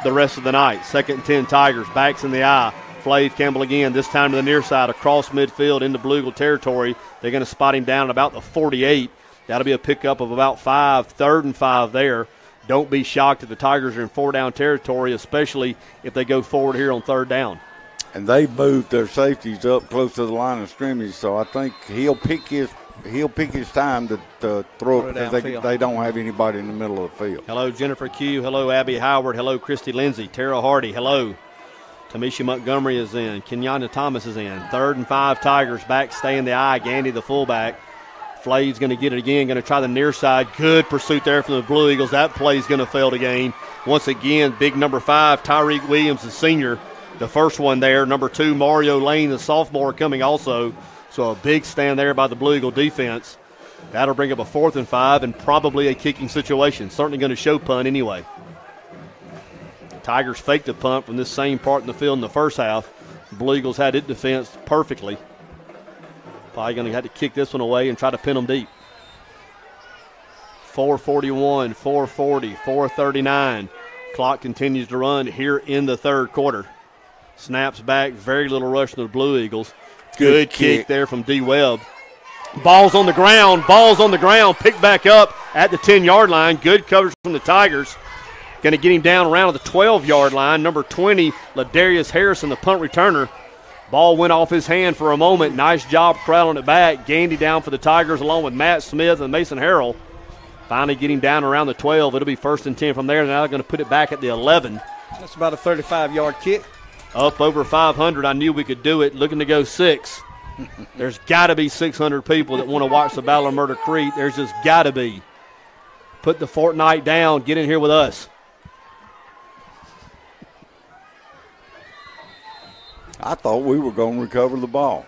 the rest of the night. 2nd and 10 Tigers. Backs in the eye. Flav Campbell again, this time to the near side, across midfield into Blue Eagle territory. They're going to spot him down at about the 48. That'll be a pickup of about 5, 3rd and 5 there. Don't be shocked if the Tigers are in 4-down territory, especially if they go forward here on 3rd down. And they moved their safeties up close to the line of scrimmage, so I think he'll pick his time to throw it because they don't have anybody in the middle of the field. Hello, Jennifer Q. Hello, Abby Howard. Hello, Christy Lindsay. Tara Hardy. Hello. Tamisha Montgomery is in. Kenyatta Thomas is in. 3rd and 5 Tigers. Back stay in the eye. Gandy, the fullback. Flav's going to get it again. Going to try the near side. Good pursuit there from the Blue Eagles. That play's going to fail to gain. Once again, big number 5, Tyreek Williams, the senior. The first one there. Number 2, Mario Lane, the sophomore, coming also. So a big stand there by the Blue Eagle defense. That'll bring up a 4th and 5 and probably a kicking situation. Certainly going to show punt anyway. Tigers faked the punt from this same part in the field in the first half. Blue Eagles had it defensed perfectly. Probably going to have to kick this one away and try to pin them deep. 4:41, 4:40, 4:39. Clock continues to run here in the third quarter. Snaps back, very little rush from the Blue Eagles. Good kick there from D. Webb. Ball's on the ground, picked back up at the 10-yard line. Good coverage from the Tigers. Going to get him down around the 12-yard line. Number 20, Ladarius Harrison, the punt returner. Ball went off his hand for a moment. Nice job corralling it back. Gandy down for the Tigers along with Matt Smith and Mason Harrell. Finally getting down around the 12. It'll be 1st and 10 from there. Now they're going to put it back at the 11. That's about a 35-yard kick. Up over 500. I knew we could do it. Looking to go 6. There's got to be 600 people that want to watch the Battle of Murder Creek. There's just got to be. Put the Fortnite down. Get in here with us. I thought we were going to recover the ball.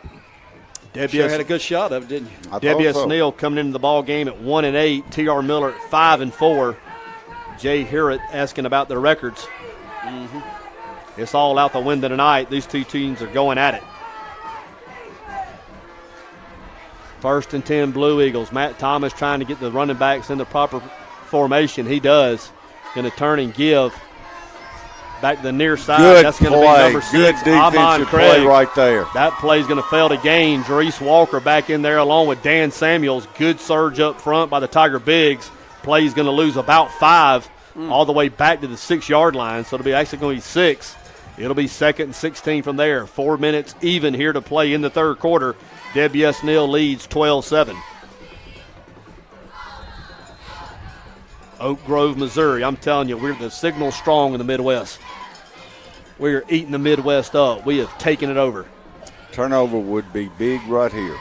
Sure had a good shot of it, didn't you? W.S. Neal coming into the ball game at 1-8. T.R. Miller at 5-4. Jay Herritt asking about their records. It's all out the window tonight. These two teams are going at it. 1st and 10 Blue Eagles. Matt Thomas trying to get the running backs in the proper formation. He does. Going to turn and give. Back to the near side. Good That's going to play. be number 6. Good defensive play right there. That play's going to fail to gain. Jerice Walker back in there along with Dan Samuels. Good surge up front by the Tiger Bigs. Play's going to lose about 5 all the way back to the 6-yard line. So it'll be actually going to be 6. It'll be 2nd and 16 from there. 4 minutes even here to play in the third quarter. W.S. Neal leads 12-7. Oak Grove, Missouri. I'm telling you, we're the signal strong in the Midwest. We're eating the Midwest up. We have taken it over. Turnover would be big right here.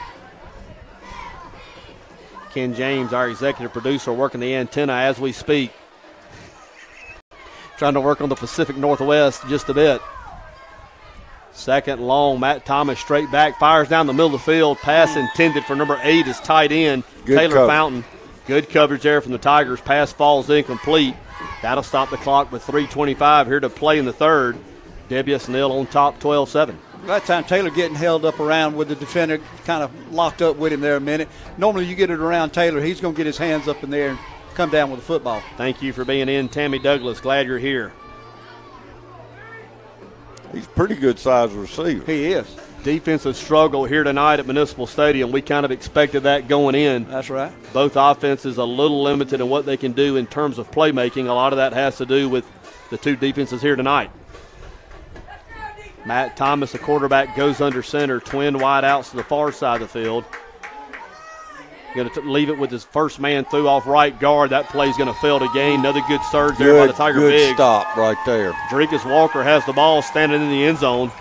Ken James, our executive producer, working the antenna as we speak. Trying to work on the Pacific Northwest just a bit. 2nd and long. Matt Thomas straight back, fires down the middle of the field. Pass intended for number 8 is tight end. Good Taylor cover. Fountain. Good coverage there from the Tigers. Pass falls incomplete. That'll stop the clock with 3:25 here to play in the third. WSNL on top 12-7. That time Taylor getting held up around with the defender, kind of locked up with him there a minute. Normally you get it around Taylor, he's going to get his hands up in there and come down with the football. Thank you for being in, Tammy Douglas. Glad you're here. He's a pretty good size receiver. He is. Defensive struggle here tonight at Municipal Stadium. We kind of expected that going in. That's right. Both offenses a little limited in what they can do in terms of playmaking. A lot of that has to do with the two defenses here tonight. Matt Thomas, the quarterback, goes under center. Twin wide outs to the far side of the field. Going to leave it with his first man through off right guard. That play's going to fail to gain. Another good surge there by the Tiger Bigs. Good stop right there. Drinkus Walker has the ball standing in the end zone.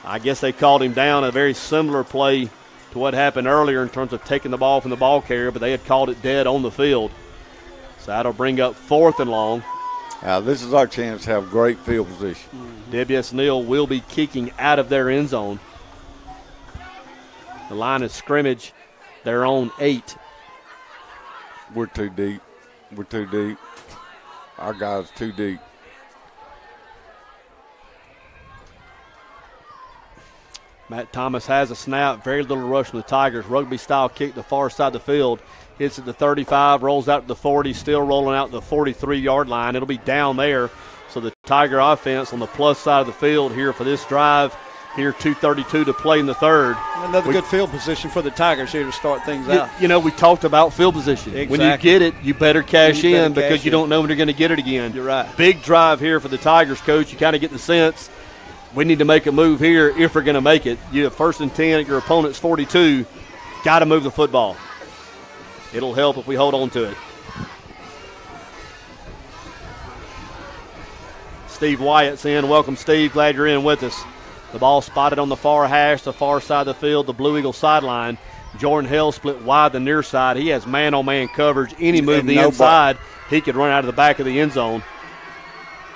I guess they called him down. A very similar play to what happened earlier in terms of taking the ball from the ball carrier, but they had called it dead on the field. So that'll bring up 4th and long. This is our chance to have great field position. WSNL will be kicking out of their end zone. The line of scrimmage, they're on 8. We're too deep. We're too deep. Our guys too deep. Matt Thomas has a snap. Very little rush from the Tigers. Rugby-style kick to the far side of the field. Hits at the 35, rolls out to the 40, still rolling out to the 43-yard line. It'll be down there. So the Tiger offense on the plus side of the field here for this drive. Here, 2:32 to play in the third. Another good field position for the Tigers here to start things out. You know, we talked about field position. Exactly. When you get it, you better cash in because you don't know when you're going to get it again. You're right. Big drive here for the Tigers, Coach. You kind of get the sense we need to make a move here if we're going to make it. You have 1st and 10 at your opponent's 42. Got to move the football. It'll help if we hold on to it. Steve Wyatt's in. Welcome, Steve. Glad you're in with us. The ball spotted on the far hash, the far side of the field, the Blue Eagle sideline. Jordan Hale split wide the near side. He has man-on-man coverage. Any move the inside, he could run out of the back of the end zone.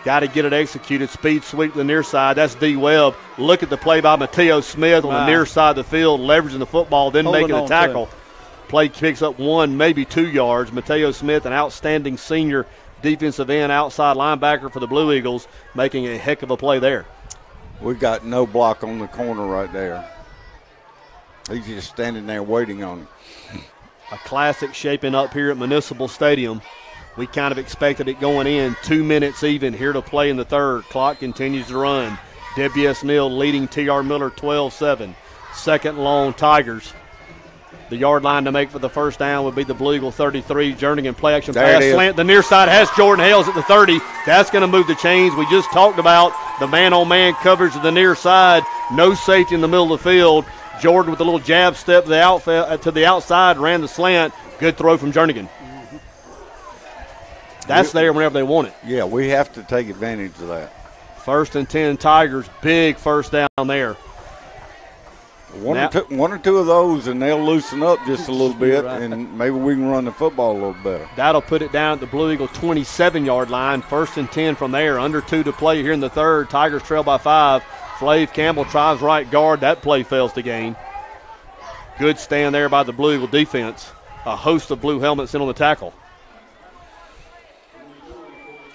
Got to get it executed. Speed sweep to the near side. That's D. Webb. Look at the play by Mateo Smith on the near side of the field, leveraging the football, then making a tackle. Play picks up 1, maybe 2 yards. Mateo Smith, an outstanding senior defensive end, outside linebacker for the Blue Eagles, making a heck of a play there. We got no block on the corner right there. He's just standing there waiting on him. A classic shaping up here at Municipal Stadium. We kind of expected it going in. 2 minutes even here to play in the third. Clock continues to run. WSNL leading T.R. Miller 12-7. 2nd long Tigers. The yard line to make for the first down would be the Blue Eagle 33. Jernigan play action pass slant. The near side has Jordan Hales at the 30. That's going to move the chains. We just talked about the man-on-man coverage of the near side. No safety in the middle of the field. Jordan with a little jab step to the outside, ran the slant. Good throw from Jernigan. That's there whenever they want it. Yeah, we have to take advantage of that. 1st and 10 Tigers. Big first down there. One or two of those, and they'll loosen up just a little bit, and maybe we can run the football a little better. That'll put it down at the Blue Eagle 27-yard line. 1st and 10 from there. Under 2 to play here in the third. Tigers trail by 5. Flav Campbell tries right guard. That play fails to gain. Good stand there by the Blue Eagle defense. A host of blue helmets in on the tackle.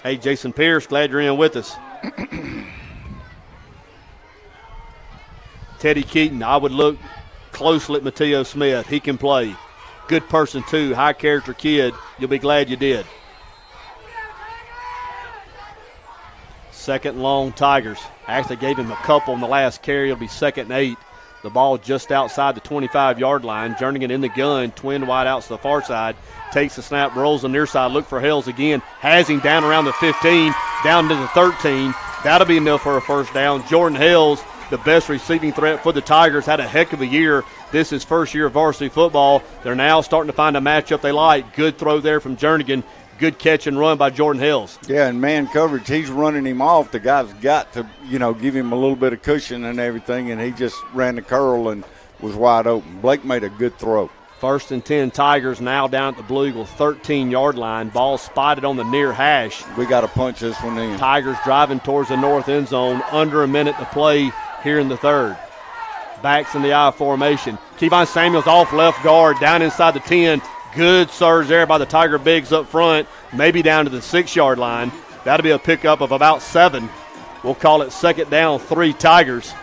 Hey, Jason Pierce, glad you're in with us. Teddy Keaton, I would look closely at Mateo Smith. He can play. Good person, too. High character kid. You'll be glad you did. 2nd long Tigers. Actually gave him a couple on the last carry. It'll be 2nd and 8. The ball just outside the 25-yard line. Jernigan in the gun. Twin wide outs to the far side. Takes the snap, rolls the near side. Look for Hales again. Has him down around the 15, down to the 13. That'll be enough for a first down. Jordan Hales, the best receiving threat for the Tigers, had a heck of a year. This is first year of varsity football. They're now starting to find a matchup they like. Good throw there from Jernigan. Good catch and run by Jordan Hales. Yeah, and man coverage, he's running him off. The guy's got to, give him a little bit of cushion and everything, and he just ran the curl and was wide open. Blake made a good throw. 1st and 10 Tigers now down at the Blue Eagle 13-yard line. Ball spotted on the near hash. We got to punch this one in. Tigers driving towards the north end zone. Under a minute to play here in the third. Backs in the I formation. Kevon Samuels off left guard, down inside the 10. Good surge there by the Tiger Bigs up front, maybe down to the 6-yard line. That'll be a pickup of about 7. We'll call it 2nd down, 3 Tigers.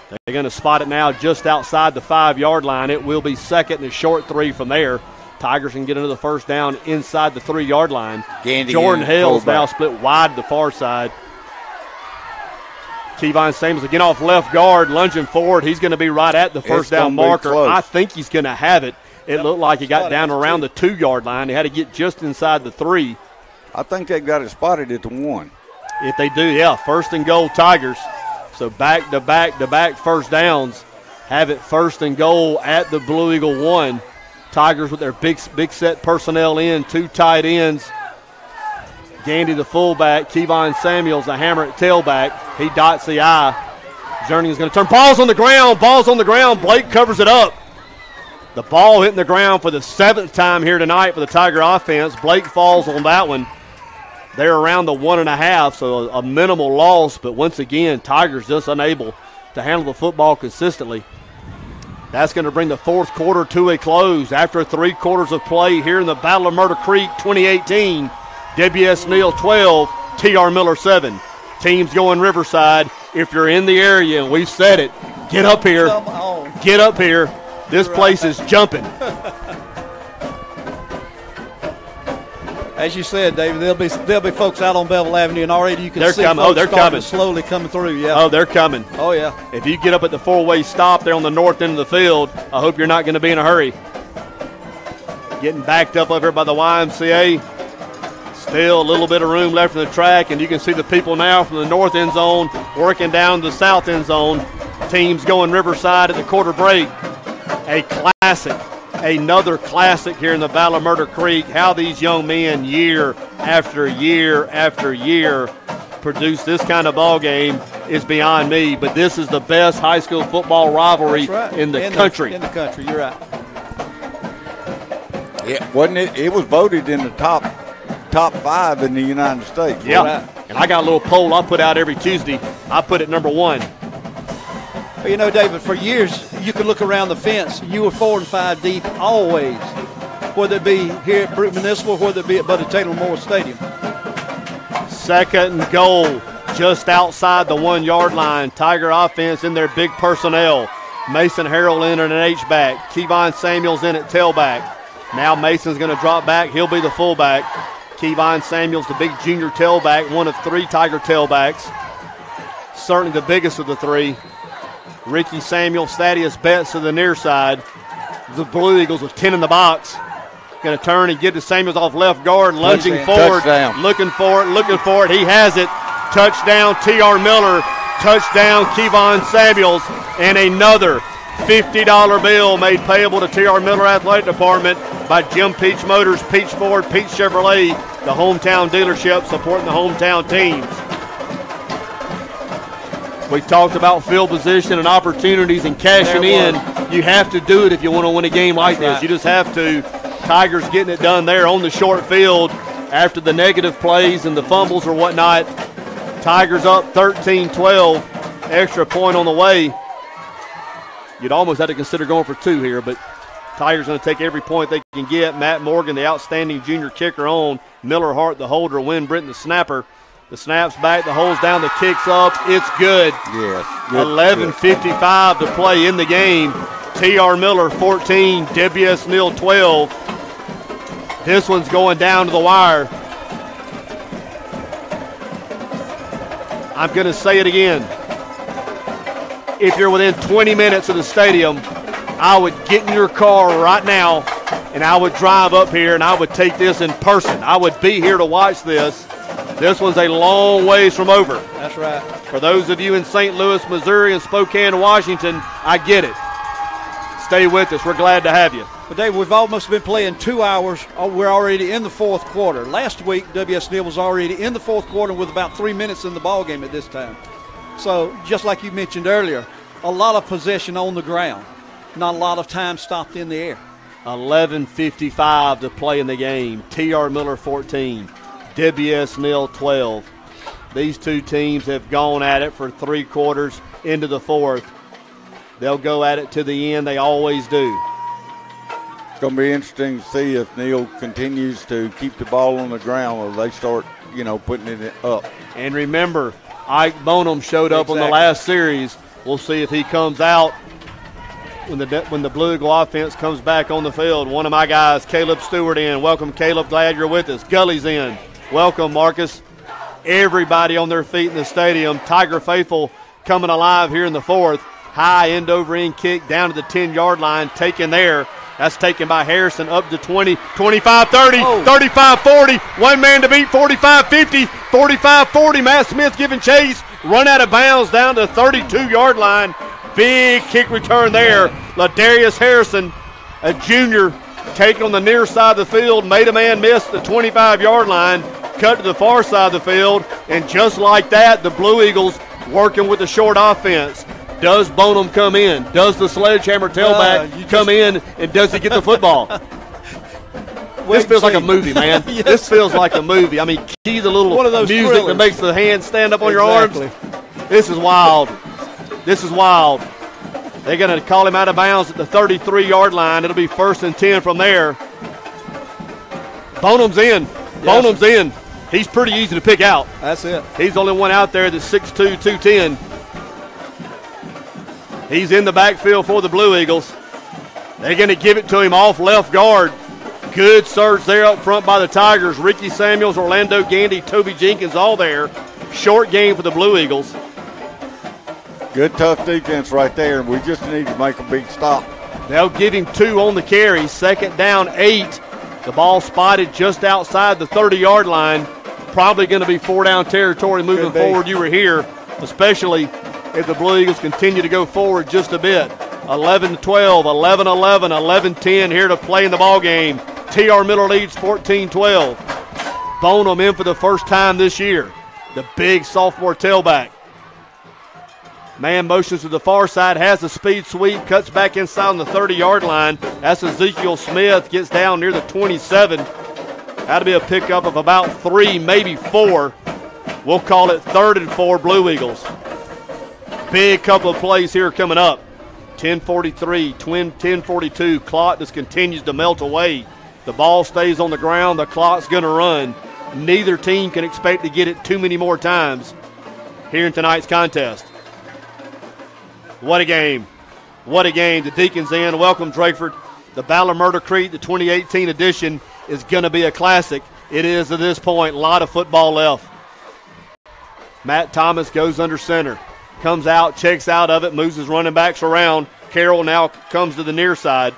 They're going to spot it now just outside the 5-yard line. It will be 2nd and a short 3 from there. Tigers can get into the 1st down inside the 3-yard line. Gandy Jordan Hales now split wide to the far side. Kevon Samuels again off left guard, lunging forward. He's going to be right at the 1st down marker. I think he's going to have it. It looked like he got down around the 2-yard line. He had to get just inside the 3. I think they got it spotted at the 1. If they do, yeah, 1st and goal Tigers. So back to back 1st downs. Have it 1st and goal at the Blue Eagle 1. Tigers with their big set personnel in, 2 tight ends. Gandy the fullback, Kevon Samuels the hammer at tailback. He dots the I. Jernigan's going to turn. Ball's on the ground. Blake covers it up. The ball hitting the ground for the 7th time here tonight for the Tiger offense. Blake falls on that one. They're around the 1.5, so a minimal loss. But once again, Tigers just unable to handle the football consistently. That's going to bring the 4th quarter to a close. After 3 quarters of play here in the Battle of Murder Creek 2018, WS Neal 12, TR Miller 7. Teams going Riverside. If you're in the area, and we've said it, get up here. Get up here. This place is jumping. As you said, David, there'll be folks out on Bevel Avenue, and already you can see coming. folks they're coming. Slowly coming through. Yeah. Oh, they're coming. Oh, yeah. If you get up at the 4-way stop there on the north end of the field, I hope you're not going to be in a hurry. Getting backed up over by the YMCA. Still a little bit of room left in the track, and you can see the people now from the north end zone working down the south end zone. Teams going Riverside at the quarter break. A classic. Another classic here in the Battle of Murder Creek. How these young men year after year after year produce this kind of ball game is beyond me. But this is the best high school football rivalry in the country. In the country, you're right. Yeah, wasn't it? It was voted in the top 5 in the United States. Yeah, right. And I got a little poll I put out every Tuesday. I put it number 1. Well, you know, David, for years you could look around the fence. You were 4 and 5 deep always, whether it be here at Brute Municipal, whether it be at Buddy Taylor Moore Stadium. 2nd and goal, just outside the 1-yard line. Tiger offense in their big personnel. Mason Harrell in at an H-back. Kevon Samuels in at tailback. Now Mason's going to drop back. He'll be the fullback. Kevon Samuels, the big junior tailback, one of 3 Tiger tailbacks. Certainly the biggest of the 3. Ricky Samuel, Thaddeus Betts to the near side. The Blue Eagles with 10 in the box. Going to turn and get to Samuels off left guard, lunging forward, touchdown. looking for it. He has it. Touchdown, T.R. Miller. Touchdown, Kevon Samuels. And another $50 bill made payable to T.R. Miller Athletic Department by Jim Peach Motors, Peach Ford, Peach Chevrolet, the hometown dealership supporting the hometown teams. We talked about field position and opportunities and cashing in. You have to do it if you want to win a game like this. Right. You just have to. Tigers getting it done there on the short field after the negative plays and the fumbles or whatnot. Tigers up 13-12. Extra point on the way. You'd almost have to consider going for 2 here, but Tigers going to take every point they can get. Matt Morgan, the outstanding junior kicker on. Miller Hart, the holder. Wynn Britton, the snapper. The snap's back, the hole's down, the kick's up. It's good. Yes. 11:55 to play in the game. T.R. Miller 14, WS Neal 12. This one's going down to the wire. I'm going to say it again. If you're within 20 minutes of the stadium, I would get in your car right now and I would drive up here and I would take this in person. I would be here to watch this. This one's a long ways from over. That's right. For those of you in St. Louis, Missouri, and Spokane, Washington, I get it. Stay with us. We're glad to have you. But, Dave, we've almost been playing 2 hours. We're already in the 4th quarter. Last week, WS Neal was already in the 4th quarter with about 3 minutes in the ball game at this time. So, just like you mentioned earlier, a lot of possession on the ground. Not a lot of time stopped in the air. 11:55 to play in the game. T.R. Miller 14. WS Neal 12. These 2 teams have gone at it for 3 quarters into the 4th. They'll go at it to the end. They always do. It's going to be interesting to see if Neal continues to keep the ball on the ground or they start, putting it up. And remember, Ike Bonham showed up on the last series. We'll see if he comes out when the Blue Eagle offense comes back on the field. One of my guys, Caleb Stewart, in. Welcome, Caleb. Glad you're with us. Gully's in. Welcome, Marcus. Everybody on their feet in the stadium. Tiger Faithful coming alive here in the fourth. High end-over-end kick down to the 10-yard line, taken there. That's taken by Harrison up to 20, 25, 30, 35, 40. One man to beat, 45, 50, 45, 40. Matt Smith giving chase. Run out of bounds down to the 32-yard line. Big kick return there. Ladarius Harrison, a junior, taken on the near side of the field, made a man miss the 25-yard line, cut to the far side of the field, and just like that, the Blue Eagles working with the short offense. Does Bonham come in? Does the sledgehammer tailback come in, and does he get the football? This feels like a movie, man. Yes. This feels like a movie. I mean, key the little One of those music thrillers. that makes the hands stand up on your arms. This is wild. This is wild. They're going to call him out of bounds at the 33-yard line. It'll be 1st and 10 from there. Bonham's in. Yes. Bonham's in. He's pretty easy to pick out. That's it. He's the only one out there that's 6'2", 210. He's in the backfield for the Blue Eagles. They're going to give it to him off left guard. Good surge there up front by the Tigers. Ricky Samuels, Orlando Gandy, Toby Jenkins, all there. Short game for the Blue Eagles. Good, tough defense right there. We just need to make a big stop. They'll give him 2 on the carry. 2nd down, 8. The ball spotted just outside the 30-yard line. Probably going to be 4-down territory moving forward. You were here, especially if the Blue Eagles continue to go forward just a bit. 11-12, 11-11, 11-10 here to play in the ball game. T.R. Miller leads 14-12. Bonham in for the first time this year. The big sophomore tailback. Man motions to the far side, has the speed sweep, cuts back inside on the 30-yard line. That's Ezekiel Smith, gets down near the 27. That'll be a pickup of about 3, maybe 4. We'll call it 3rd and 4 Blue Eagles. Big couple of plays here coming up. 10:43, 10:42. Clock just continues to melt away. The ball stays on the ground. The clock's going to run. Neither team can expect to get it too many more times here in tonight's contest. What a game. What a game. The Deacons in. Welcome, Drakeford. The Battle of Murder Creek, the 2018 edition, is going to be a classic. It is at this point. A lot of football left. Matt Thomas goes under center. Comes out, checks out of it, moves his running backs around. Carroll now comes to the near side.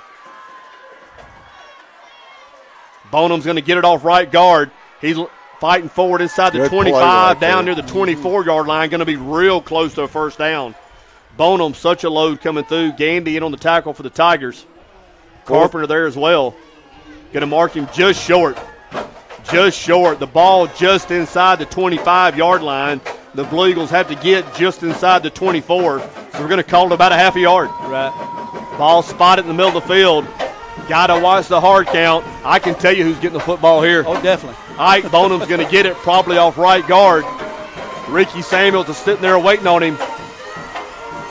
Bonham's going to get it off right guard. He's fighting forward inside the 25, down near the 24-yard line. Going to be real close to a 1st down. Bonham, such a load coming through. Gandy in on the tackle for the Tigers. Carpenter there as well. Going to mark him just short. Just short. The ball just inside the 25-yard line. The Blue Eagles have to get just inside the 24, so we're going to call it about a half a yard. Right. Ball spotted in the middle of the field. Got to watch the hard count. I can tell you who's getting the football here. Oh, definitely. Ike Bonham's going to get it probably off right guard. Ricky Samuels is sitting there waiting on him.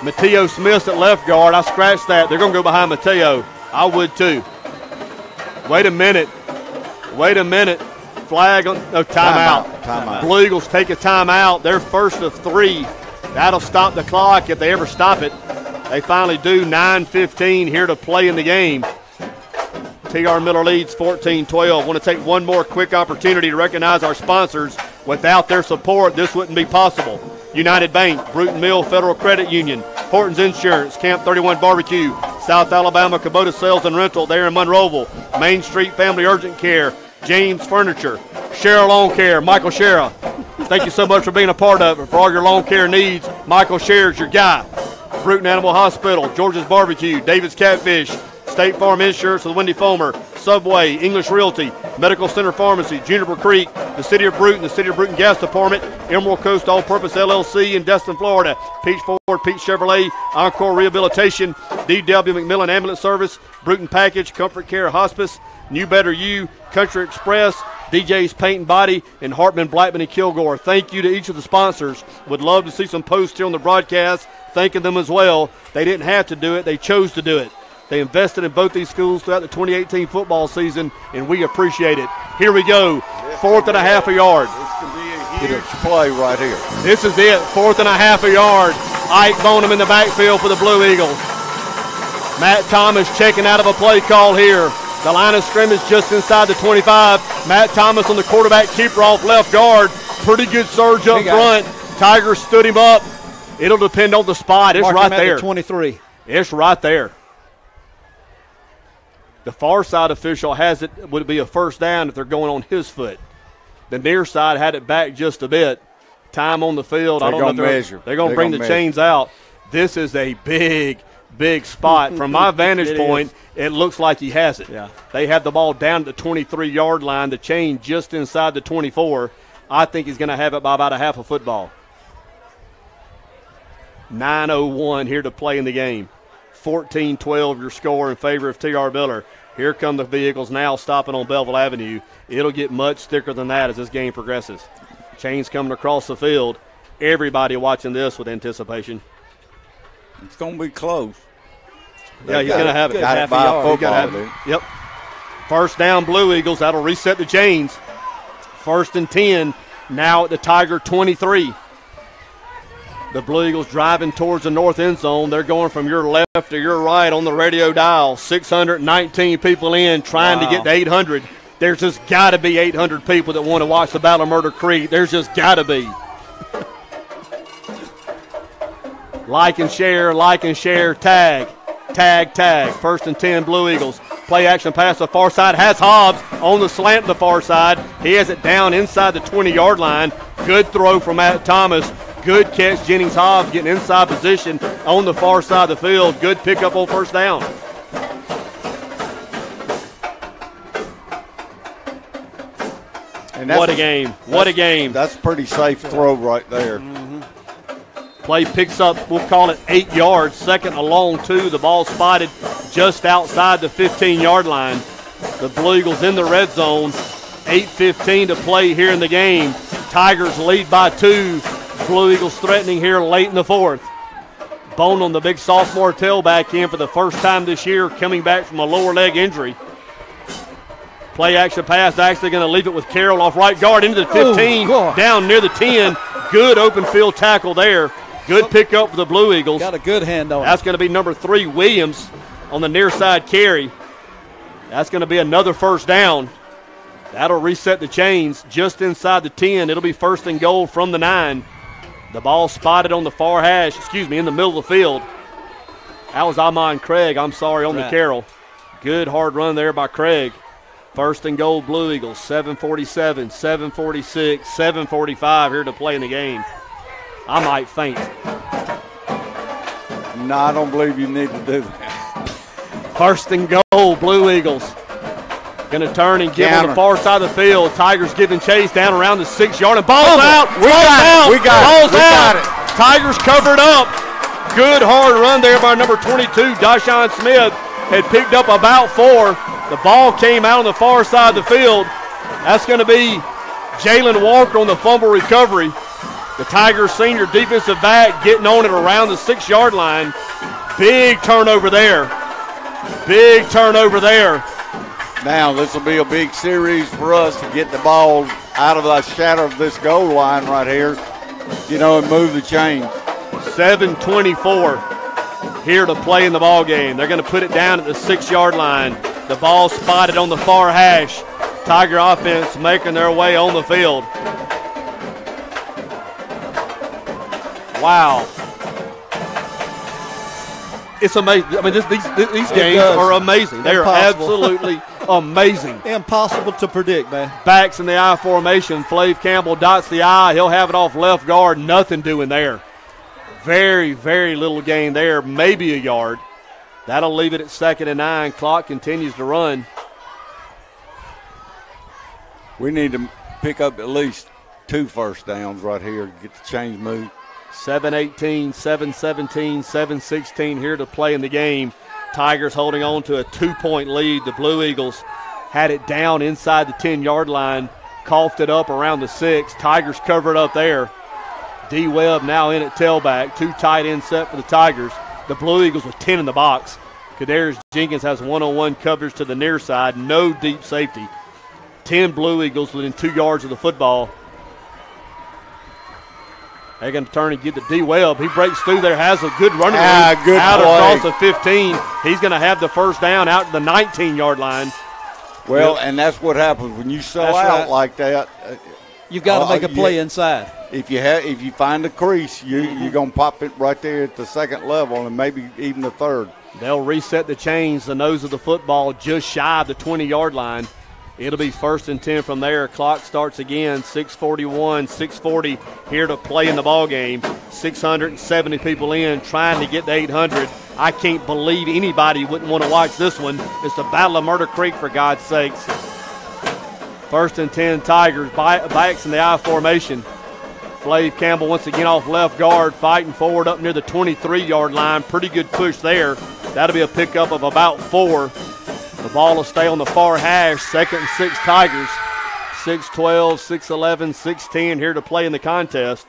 Mateo Smith's at left guard. I scratched that. They're going to go behind Mateo. I would too. Wait a minute. Wait a minute. Flag on, no, timeout. Timeout. Blue Eagles take a timeout. They're 1st of 3. That'll stop the clock if they ever stop it. They finally do. 9:15 here to play in the game. T.R. Miller leads 14-12. Want to take one more quick opportunity to recognize our sponsors. Without their support, this wouldn't be possible. United Bank, Bruton Mill Federal Credit Union, Horton's Insurance, Camp 31 Barbecue, South Alabama Kubota Sales and Rental there in Monroeville, Main Street Family Urgent Care, James Furniture, Shera Lawn Care, Michael Shera. Thank you so much for being a part of it. For all your lawn care needs, Michael Shera's your guy. Bruton Animal Hospital, George's Barbecue, David's Catfish, State Farm Insurance with Wendy Fomer, Subway, English Realty, Medical Center Pharmacy, Juniper Creek, the City of Bruton Gas Department, Emerald Coast All-Purpose LLC in Destin, Florida, Peach Ford, Peach Chevrolet, Encore Rehabilitation, D.W. McMillan Ambulance Service, Bruton Package, Comfort Care Hospice, New Better You, Country Express, DJ's Paint and Body, and Hartman, Blackman, and Kilgore. Thank you to each of the sponsors. Would love to see some posts here on the broadcast thanking them as well. They didn't have to do it. They chose to do it. They invested in both these schools throughout the 2018 football season, and we appreciate it. Here we go, 4th and a half a yard. This could be a huge play right here. This is it, 4th and a half a yard. Ike Bonham in the backfield for the Blue Eagles. Matt Thomas checking out of a play call here. The line of scrimmage just inside the 25. Matt Thomas on the quarterback keeper off left guard. Pretty good surge up front. Tigers stood him up. It'll depend on the spot. It's right there. 23. It's right there. The far side official has it, would be a first down if they're going on his foot. The near side had it back just a bit. Time on the field. I don't know if they're going to bring the chains out. This is a big spot. From my vantage point, it looks like he has it. Yeah. They have the ball down at the 23-yard line, the chain just inside the 24. I think he's going to have it by about a half a football. 9:01 here to play in the game. 14-12 your score in favor of T.R. Miller. Here come the vehicles now stopping on Belleville Avenue. It'll get much thicker than that as this game progresses. Chains coming across the field. Everybody watching this with anticipation. It's going to be close. Yeah, he's going to have it. Got it by a football. Yep. First down, Blue Eagles. That'll reset the chains. 1st and 10, now at the Tiger 23. The Blue Eagles driving towards the north end zone. They're going from your left to your right on the radio dial. 619 people in trying to get to 800. There's just got to be 800 people that want to watch the Battle of Murder Creek. There's just got to be. Like and share, tag. 1st and 10, Blue Eagles. Play action pass to the far side. Has Hobbs on the slant to the far side. He has it down inside the 20-yard line. Good throw from Matt Thomas. Good catch, Jennings Hobbs getting inside position on the far side of the field. Good pickup on first down. And What a game. What a game. That's a pretty safe throw right there. Play picks up, we'll call it 8 yards. 2nd and long 2. The ball spotted just outside the 15-yard line. The Blue Eagles in the red zone. 8:15 to play here in the game. Tigers lead by 2. Blue Eagles threatening here late in the 4th. Bone on the big sophomore tailback in for the first time this year, coming back from a lower leg injury. Play action pass, actually going to leave it with Carroll off right guard into the 15, down near the 10. Good open field tackle there. Good pickup for the Blue Eagles. Got a good hand on it. That's going to be number 3, Williams, on the near side carry. That's going to be another first down. That'll reset the chains just inside the 10. It'll be 1st and goal from the 9. The ball spotted on the far hash, in the middle of the field. That was Amon Craig, on the Carroll. Good hard run there by Craig. 1st and goal, Blue Eagles, 7:47, 7:46, 7:45 here to play in the game. I might faint. No, I don't believe you need to do that. 1st and goal, Blue Eagles. Going to turn and give on the far side of the field. Tigers giving chase down around the 6-yard and ball's out. We got it. Tigers covered up. Good hard run there by number 22, Dashawn Smith. Had picked up about 4. The ball came out on the far side of the field. That's going to be Jalen Walker on the fumble recovery. The Tigers senior defensive back getting on it around the 6-yard line. Big turnover there. Now this will be a big series for us to get the ball out of the shadow of this goal line right here, and move the chains. 7:24 here to play in the ball game. They're going to put it down at the 6-yard line. The ball spotted on the far hash. Tiger offense making their way on the field. Wow. It's amazing. I mean, these games are amazing. They are absolutely amazing. Impossible to predict, man. Backs in the I formation. Flav Campbell dots the I. He'll have it off left guard. Nothing doing there. Very, very little gain there. Maybe a yard. That'll leave it at 2nd and 9. Clock continues to run. We need to pick up at least 2 first downs right here to get the chains moved. 7:18, 7:17, 7:16 here to play in the game. Tigers holding on to a 2-point lead. The Blue Eagles had it down inside the 10-yard line, coughed it up around the 6. Tigers covered up there. D. Webb now in at tailback. 2 tight end set for the Tigers. The Blue Eagles with 10 in the box. Kadarius Jenkins has one-on-one coverage to the near side, no deep safety. 10 Blue Eagles within 2 yards of the football. They're going to turn and get to D. Webb. He breaks through there, has a good running route good out play. across the 15. He's going to have the first down out to the 19-yard line. Well, and that's what happens when you sell That's out right. like that. You've got to make a play yeah. inside. If you find a crease, you're gonna pop it right there at the second level and maybe even the third. They'll reset the chains, the nose of the football just shy of the 20-yard line. It'll be 1st and 10 from there. Clock starts again, 6:41, 6:40 here to play in the ball game. 670 people in trying to get to 800. I can't believe anybody wouldn't want to watch this one. It's the Battle of Murder Creek, for God's sakes. 1st and 10 Tigers, backs in the I formation. Flav Campbell once again off left guard, fighting forward up near the 23-yard line. Pretty good push there. That'll be a pickup of about 4. The ball will stay on the far hash. 2nd and 6 Tigers. 6-12, 6-11, 6-10 here to play in the contest.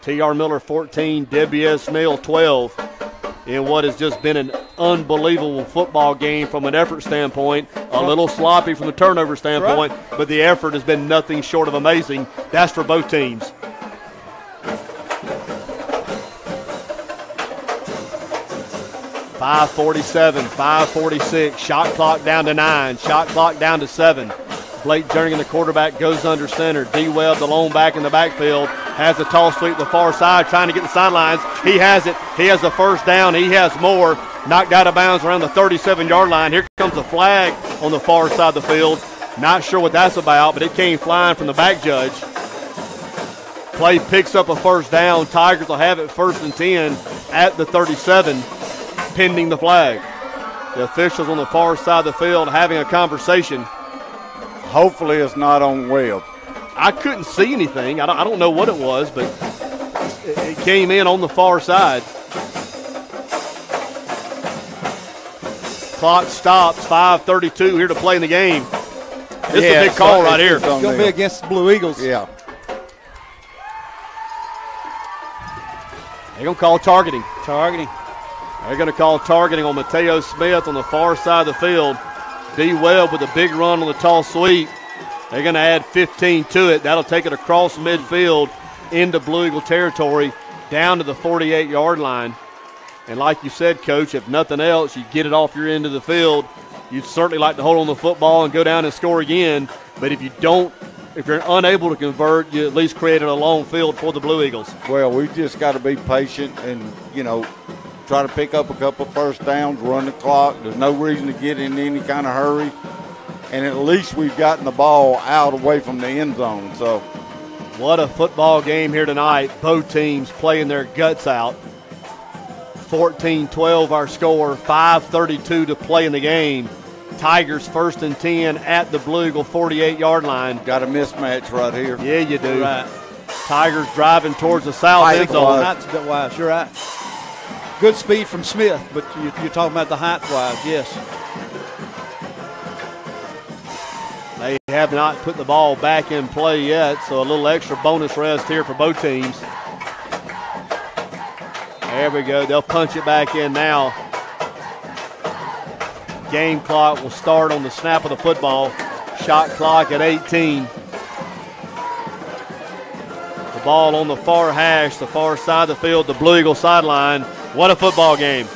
T.R. Miller 14, W.S. Mill 12. In what has just been an unbelievable football game from an effort standpoint. A little sloppy from the turnover standpoint, but the effort has been nothing short of amazing. That's for both teams. .547, 5:46. Shot clock down to 9. Shot clock down to 7. Blake Jernigan, the quarterback, goes under center. D. Webb, the lone back in the backfield, has a toss sweep to the far side, trying to get the sidelines. He has it. He has the first down. He has more. Knocked out of bounds around the 37-yard line. Here comes a flag on the far side of the field. Not sure what that's about, but it came flying from the back judge. Play picks up a first down. Tigers will have it 1st and 10 at the 37, pending the flag. The officials on the far side of the field having a conversation. Hopefully it's not on Webb. I couldn't see anything. I don't know what it was, but it came in on the far side. Clock stops. 5:32 here to play in the game. This is a big call right here. It's going to be against the Blue Eagles. Yeah. They're going to call targeting. Targeting. They're going to call targeting on Mateo Smith on the far side of the field. D. Webb with a big run on the toss sweep. They're going to add 15 to it. That'll take it across midfield into Blue Eagle territory down to the 48-yard line. And like you said, Coach, if nothing else, you get it off your end of the field. You'd certainly like to hold on the football and go down and score again. But if you're unable to convert, you at least created a long field for the Blue Eagles. Well, we just got to be patient and, try to pick up a couple first downs, run the clock. There's no reason to get in any kind of hurry. And at least we've gotten the ball out away from the end zone. So, what a football game here tonight. Both teams playing their guts out. 14-12 our score, 5:32 to play in the game. Tigers 1st and 10 at the Blue Eagle 48-yard line. got a mismatch right here. Yeah, you do. Right. Tigers driving towards the south end zone. Height's a bit wise. You're right. Good speed from Smith, but you're talking about the height wise, yes. They have not put the ball back in play yet, so a little extra bonus rest here for both teams. There we go. They'll punch it back in now. Game clock will start on the snap of the football. Shot clock at 18. The ball on the far hash, the far side of the field, the Blue Eagle sideline. What a football game.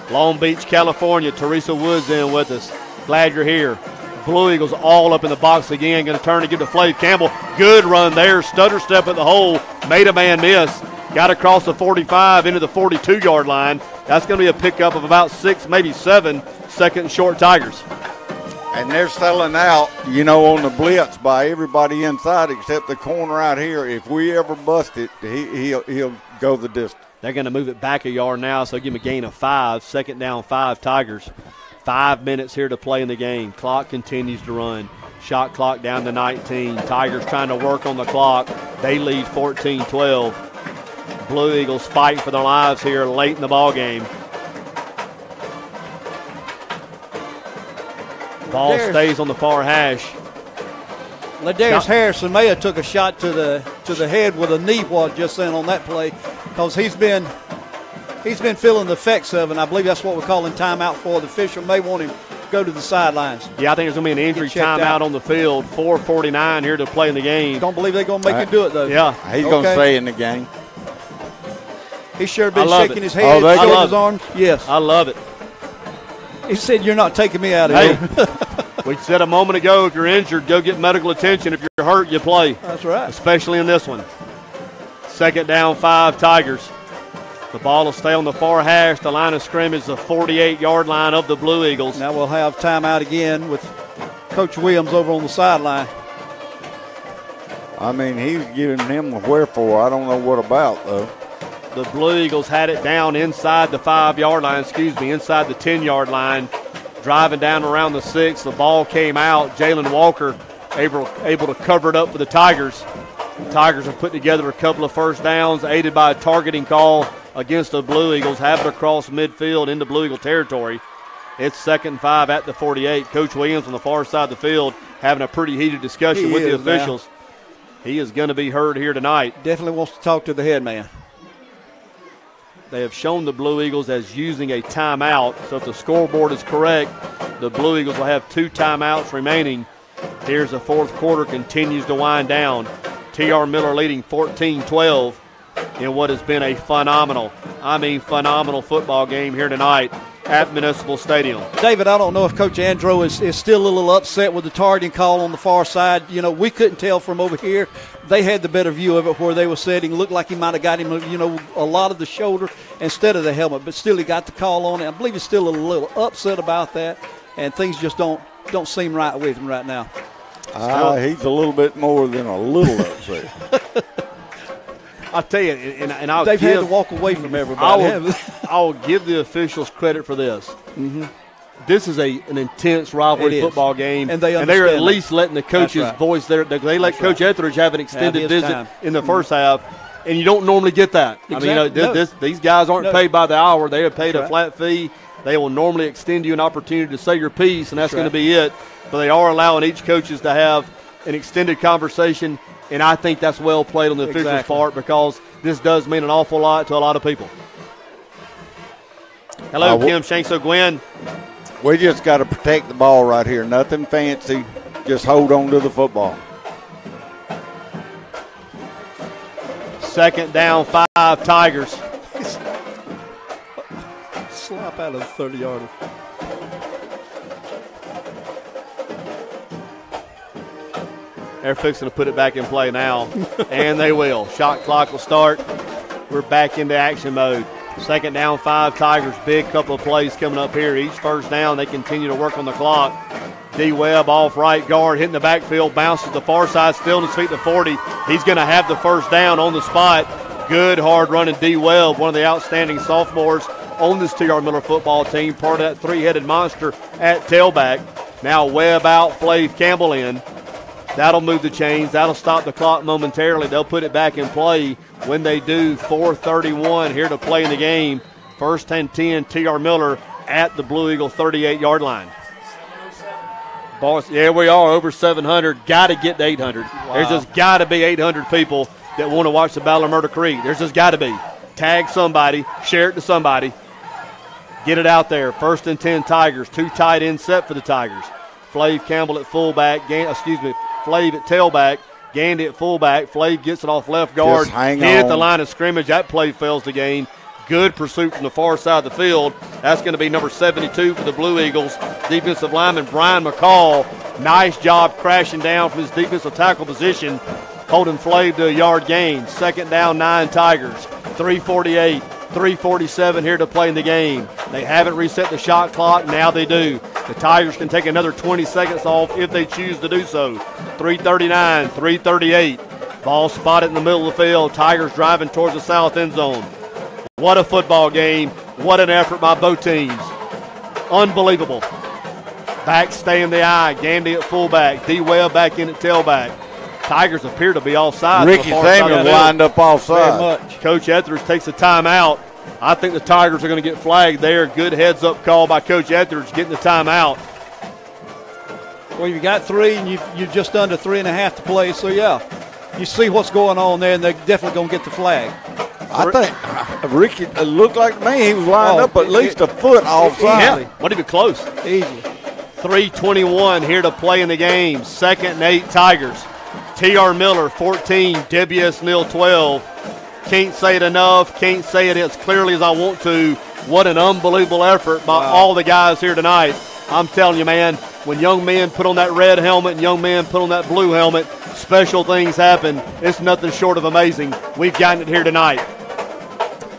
Long Beach, California. Teresa Woods in with us. Glad you're here. Blue Eagles all up in the box again. Going to turn and give to Flav Campbell. Good run there. Stutter step at the hole. Made a man miss. Got across the 45 into the 42-yard line. That's going to be a pickup of about 6, maybe 7. 2nd and short Tigers. And they're selling out, on the blitz by everybody inside except the corner out here. If we ever bust it, he'll go the distance. They're going to move it back a yard now, so give him a gain of 5. 2nd down, 5 Tigers. 5 minutes here to play in the game. Clock continues to run. Shot clock down to 19. Tigers trying to work on the clock. They lead 14-12. Blue Eagles fighting for their lives here late in the ball game. Ball stays on the far hash. Ladarius Harrison may have took a shot to the head with a knee just then on that play, because he's been he's been feeling the effects of it, and I believe that's what we're calling timeout for. The official may want him to go to the sidelines. Yeah, I think there's going to be an injury timeout on the field. 4:49 here to play in the game. Don't believe they're going to make him do it, though. Yeah. He's going to stay in the game. He's sure been shaking his head, I shaking his arms. Yes. I love it. He said, "You're not taking me out of here." We said a moment ago, if you're injured, go get medical attention. If you're hurt, you play. That's right. Especially in this one. 2nd down, 5 Tigers. The ball will stay on the far hash. The line of scrimmage, the 48-yard line of the Blue Eagles. Now we'll have timeout again with Coach Williams over on the sideline. I mean, he's giving him a wherefore. I don't know what about, though. The Blue Eagles had it down inside the 5-yard line, inside the 10-yard line. Driving down around the 6, the ball came out. Jalen Walker able to cover it up for the Tigers. The Tigers have put together a couple of first downs, aided by a targeting call against the Blue Eagles, have it across midfield into Blue Eagle territory. It's 2nd and 5 at the 48. Coach Williams on the far side of the field having a pretty heated discussion with the officials. Now. He is going to be heard here tonight. Definitely wants to talk to the head man. They have shown the Blue Eagles as using a timeout. So if the scoreboard is correct, the Blue Eagles will have 2 timeouts remaining. Here's the 4th quarter, continues to wind down. T.R. Miller leading 14-12 in what has been a phenomenal football game here tonight at Municipal Stadium. David, I don't know if Coach Andro is still a little upset with the targeting call on the far side. You know, we couldn't tell from over here. They had the better view of it where they were sitting. Looked like he might have got him, a lot of the shoulder instead of the helmet. But still, he got the call on it. I believe he's still a little upset about that, and things just don't seem right with him right now. He's a little bit more than a little upset. I'll tell you, and they've had to walk away from everybody. I'll give the officials credit for this. Mm-hmm. This is an intense rivalry football game, and they're at least letting the coaches voice their. They let Coach Etheridge have an extended visit time in the first half, and you don't normally get that. Exactly. I mean, these guys aren't paid by the hour; they are paid a flat fee. They will normally extend you an opportunity to say your piece, and that's going to be it. But they are allowing each coaches to have an extended conversation, and I think that's well played on the officials' part because this does mean an awful lot to a lot of people. Hello, Kim Shanks O'Gwen. We just got to protect the ball right here. Nothing fancy. Just hold on to the football. 2nd down, 5 Tigers. Slap out of the 30-yarder. They're fixing to put it back in play now, and they will. Shot clock will start. We're back into action mode. 2nd down, 5 Tigers. Big couple of plays coming up here. Each first down, they continue to work on the clock. D. Webb off right guard, hitting the backfield, bounces to the far side, still on his feet to 40. He's going to have the first down on the spot. Good hard running D. Webb, one of the outstanding sophomores on this T.R. Miller football team, part of that 3-headed monster at tailback. Now Webb out, Flav Campbell in. That'll move the chains. That'll stop the clock momentarily. They'll put it back in play when they do. 4:31 here to play in the game. 1st and 10, T.R. Miller at the Blue Eagle 38-yard line. Boss, yeah, we are over 700. Got to get to 800. Wow. There's just got to be 800 people that want to watch the Battle of Murder Creek. There's just got to be. Tag somebody. Share it to somebody. Get it out there. 1st and 10 Tigers. 2 tight ends set for the Tigers. Flav Campbell at fullback. Flav at tailback. Gandy at fullback. Flav gets it off left guard. Hit at the line of scrimmage. That play fails the gain. Good pursuit from the far side of the field. That's going to be number 72 for the Blue Eagles. Defensive lineman Brian McCall. Nice job crashing down from his defensive tackle position, holding Flav to a yard gain. 2nd down, 9 Tigers. 3:48, 3:47 here to play in the game. They haven't reset the shot clock. Now they do. The Tigers can take another 20 seconds off if they choose to do so. 3:39, 3:38. Ball spotted in the middle of the field. Tigers driving towards the south end zone. What a football game. What an effort by both teams. Unbelievable. Back stay in the eye. Gandy at fullback. D. Webb back in at tailback. Tigers appear to be offside. Ricky Samuels lined up offside. Coach Etheridge takes a timeout. I think the Tigers are going to get flagged there. Good heads-up call by Coach Etheridge getting the timeout. Well, you got 3, and you're just under 3.5 to play, so, yeah. You see what's going on there, and they're definitely going to get the flag. I Ricky looked like to me he was lined up at least a foot offside. Yeah, wasn't even close. Easy. 3:21 here to play in the game. 2nd and 8 Tigers. T.R. Miller 14, WS Neal 12. Can't say it enough. Can't say it as clearly as I want to. What an unbelievable effort by all the guys here tonight. I'm telling you, man, when young men put on that red helmet and young men put on that blue helmet, special things happen. It's nothing short of amazing. We've gotten it here tonight.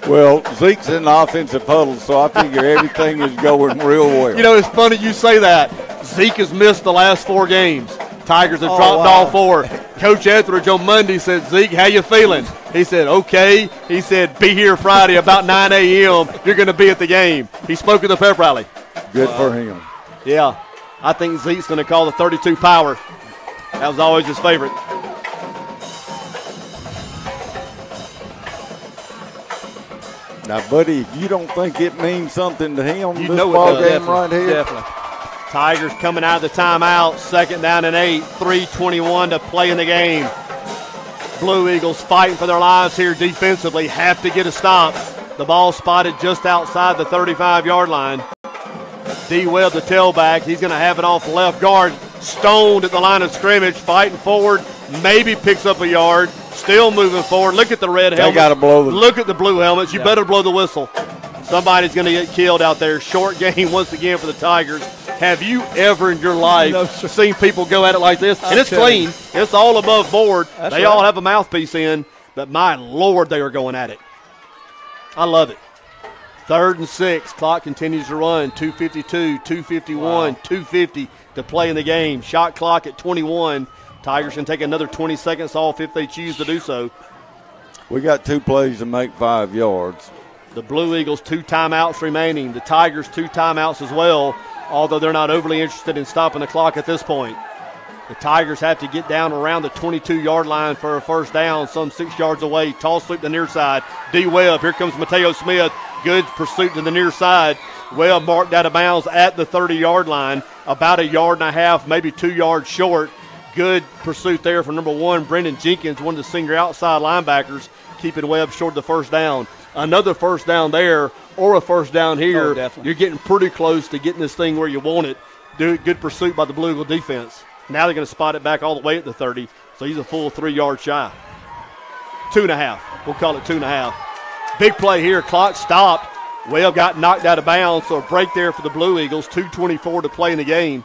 Well, Zeke's in the offensive huddle, so I figure everything is going real well. You know, it's funny you say that. Zeke has missed the last 4 games. Tigers have dropped all 4. Coach Etheridge on Monday said, Zeke, how you feeling? He said, okay. He said, be here Friday about 9 a.m. You're going to be at the game. He spoke at the pep rally. Good for him. Yeah, I think Zeke's going to call the 32 power. That was always his favorite. Now, buddy, if you don't think it means something to him, You this know it ball does. game right here. Definitely. Tigers coming out of the timeout. 2nd down and 8. 3:21 to play in the game. Blue Eagles fighting for their lives here defensively. Have to get a stop. The ball spotted just outside the 35-yard line. D. Webb, the tailback, he's going to have it off the left guard. Stoned at the line of scrimmage, fighting forward. Maybe picks up a yard. Still moving forward. Look at the red helmet. They got to blow the. Look at the blue helmets. You better blow the whistle. Somebody's going to get killed out there. Short game once again for the Tigers. Have you ever in your life seen people go at it like this? And it's clean. It's all above board. They all have a mouthpiece in, but my Lord, they are going at it. I love it. 3rd and 6. Clock continues to run. 2:52, 2:51, 2:50 to play in the game. Shot clock at 21. Tigers can take another 20 seconds off if they choose to do so. We got 2 plays to make 5 yards. The Blue Eagles 2 timeouts remaining. The Tigers 2 timeouts as well, although they're not overly interested in stopping the clock at this point. The Tigers have to get down around the 22-yard line for a first down, some 6 yards away. Toss sweep the near side. D. Webb, here comes Mateo Smith. Good pursuit to the near side. Webb marked out of bounds at the 30-yard line, about 1.5 yards, maybe 2 yards short. Good pursuit there from number 1, Brendan Jenkins, one of the senior outside linebackers, keeping Webb short of the first down. Another first down there or a first down here. You're getting pretty close to getting this thing where you want it. Good pursuit by the Blue Eagle defense. Now they're going to spot it back all the way at the 30, so he's a full 3 yards shy. 2.5. We'll call it 2.5. Big play here. Clock stopped. Webb got knocked out of bounds, so a break there for the Blue Eagles. 2:24 to play in the game.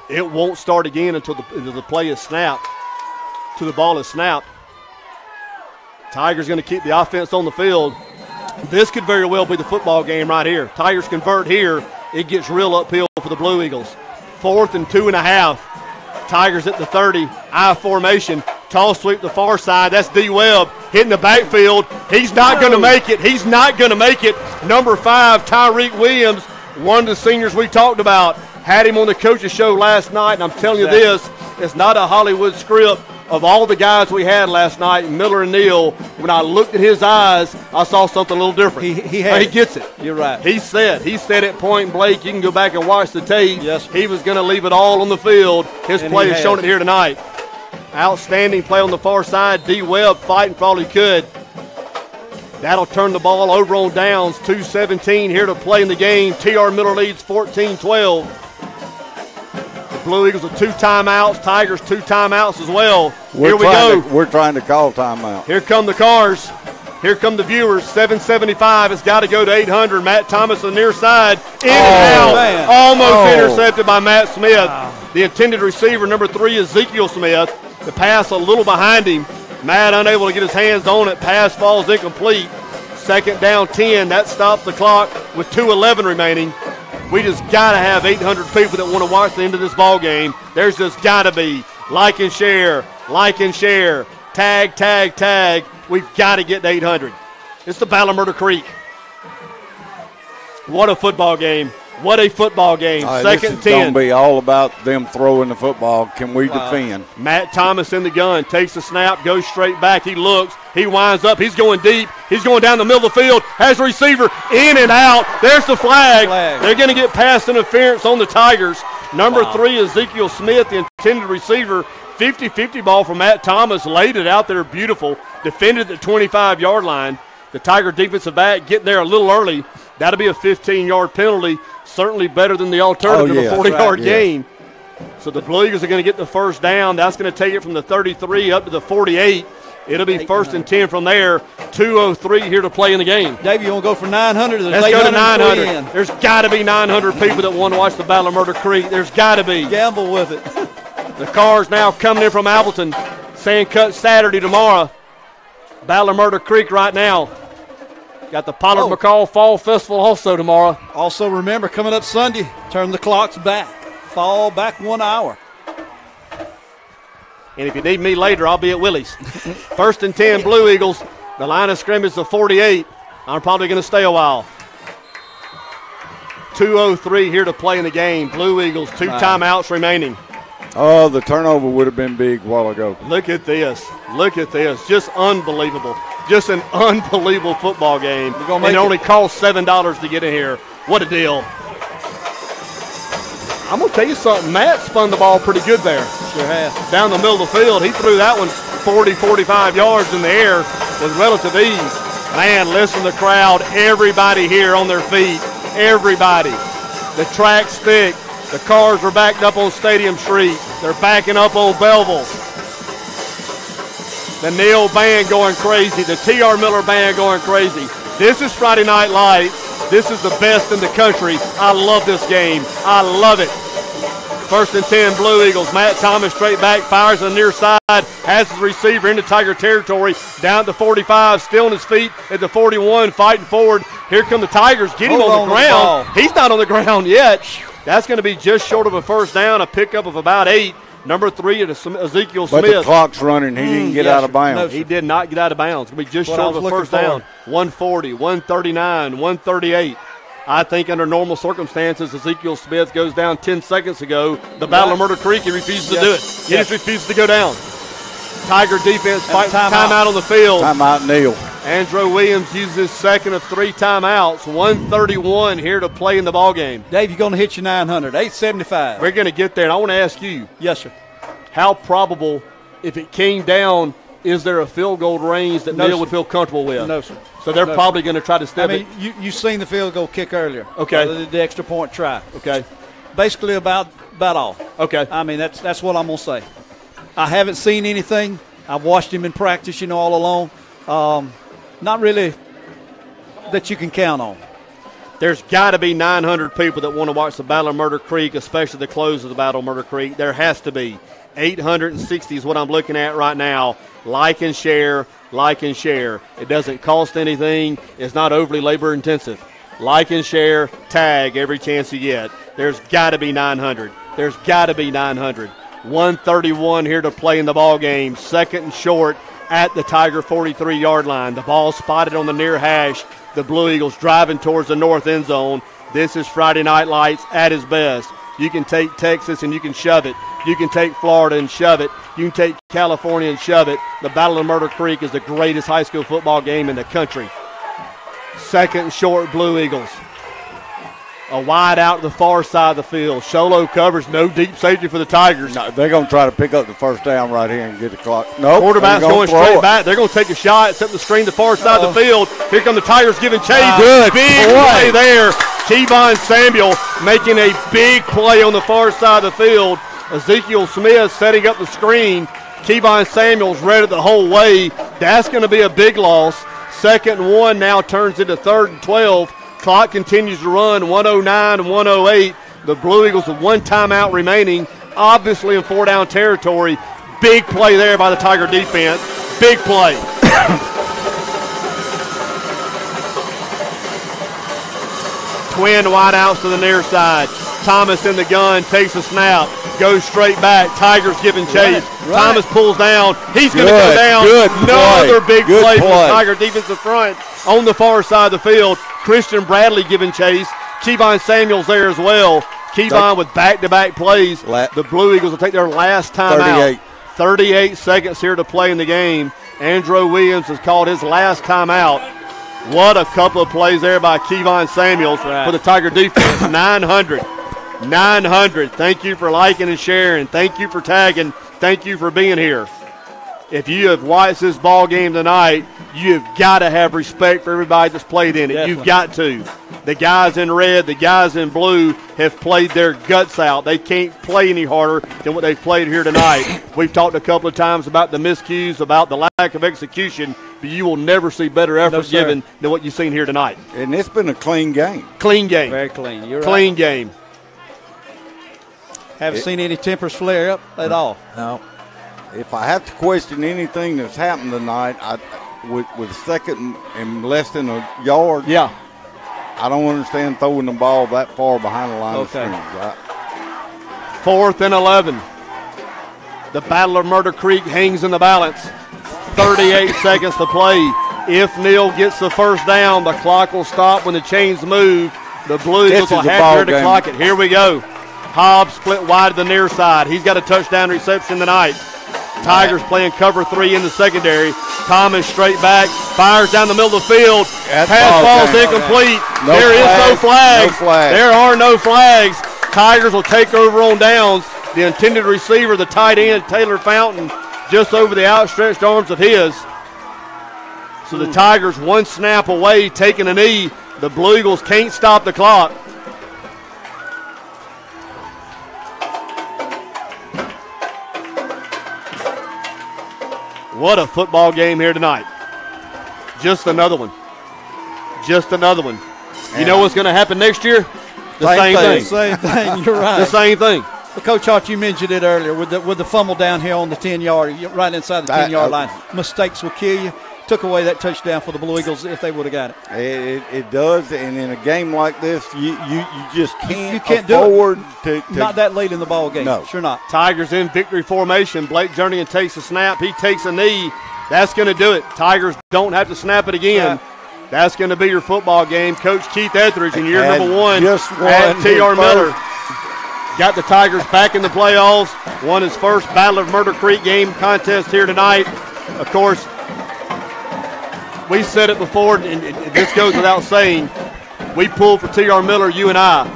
It won't start again until the play is snapped, till the ball is snapped. Tigers going to keep the offense on the field. This could very well be the football game right here. Tigers convert here. It gets real uphill for the Blue Eagles. 4th and 2.5. Tigers at the 30. I formation. Toss sweep the far side. That's D. Webb hitting the backfield. He's not going to make it. He's not going to make it. Number 5, Tyreek Williams, one of the seniors we talked about. Had him on the coach's show last night, and I'm telling you this, it's not a Hollywood script. Of all the guys we had last night, Miller and Neal, when I looked at his eyes, I saw something a little different. He gets it. You're right. He said it point blank. You can go back and watch the tape. Yes. He was going to leave it all on the field. His play has shown it here tonight. Outstanding play on the far side. D. Webb fighting for all he could. That'll turn the ball over on downs. 2:17 here to play in the game. T.R. Miller leads 14-12. Blue Eagles with 2 timeouts. Tigers 2 timeouts as well. Here we go. We're trying to call timeout. Here come the cars. Here come the viewers. 775 has got to go to 800. Matt Thomas on the near side. In and out. Man. Almost intercepted by Matt Smith. Wow. The intended receiver, number 3, Ezekiel Smith. The pass a little behind him. Matt unable to get his hands on it. Pass falls incomplete. 2nd down 10. That stops the clock with 2:11 remaining. We just got to have 800 people that want to watch the end of this ball game. There's just got to be. Like and share. Like and share. Tag, tag, tag. We've got to get to 800. It's the Battle of Murder Creek. What a football game. What a football game. Right, 2nd and 10. This is going to be all about them throwing the football. Can we defend? Matt Thomas in the gun. Takes the snap. Goes straight back. He looks. He winds up. He's going deep. He's going down the middle of the field. Has a receiver. In and out. There's the flag. They're going to get pass interference on the Tigers. Number 3, Ezekiel Smith, the intended receiver. 50-50 ball from Matt Thomas. Laid it out there beautiful. Defended at the 25-yard line. The Tiger defensive back getting there a little early. That'll be a 15-yard penalty. Certainly better than the alternative, a 40-yard gain. So the Blue Eagles are going to get the first down. That's going to take it from the 33 up to the 48. It'll be 1st and 10 from there. 2:03 here to play in the game. Dave, you want to go for 900? Let's go to 900. There's got to be 900 people that want to watch the Battle of Murder Creek. There's got to be. Gamble with it. The cars now coming in from Appleton. Sandcut Saturday tomorrow. Battle of Murder Creek right now. Got the Pollard McCall Fall Festival also tomorrow. Also remember, coming up Sunday, turn the clocks back. Fall back 1 hour. And if you need me later, I'll be at Willie's. 1st and 10, Blue Eagles. The line of scrimmage is the 48. I'm probably going to stay a while. 2:03 here to play in the game. Blue Eagles, 2 timeouts remaining. Oh, the turnover would have been big a while ago. Look at this. Look at this. Just unbelievable. Just an unbelievable football game. And it only cost $7 to get in here. What a deal. I'm going to tell you something. Matt spun the ball pretty good there. Sure has. Down the middle of the field. He threw that one 40, 45 yards in the air with relative ease. Man, listen to the crowd. Everybody here on their feet. Everybody. The track's thick. The cars are backed up on Stadium Street. They're backing up on Belleville. The Neil Band going crazy. The T.R. Miller Band going crazy. This is Friday Night Lights. This is the best in the country. I love this game. I love it. 1st and 10, Blue Eagles. Matt Thomas straight back, fires on the near side, has his receiver into Tiger territory, down at the 45, still on his feet at the 41, fighting forward. Here come the Tigers. Get him on the ground. He's not on the ground yet. That's going to be just short of a first down, a pickup of about 8. Number 3 at Ezekiel Smith. But the clock's running. He didn't get out of bounds. No, he did not get out of bounds. It's going to be just short of a first down. 140, 139, 138. I think under normal circumstances, Ezekiel Smith goes down 10 seconds ago. The Battle of Murder Creek, he refuses to do it. He just refuses to go down. Tiger defense fighting timeout on the field. Timeout, Neal. Andrew Williams uses his second of 3 timeouts. 1:31 here to play in the ball game. Dave, you're going to hit your 900. 875. We're going to get there, and I want to ask you. Yes, sir. How probable, if it came down, is there a field goal range that Neal would feel comfortable with? No, sir. So they're probably going to try to step it. You've seen the field goal kick earlier. Okay. The extra point try. Okay. Basically about all. Okay. I mean, that's what I'm going to say. I haven't seen anything. I've watched him in practice, all along. Not really that you can count on. There's got to be 900 people that want to watch the Battle of Murder Creek, especially the close of the Battle of Murder Creek. There has to be. 860 is what I'm looking at right now. Like and share, like and share. It doesn't cost anything. It's not overly labor intensive. Like and share, tag every chance you get. There's got to be 900. There's got to be 900. 1:31 here to play in the ball game. 2nd and short at the Tiger 43-yard line. The ball spotted on the near hash. The Blue Eagles driving towards the north end zone. This is Friday Night Lights at its best. You can take Texas and you can shove it. You can take Florida and shove it. You can take California and shove it. The Battle of Murder Creek is the greatest high school football game in the country. 2nd and short, Blue Eagles. A wide out to the far side of the field. Sholo covers, no deep safety for the Tigers. No, they're going to try to pick up the first down right here and get the clock. No, quarterback's going straight back. They're going to take a shot, set the screen to the far side of the field. Here come the Tigers giving chase. Good big play there. Kevon Samuel making a big play on the far side of the field. Ezekiel Smith setting up the screen. Kevon Samuel's read it the whole way. That's going to be a big loss. 2nd and 1 now turns into 3rd and 12. Clock continues to run, 109 and 108. The Blue Eagles with 1 timeout remaining, obviously in 4-down territory. Big play there by the Tiger defense. Big play. Twin wideouts to the near side. Thomas in the gun, takes a snap, goes straight back. Tigers giving chase. Right. Thomas pulls down. He's going to go down. Another big play from the Tiger defensive front on the far side of the field. Christian Bradley giving chase. Kevon Samuel's there as well. Kevon with back-to-back plays. The Blue Eagles will take their last timeout. 38 seconds here to play in the game. Andrew Williams has called his last timeout. What a couple of plays there by Kevon Samuels for the Tiger defense. 900. 900. Thank you for liking and sharing. Thank you for tagging. Thank you for being here. if you have watched this ball game tonight, you have got to have respect for everybody that's played in it. Definitely. You've got to. The guys in red, the guys in blue have played their guts out. They can't play any harder than what they've played here tonight. We've talked a couple of times about the miscues, about the lack of execution, but you will never see better effort given than what you've seen here tonight. And it's been a clean game. Clean game. Very clean. You're Clean right. game. Haven't seen any tempers flare up at all. Now, if I have to question anything that's happened tonight, with second and less than a yard, Yeah. I don't understand throwing the ball that far behind the line of Okay. scrimmage. 4th and 11. The Battle of Murder Creek hangs in the balance. 38 seconds to play. If Neal gets the first down, the clock will stop when the chains move. The Blue Eagles This will is a have ball here to game. clock it. Here we go. Hobbs split wide to the near side. He's got a touchdown reception tonight. Tigers playing cover 3 in the secondary. Thomas straight back, fires down the middle of the field. That's Pass ball ball's game. incomplete. No There is no flags. flags. No flags. There are no flags. Tigers will take over on downs. The intended receiver, the tight end, Taylor Fountain, just over the outstretched arms of his. So the Tigers one snap away, taking a knee. The Blue Eagles can't stop the clock. What a football game here tonight. Just another one. Just another one. You know what's going to happen next year? The same thing. Same thing. You're right. The same thing. Well, Coach Hart, you mentioned it earlier with the fumble down here on the 10-yard, right inside the 10-yard line. Mistakes will kill you. Took away that touchdown for the Blue Eagles if they would have got it. It does, and in a game like this, you just can't, You can't do it. afford to Not that late in the ball game. No. Sure not. Tigers in victory formation. Blake Jernigan takes a snap. He takes a knee. That's going to do it. Tigers don't have to snap it again. Right. That's going to be your football game. Coach Keith Etheridge in year Had number 1 just won at his T.R. Miller. first. Got the Tigers back in the playoffs. Won his first Battle of Murder Creek game contest here tonight. Of course, we said it before, and this goes without saying. We pulled for T.R. Miller, you and I.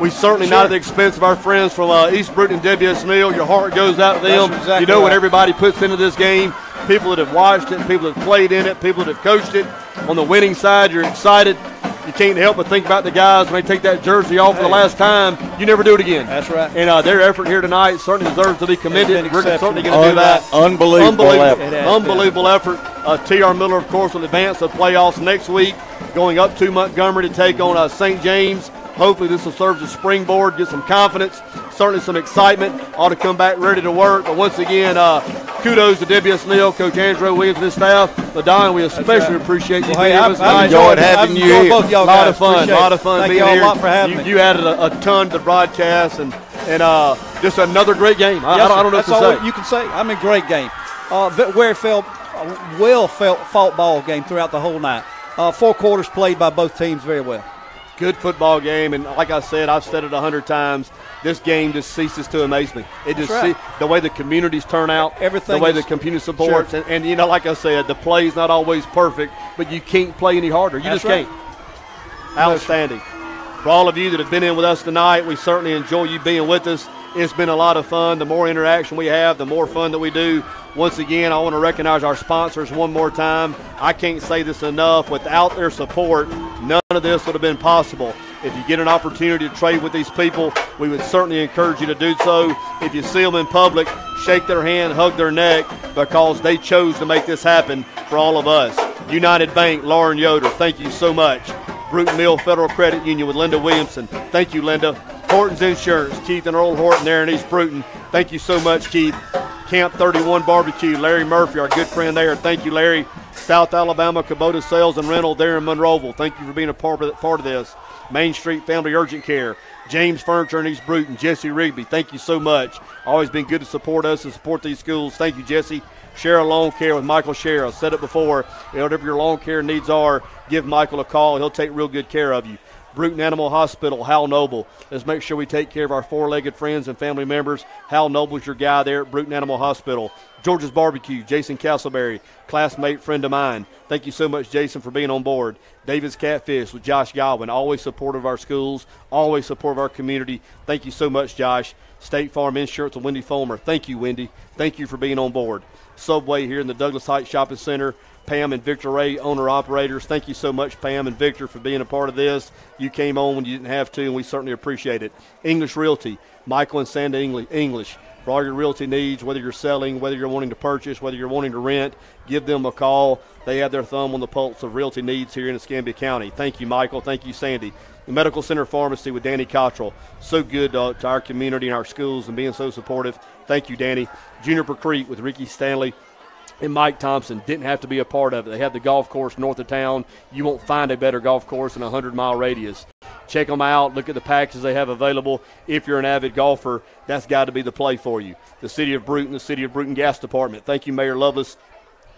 We certainly not at the expense of our friends from East Bruton and W.S. Neal. Your heart goes out to them. That's exactly you know what right. everybody puts into this game. People that have watched it, people that have played in it, people that have coached it. On the winning side, you're excited. You can't help but think about the guys when they take that jersey off for the last time. You never do it again. That's right. And their effort here tonight certainly deserves to be commended. It's been We're exceptional. certainly going to do that. Unbelievable effort. Unbelievable effort. T.R. Miller, of course, will advance the playoffs next week, going up to Montgomery to take on St. James. Hopefully this will serve as a springboard, get some confidence, certainly some excitement. Ought to come back ready to work. But once again, kudos to W.S. Neal, Coach Andrew Williams and his staff. LaDon, we especially appreciate you being here with us tonight. enjoyed having you here. Both y'all A lot guys. of fun, Appreciate a lot it. of fun Thank being y'all here. a lot for having me. You added a ton to the broadcast and just another great game. I Yes, don't know that's what to all say. you can say. I mean, great game. Very fought ball game throughout the whole night. 4 quarters played by both teams very well. Good football game, and like I said, I've said it 100 times. This game just ceases to amaze me. It just right. the way the communities turn out, Everything the way is- the community supports, and you know, like I said, the play's not always perfect, but you can't play any harder. You That's just right. can't. Outstanding. For all of you that have been in with us tonight, we certainly enjoy you being with us. It's been a lot of fun. The more interaction we have, the more fun that we do. Once again, I want to recognize our sponsors one more time. I can't say this enough. Without their support, none of this would have been possible. If you get an opportunity to trade with these people, we would certainly encourage you to do so. If you see them in public, shake their hand, hug their neck, because they chose to make this happen for all of us. United Bank, Lauren Yoder, thank you so much. Bruton Mill Federal Credit Union with Linda Williamson. Thank you, Linda. Horton's Insurance, Keith and Earl Horton there in East Bruton. Thank you so much, Keith. Camp 31 Barbecue, Larry Murphy, our good friend there. Thank you, Larry. South Alabama Kubota Sales and Rental there in Monroeville. Thank you for being a part of this. Main Street Family Urgent Care, James Furniture in East Bruton, Jesse Rigby. Thank you so much. Always been good to support us and support these schools. Thank you, Jesse. Cheryl Lawn Care with Michael Cheryl. Said it before. Whatever your lawn care needs are, give Michael a call. He'll take real good care of you. Bruton Animal Hospital, Hal Noble. Let's make sure we take care of our four-legged friends and family members. Hal Noble's your guy there at Bruton Animal Hospital. George's Barbecue, Jason Castleberry, classmate, friend of mine. Thank you so much, Jason, for being on board. David's Catfish with Josh Godwin, always supportive of our schools, always supportive of our community. Thank you so much, Josh. State Farm Insurance with Wendy Fulmer. Thank you, Wendy. Thank you for being on board. Subway here in the Douglas Heights Shopping Center. Pam and Victor Ray, owner-operators. Thank you so much, Pam and Victor, for being a part of this. You came on when you didn't have to, and we certainly appreciate it. English Realty, Michael and Sanda English. For all your realty needs, whether you're selling, whether you're wanting to purchase, whether you're wanting to rent, give them a call. They have their thumb on the pulse of realty needs here in Escambia County. Thank you, Michael. Thank you, Sandy. The Medical Center Pharmacy with Danny Cottrell. So good to our community and our schools and being so supportive. Thank you, Danny. Juniper Creek with Ricky Stanley and Mike Thompson. Didn't have to be a part of it. They have the golf course north of town. You won't find a better golf course in a 100-mile radius. Check them out. Look at the packages they have available. If you're an avid golfer, that's got to be the play for you. The City of Bruton Gas Department. Thank you, Mayor Lovelace.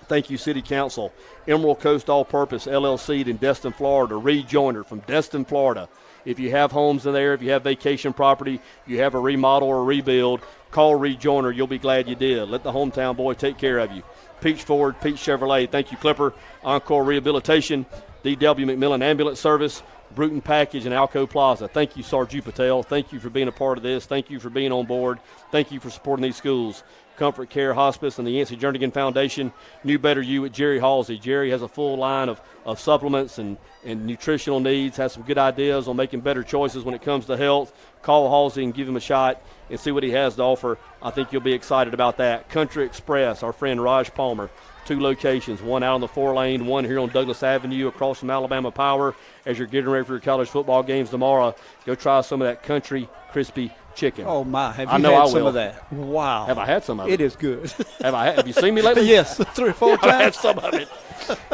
Thank you, City Council. Emerald Coast All-Purpose LLC in Destin, Florida. Rejoiner from Destin, Florida. If you have homes in there, if you have vacation property, you have a remodel or a rebuild, call Rejoiner. You'll be glad you did. Let the hometown boy take care of you. Peach Ford, Peach Chevrolet. Thank you, Clipper. Encore Rehabilitation. D.W. McMillan Ambulance Service. Bruton Package and Alco Plaza. Thank you, Sarju Patel. Thank you for being a part of this. Thank you for being on board. Thank you for supporting these schools. Comfort Care Hospice and the Yancey Jernigan Foundation. New Better You with Jerry Halsey. Jerry has a full line of supplements and nutritional needs, has some good ideas on making better choices when it comes to health. Call Halsey and give him a shot and see what he has to offer. I think you'll be excited about that. Country Express, our friend Raj Palmer. 2 locations, one out on the 4-lane, one here on Douglas Avenue across from Alabama Power. As you're getting ready for your college football games tomorrow, go try some of that country crispy chicken. Oh, my. Have you had some of that? Wow. Have I had some of it? It is good. Have you seen me lately? Yes, 3 or 4 times. I've had some of it.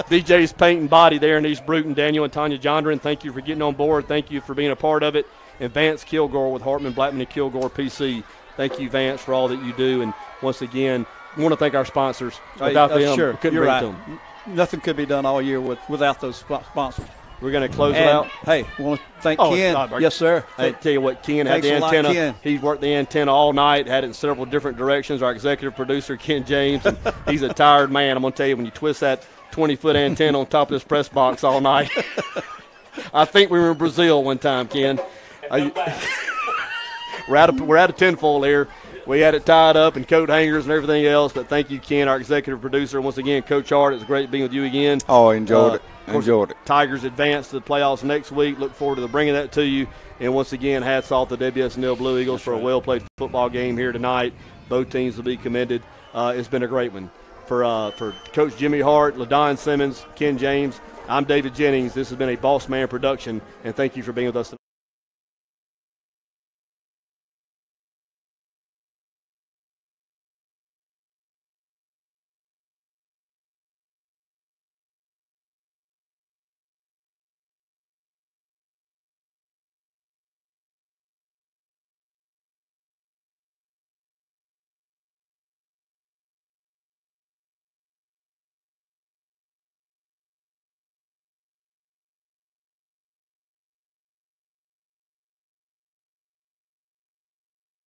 DJ's Paint and Body there in East Bruton. Daniel and Tanya Jondren, thank you for getting on board. Thank you for being a part of it. And Vance Kilgore with Hartman, Blackman, and Kilgore PC. Thank you, Vance, for all that you do. And once again, I want to thank our sponsors. Without them, sure. couldn't You're bring right. it to them. Nothing could be done all year without those sponsors. We're going to close it And, out. hey, I want to thank Oh, Ken. God, Yes, sir. Hey, tell you what, Ken had Thanks the a lot, antenna. Ken. He's worked the antenna all night, had it in several different directions. Our executive producer, Ken James, and he's a tired man. I'm going to tell you, when you twist that 20-foot antenna on top of this press box all night. I think we were in Brazil one time, Ken. We're out of tinfoil here. We had it tied up and coat hangers and everything else, but thank you, Ken, our executive producer. Once again, Coach Hart, it's great being with you again. Oh, enjoyed it. Of course, Enjoyed it. Tigers advance to the playoffs next week. Look forward to bringing that to you. And once again, hats off to WSNL Blue Eagles for a well-played football game here tonight. Both teams will be commended. It's been a great one. For Coach Jimmy Hart, LaDon Simmons, Ken James, I'm David Jennings. This has been a Boss Man production, and thank you for being with us tonight.